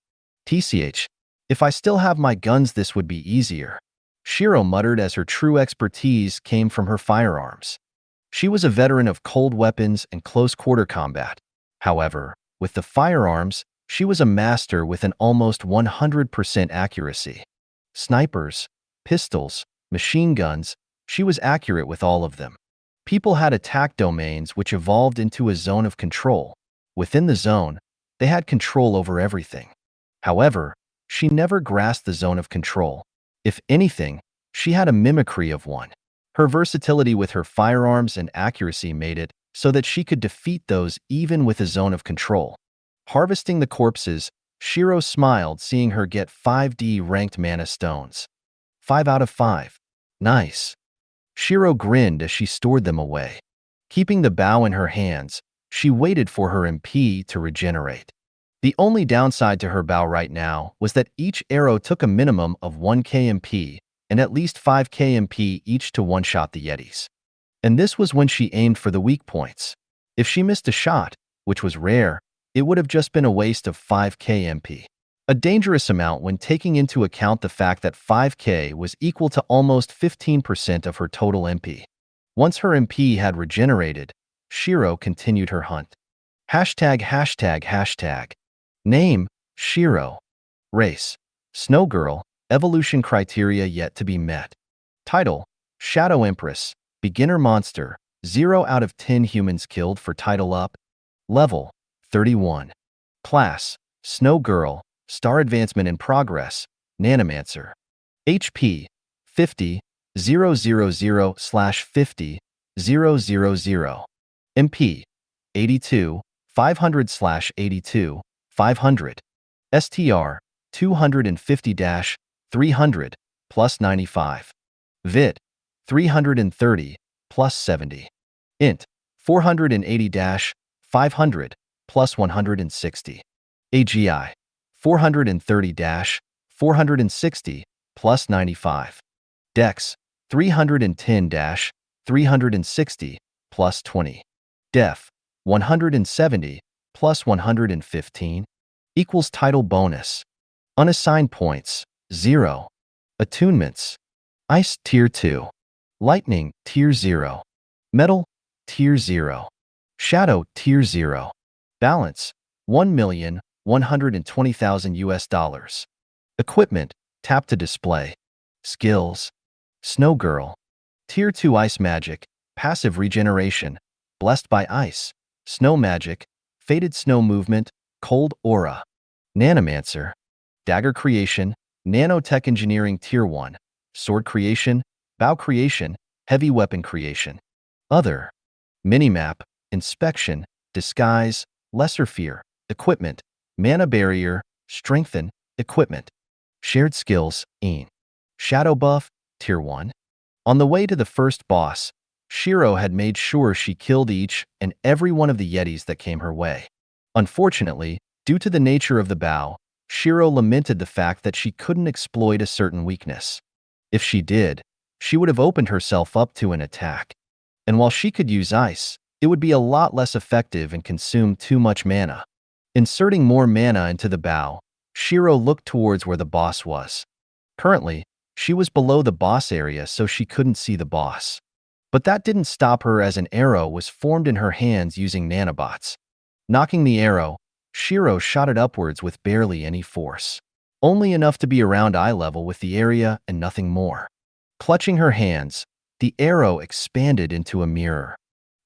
TCH. If I still have my guns, this would be easier. Shiro muttered as her true expertise came from her firearms. She was a veteran of cold weapons and close-quarter combat. However, with the firearms, she was a master with an almost 100% accuracy. Snipers, pistols, machine guns, she was accurate with all of them. People had attack domains which evolved into a zone of control. Within the zone, they had control over everything. However, she never grasped the zone of control. If anything, she had a mimicry of one. Her versatility with her firearms and accuracy made it so that she could defeat those even with a zone of control. Harvesting the corpses, Shiro smiled seeing her get 5D ranked mana stones. 5 out of 5. Nice. Shiro grinned as she stored them away. Keeping the bow in her hands, she waited for her MP to regenerate. The only downside to her bow right now was that each arrow took a minimum of 1k MP and at least 5k MP each to one-shot the Yetis. And this was when she aimed for the weak points. If she missed a shot, which was rare, it would have just been a waste of 5k MP. A dangerous amount when taking into account the fact that 5k was equal to almost 15% of her total MP. Once her MP had regenerated, Shiro continued her hunt. ####. Name, Shiro. Race, Snow Girl, evolution criteria yet to be met. Title, Shadow Empress, beginner monster, 0 out of 10 humans killed for title up. Level, 31. Class, Snow Girl, star advancement in progress, Snowmancer. HP, 50, 000/50, 000. MP, 82, 500/82, 500. STR, 250-300, plus 95. VIT, 330, plus 70. INT, 480-500, plus 160. AGI, 430-460, plus 95. DEX, 310-360, plus 20. DEF, 170, plus 115, equals title bonus. Unassigned points, 0. Attunements, Ice Tier 2. Lightning Tier 0. Metal Tier 0. Shadow Tier 0. Balance, 1,120,000 US$. Equipment, tap to display. Skills, Snow Girl. Tier 2 Ice Magic, passive regeneration, blessed by ice. Snow Magic, faded snow movement, cold aura. Snowmancer, dagger creation, nanotech engineering Tier 1, sword creation, bow creation, heavy weapon creation. Other, minimap, inspection, disguise, lesser fear, equipment, mana barrier, strengthen, equipment. Shared skills, shadow buff, Tier 1. On the way to the first boss, Shiro had made sure she killed each and every one of the Yetis that came her way. Unfortunately, due to the nature of the bow, Shiro lamented the fact that she couldn't exploit a certain weakness. If she did, she would have opened herself up to an attack. And while she could use ice, it would be a lot less effective and consume too much mana. Inserting more mana into the bow, Shiro looked towards where the boss was. Currently, she was below the boss area so she couldn't see the boss. But that didn't stop her as an arrow was formed in her hands using nanobots. Knocking the arrow, Shiro shot it upwards with barely any force. Only enough to be around eye level with the area and nothing more. Clutching her hands, the arrow expanded into a mirror.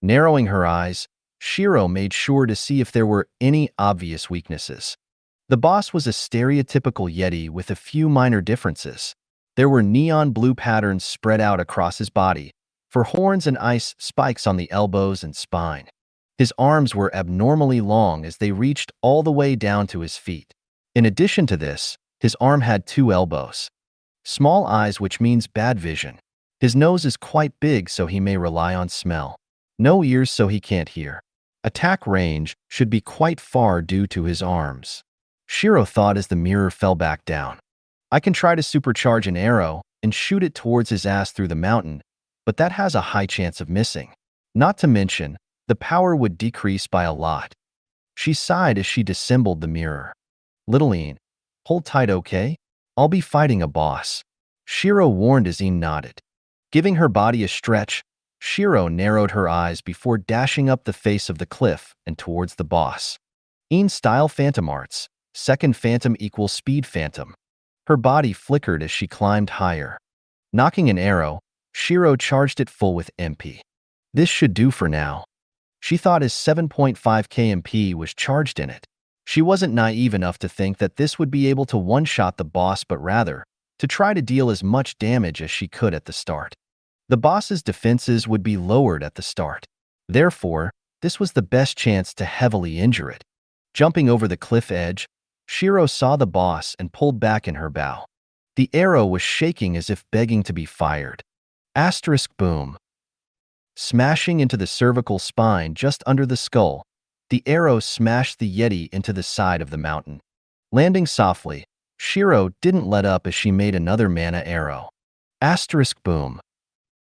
Narrowing her eyes, Shiro made sure to see if there were any obvious weaknesses. The boss was a stereotypical Yeti with a few minor differences. There were neon blue patterns spread out across his body, for horns and ice spikes on the elbows and spine. His arms were abnormally long as they reached all the way down to his feet. In addition to this, his arm had 2 elbows. Small eyes, which means bad vision. His nose is quite big so he may rely on smell. No ears so he can't hear. Attack range should be quite far due to his arms. Shiro thought as the mirror fell back down. I can try to supercharge an arrow and shoot it towards his ass through the mountain, but that has a high chance of missing. Not to mention, the power would decrease by a lot. She sighed as she disassembled the mirror. Little Ian, hold tight, okay? I'll be fighting a boss. Shiro warned as Een nodded. Giving her body a stretch, Shiro narrowed her eyes before dashing up the face of the cliff and towards the boss. Een style Phantom Arts. Second Phantom equals Speed Phantom. Her body flickered as she climbed higher. Knocking an arrow, Shiro charged it full with MP. This should do for now. She thought his 7.5 KMP was charged in it. She wasn't naive enough to think that this would be able to one-shot the boss, but rather, to try to deal as much damage as she could at the start. The boss's defenses would be lowered at the start. Therefore, this was the best chance to heavily injure it. Jumping over the cliff edge, Shiro saw the boss and pulled back in her bow. The arrow was shaking as if begging to be fired. Asterisk boom. Smashing into the cervical spine just under the skull, the arrow smashed the Yeti into the side of the mountain. Landing softly, Shiro didn't let up as she made another mana arrow. Asterisk boom.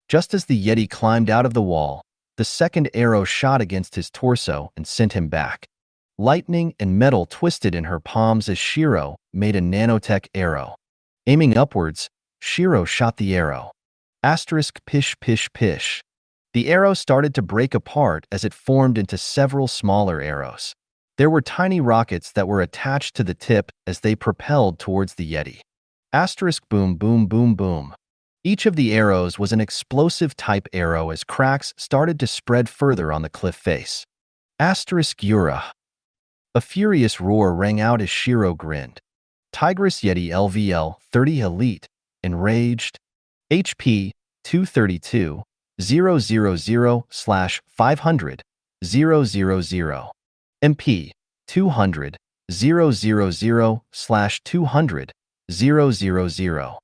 Just as the Yeti climbed out of the wall, the second arrow shot against his torso and sent him back. Lightning and metal twisted in her palms as Shiro made a nanotech arrow. Aiming upwards, Shiro shot the arrow. Asterisk pish pish pish. The arrow started to break apart as it formed into several smaller arrows. There were tiny rockets that were attached to the tip as they propelled towards the Yeti. Asterisk boom boom boom boom. Each of the arrows was an explosive type arrow as cracks started to spread further on the cliff face. Asterisk Yura. A furious roar rang out as Shiro grinned. Tigress Yeti LVL 30 Elite, enraged. HP 232 000/500 000. MP 200 000/200 000.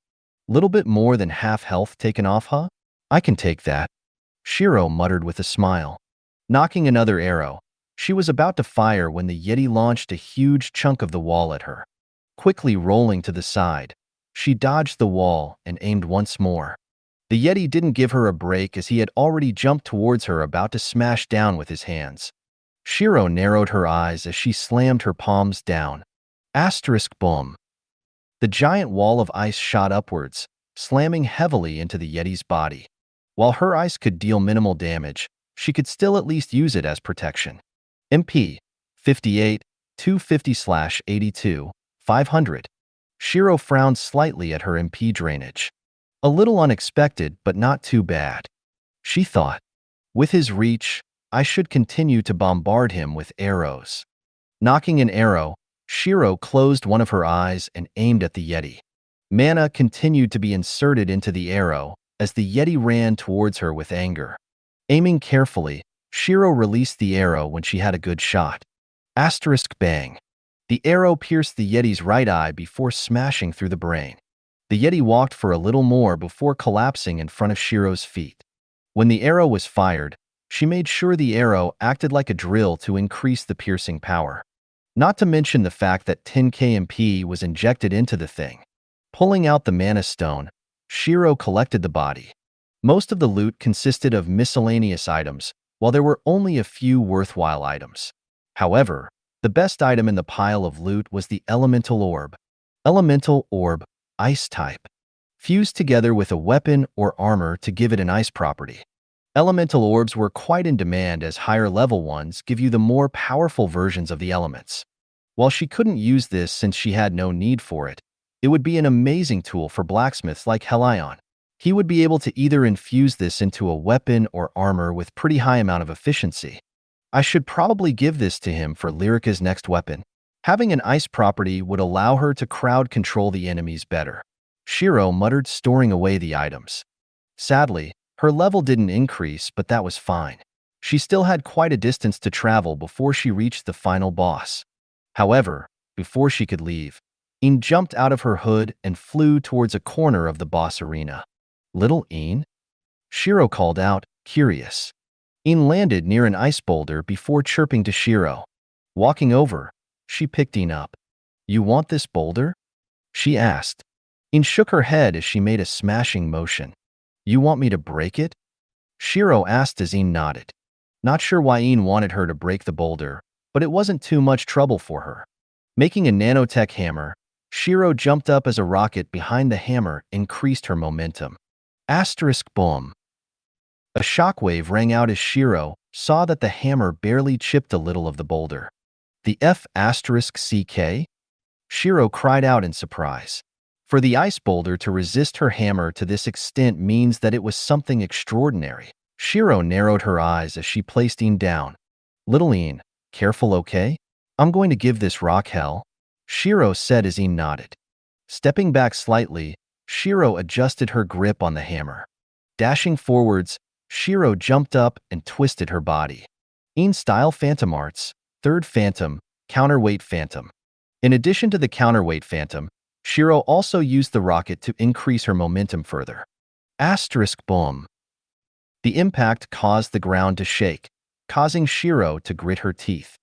Little bit more than half health taken off, huh? I can take that, Shiro muttered with a smile. Knocking another arrow, she was about to fire when the Yeti launched a huge chunk of the wall at her. Quickly rolling to the side, she dodged the wall and aimed once more. The Yeti didn't give her a break as he had already jumped towards her, about to smash down with his hands. Shiro narrowed her eyes as she slammed her palms down. Asterisk boom. The giant wall of ice shot upwards, slamming heavily into the Yeti's body. While her ice could deal minimal damage, she could still at least use it as protection. MP 58 250/82 500. Shiro frowned slightly at her MP drainage. A little unexpected, but not too bad. She thought, with his reach, I should continue to bombard him with arrows. Knocking an arrow, Shiro closed one of her eyes and aimed at the Yeti. Mana continued to be inserted into the arrow as the Yeti ran towards her with anger. Aiming carefully, Shiro released the arrow when she had a good shot. Asterisk bang. The arrow pierced the Yeti's right eye before smashing through the brain. The Yeti walked for a little more before collapsing in front of Shiro's feet. When the arrow was fired, she made sure the arrow acted like a drill to increase the piercing power. Not to mention the fact that 10 KMP was injected into the thing. Pulling out the mana stone, Shiro collected the body. Most of the loot consisted of miscellaneous items, while there were only a few worthwhile items. However, the best item in the pile of loot was the Elemental Orb. Elemental Orb, Ice type. Fused together with a weapon or armor to give it an ice property. Elemental orbs were quite in demand as higher level ones give you the more powerful versions of the elements. While she couldn't use this since she had no need for it, it would be an amazing tool for blacksmiths like Helion. He would be able to either infuse this into a weapon or armor with pretty high amount of efficiency. I should probably give this to him for Lyrica's next weapon. Having an ice property would allow her to crowd control the enemies better. Shiro muttered, storing away the items. Sadly, her level didn't increase, but that was fine. She still had quite a distance to travel before she reached the final boss. However, before she could leave, Een jumped out of her hood and flew towards a corner of the boss arena. Little Een? Shiro called out, curious. Een landed near an ice boulder before chirping to Shiro. Walking over, she picked Een up. You want this boulder? She asked. Een shook her head as she made a smashing motion. You want me to break it? Shiro asked as Een nodded. Not sure why Een wanted her to break the boulder, but it wasn't too much trouble for her. Making a nanotech hammer, Shiro jumped up as a rocket behind the hammer increased her momentum. Asterisk boom. A shockwave rang out as Shiro saw that the hammer barely chipped a little of the boulder. The F***CK? Shiro cried out in surprise. For the ice boulder to resist her hammer to this extent means that it was something extraordinary. Shiro narrowed her eyes as she placed Een down. Little Een, careful, okay? I'm going to give this rock hell, Shiro said as Een nodded. Stepping back slightly, Shiro adjusted her grip on the hammer. Dashing forwards, Shiro jumped up and twisted her body. Een-style Phantom Arts, third Phantom, counterweight Phantom. In addition to the counterweight Phantom, Shiro also used the rocket to increase her momentum further. Asterisk boom. The impact caused the ground to shake, causing Shiro to grit her teeth.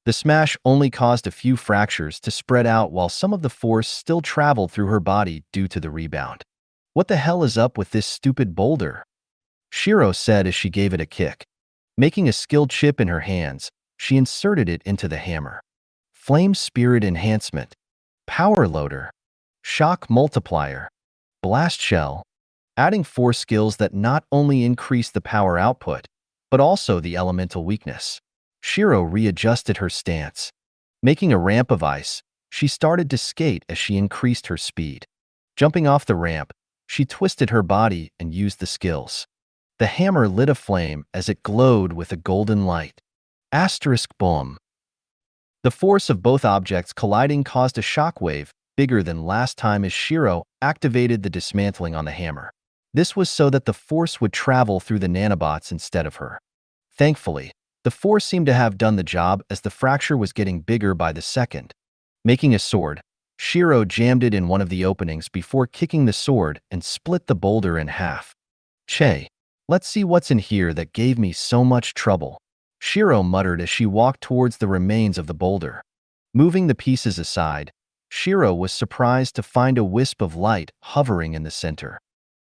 The smash only caused a few fractures to spread out while some of the force still traveled through her body due to the rebound. What the hell is up with this stupid boulder? Shiro said as she gave it a kick. Making a skilled chip in her hands, she inserted it into the hammer. Flame Spirit Enhancement, Power Loader, Shock Multiplier, Blast Shell, adding 4 skills that not only increase the power output, but also the elemental weakness. Shiro readjusted her stance. Making a ramp of ice, she started to skate as she increased her speed. Jumping off the ramp, she twisted her body and used the skills. The hammer lit a flame as it glowed with a golden light. Asterisk boom. The force of both objects colliding caused a shockwave bigger than last time as Shiro activated the dismantling on the hammer. This was so that the force would travel through the nanobots instead of her. Thankfully, the force seemed to have done the job as the fracture was getting bigger by the second. Making a sword, Shiro jammed it in one of the openings before kicking the sword and split the boulder in half. Che, let's see what's in here that gave me so much trouble, Shiro muttered as she walked towards the remains of the boulder. Moving the pieces aside, Shiro was surprised to find a wisp of light hovering in the center.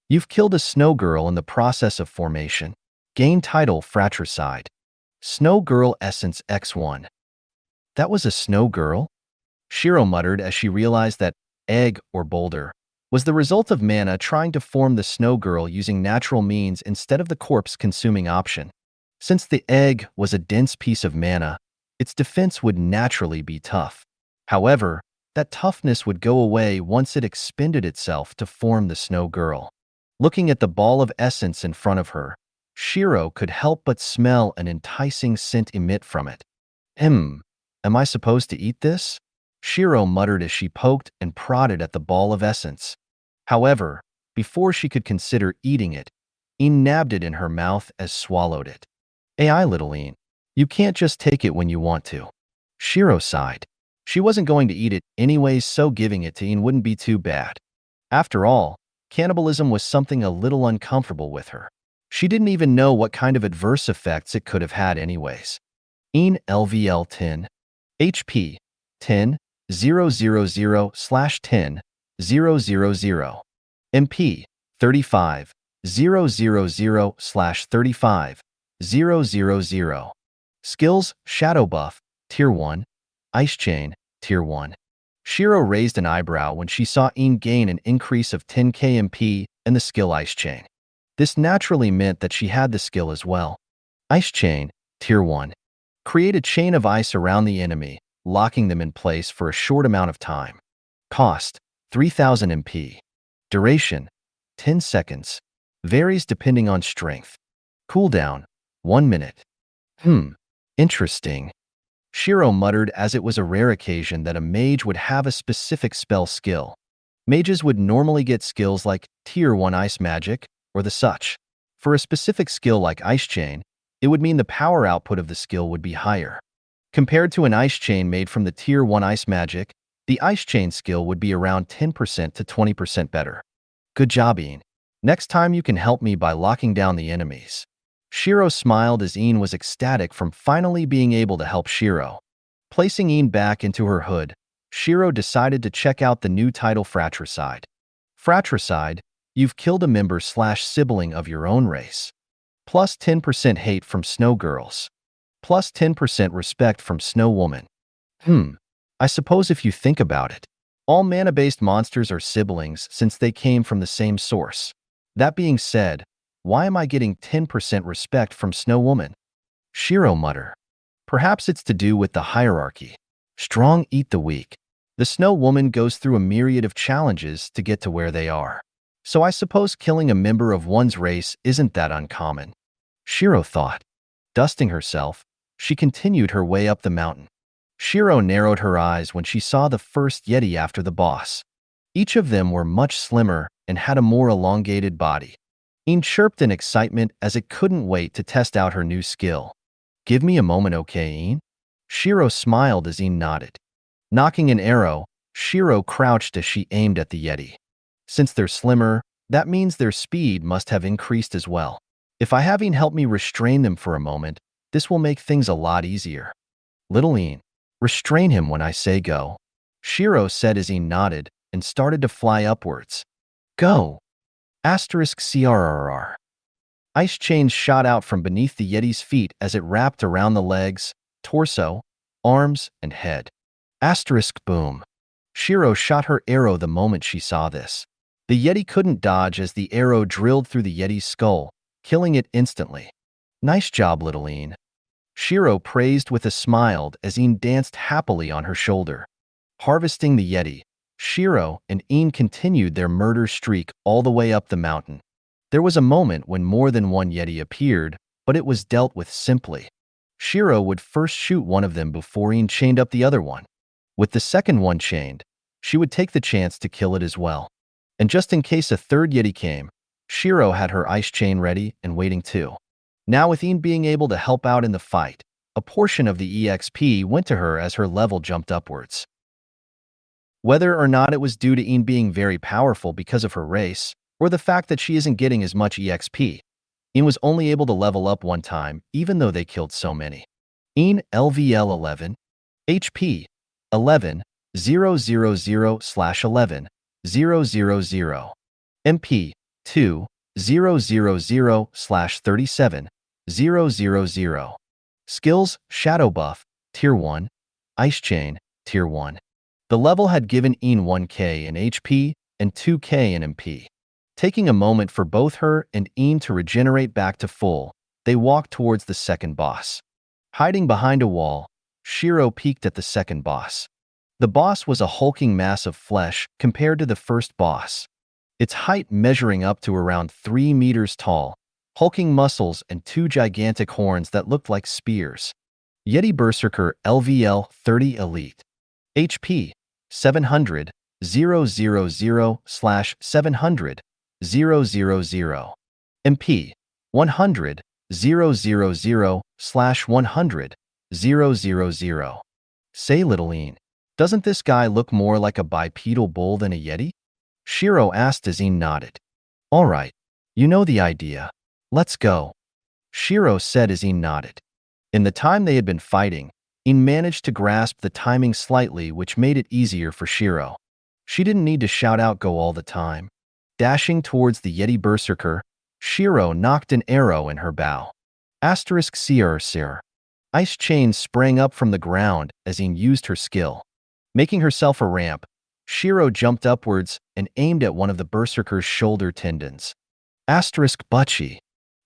You've killed a snow girl in the process of formation. Gain title Fratricide. Snow Girl Essence X1. That was a snow girl? Shiro muttered as she realized that egg, or boulder, was the result of Mana trying to form the snow girl using natural means instead of the corpse-consuming option. Since the egg was a dense piece of mana, its defense would naturally be tough. However, that toughness would go away once it expended itself to form the snow girl. Looking at the ball of essence in front of her, Shiro could help but smell an enticing scent emit from it. Am I supposed to eat this? Shiro muttered as she poked and prodded at the ball of essence. However, before she could consider eating it, Een nabbed it in her mouth as swallowed it. Ai, little Een, you can't just take it when you want to. Shiro sighed. She wasn't going to eat it anyways, so giving it to Een wouldn't be too bad. After all, cannibalism was something a little uncomfortable with her. She didn't even know what kind of adverse effects it could have had anyways. Een LVL 10. HP 10 000/10 000. MP 35 000/35 000. Skills Shadow Buff Tier 1. Ice Chain Tier 1. Shiro raised an eyebrow when she saw Een gain an increase of 10k MP and the skill Ice Chain. This naturally meant that she had the skill as well. Ice Chain Tier 1. Create a chain of ice around the enemy, locking them in place for a short amount of time. Cost 3000 MP. Duration 10 seconds. Varies depending on strength. Cooldown 1 minute. Interesting. Shiro muttered as it was a rare occasion that a mage would have a specific spell skill. Mages would normally get skills like Tier 1 Ice Magic or the such. For a specific skill like Ice Chain, it would mean the power output of the skill would be higher. Compared to an Ice Chain made from the Tier 1 Ice Magic, the Ice Chain skill would be around 10% to 20% better. Good job, Een. Next time you can help me by locking down the enemies. Shiro smiled as Een was ecstatic from finally being able to help Shiro. Placing Een back into her hood, Shiro decided to check out the new title Fratricide. Fratricide, you've killed a member/sibling of your own race. Plus 10% hate from snow girls. Plus 10% respect from snow woman. I suppose if you think about it, All mana-based monsters are siblings since they came from the same source. That being said, why am I getting 10% respect from Snow Woman? Shiro mutter. Perhaps it's to do with the hierarchy. Strong eat the weak. The Snow Woman goes through a myriad of challenges to get to where they are. So I suppose killing a member of one's race isn't that uncommon. Shiro thought. Dusting herself, she continued her way up the mountain. Shiro narrowed her eyes when she saw the first Yeti after the boss. Each of them were much slimmer and had a more elongated body. Een chirped in excitement as it couldn't wait to test out her new skill. Give me a moment, okay, Een? Shiro smiled as Een nodded. Knocking an arrow, Shiro crouched as she aimed at the Yeti. Since they're slimmer, that means their speed must have increased as well. If I have Een help me restrain them for a moment, this will make things a lot easier. Little Een, restrain him when I say go, Shiro said as Een nodded and started to fly upwards. Go! *CRRR. Ice chains shot out from beneath the Yeti's feet as it wrapped around the legs, torso, arms, and head. *Boom. Shiro shot her arrow the moment she saw this. The Yeti couldn't dodge as the arrow drilled through the Yeti's skull, killing it instantly. Nice job, little Een. Shiro praised with a smile as Een danced happily on her shoulder. Harvesting the Yeti, Shiro and Een continued their murder streak all the way up the mountain. There was a moment when more than one Yeti appeared, but it was dealt with simply. Shiro would first shoot one of them before Een chained up the other one. With the second one chained, she would take the chance to kill it as well. And just in case a third Yeti came, Shiro had her ice chain ready and waiting too. Now with Een being able to help out in the fight, a portion of the EXP went to her as her level jumped upwards. Whether or not it was due to Een being very powerful because of her race, or the fact that she isn't getting as much EXP, Een was only able to level up one time even though they killed so many. Een LVL 11, HP 11, 000/11, 000, MP 2, 000/37, 000. Skills, Shadow Buff, Tier 1, Ice Chain, Tier 1. The level had given Een 1k in HP and 2k in MP. Taking a moment for both her and Een to regenerate back to full, they walked towards the second boss. Hiding behind a wall, Shiro peeked at the second boss. The boss was a hulking mass of flesh compared to the first boss. Its height measuring up to around 3 meters tall, hulking muscles and 2 gigantic horns that looked like spears. Yeti Berserker LVL 30 Elite. HP 700, 000/700, 000. MP 100, 000/100, 000. Say, little Een, doesn't this guy look more like a bipedal bull than a Yeti? Shiro asked as Een nodded. All right, you know the idea. Let's go, Shiro said as Een nodded. In the time they had been fighting, Een managed to grasp the timing slightly, which made it easier for Shiro. She didn't need to shout out go all the time. Dashing towards the Yeti Berserker, Shiro knocked an arrow in her bow. *CRCR. Ice chains sprang up from the ground as Een used her skill. Making herself a ramp, Shiro jumped upwards and aimed at one of the Berserker's shoulder tendons. *Butchie.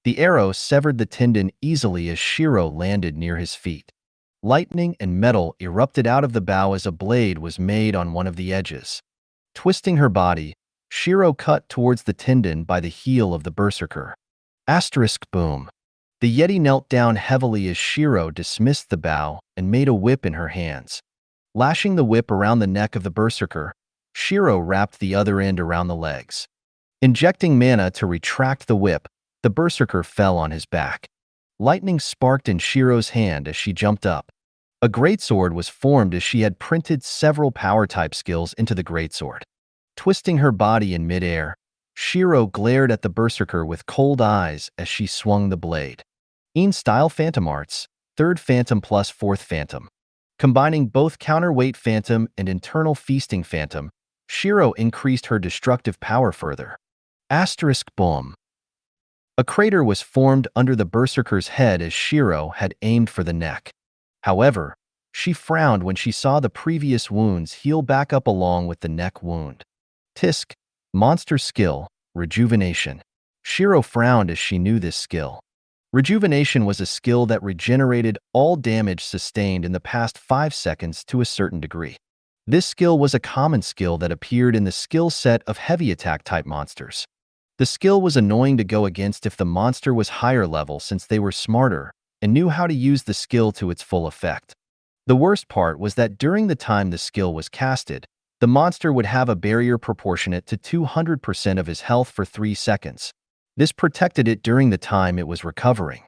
The arrow severed the tendon easily as Shiro landed near his feet. Lightning and metal erupted out of the bow as a blade was made on one of the edges. Twisting her body, Shiro cut towards the tendon by the heel of the Berserker. *Boom. The Yeti knelt down heavily as Shiro dismissed the bow and made a whip in her hands. Lashing the whip around the neck of the Berserker, Shiro wrapped the other end around the legs. Injecting mana to retract the whip, the Berserker fell on his back. Lightning sparked in Shiro's hand as she jumped up. A greatsword was formed as she had printed several power-type skills into the greatsword. Twisting her body in midair, Shiro glared at the Berserker with cold eyes as she swung the blade. Een-style Phantom Arts, 3rd Phantom plus 4th Phantom. Combining both Counterweight Phantom and Internal Feasting Phantom, Shiro increased her destructive power further. *Boom. A crater was formed under the Berserker's head as Shiro had aimed for the neck. However, She frowned when she saw the previous wounds heal back up along with the neck wound. Tisk, monster skill, rejuvenation. Shiro frowned as she knew this skill. Rejuvenation was a skill that regenerated all damage sustained in the past 5 seconds to a certain degree. This skill was a common skill that appeared in the skill set of heavy attack type monsters. The skill was annoying to go against if the monster was higher level since they were smarter and knew how to use the skill to its full effect. The worst part was that during the time the skill was casted, the monster would have a barrier proportionate to 200% of his health for 3 seconds. This protected it during the time it was recovering.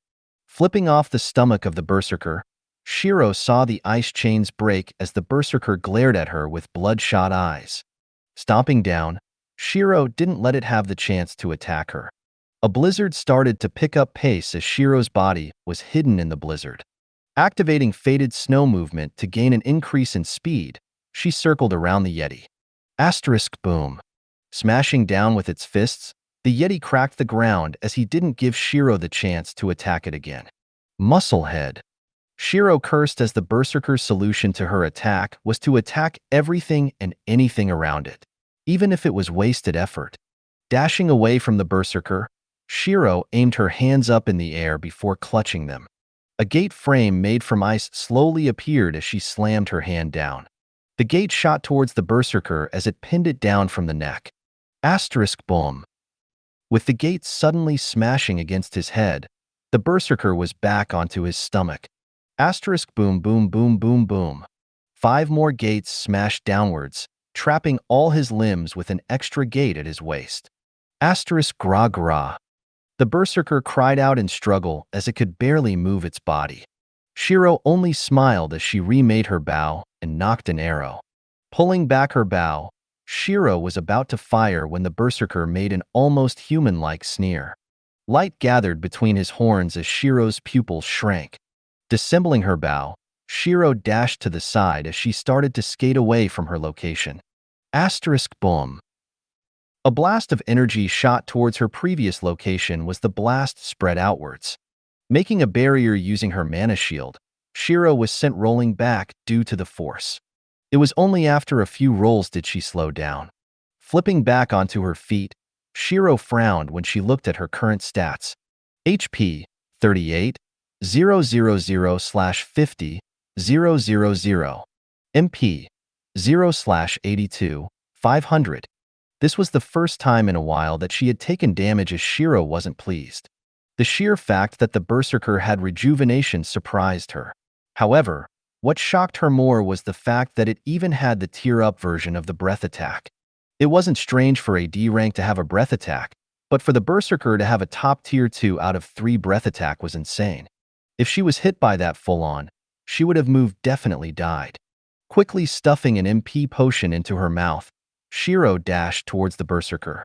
Flipping off the stomach of the berserker, Shiro saw the ice chains break as the berserker glared at her with bloodshot eyes. Stomping down, Shiro didn't let it have the chance to attack her. A blizzard started to pick up pace as Shiro's body was hidden in the blizzard. Activating Fated Snow movement to gain an increase in speed, she circled around the Yeti. Asterisk boom. Smashing down with its fists, the Yeti cracked the ground as he didn't give Shiro the chance to attack it again. Musclehead. Shiro cursed as the berserker's solution to her attack was to attack everything and anything around it, even if it was wasted effort. Dashing away from the berserker, Shiro aimed her hands up in the air before clutching them. A gate frame made from ice slowly appeared as she slammed her hand down. The gate shot towards the berserker as it pinned it down from the neck. Asterisk boom. With the gate suddenly smashing against his head, the berserker was back onto his stomach. Asterisk boom boom boom boom boom. 5 more gates smashed downwards, trapping all his limbs with an extra gate at his waist. Asterisk gra gra. The berserker cried out in struggle as it could barely move its body. Shiro only smiled as she remade her bow and knocked an arrow. Pulling back her bow, Shiro was about to fire when the berserker made an almost human-like sneer. Light gathered between his horns as Shiro's pupils shrank. Dissembling her bow, Shiro dashed to the side as she started to skate away from her location. Asterisk boom. A blast of energy shot towards her previous location was the blast spread outwards. Making a barrier using her mana shield, Shiro was sent rolling back due to the force. It was only after a few rolls did she slow down. Flipping back onto her feet, Shiro frowned when she looked at her current stats. HP, 38, 000/50, 000. MP, 0/82, 500. This was the first time in a while that she had taken damage as Shiro wasn't pleased. The sheer fact that the berserker had rejuvenation surprised her. However, what shocked her more was the fact that it even had the tier-up version of the breath attack. It wasn't strange for a D rank to have a breath attack, but for the berserker to have a top tier 2 out of 3 breath attack was insane. If she was hit by that full-on, she would have moved definitely died. Quickly stuffing an MP potion into her mouth, Shiro dashed towards the berserker.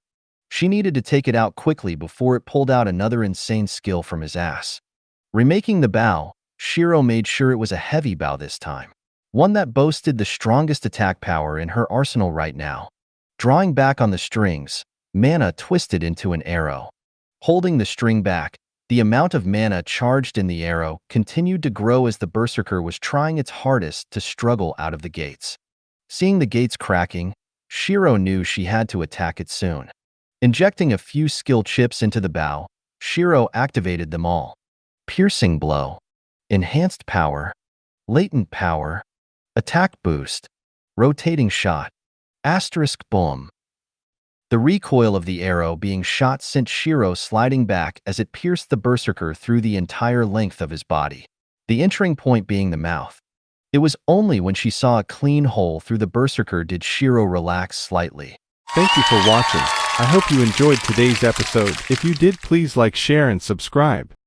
She needed to take it out quickly before it pulled out another insane skill from his ass. Remaking the bow, Shiro made sure it was a heavy bow this time, one that boasted the strongest attack power in her arsenal right now. Drawing back on the strings, mana twisted into an arrow. Holding the string back, the amount of mana charged in the arrow continued to grow as the berserker was trying its hardest to struggle out of the gates. Seeing the gates cracking, Shiro knew she had to attack it soon. Injecting a few skill chips into the bow, Shiro activated them all. Piercing blow, enhanced power, latent power, attack boost, rotating shot, asterisk boom. The recoil of the arrow being shot sent Shiro sliding back as it pierced the berserker through the entire length of his body, the entering point being the mouth. It was only when she saw a clean hole through the berserker did Shiro relax slightly. Thank you for watching. I hope you enjoyed today's episode. If you did, please like, share, and subscribe.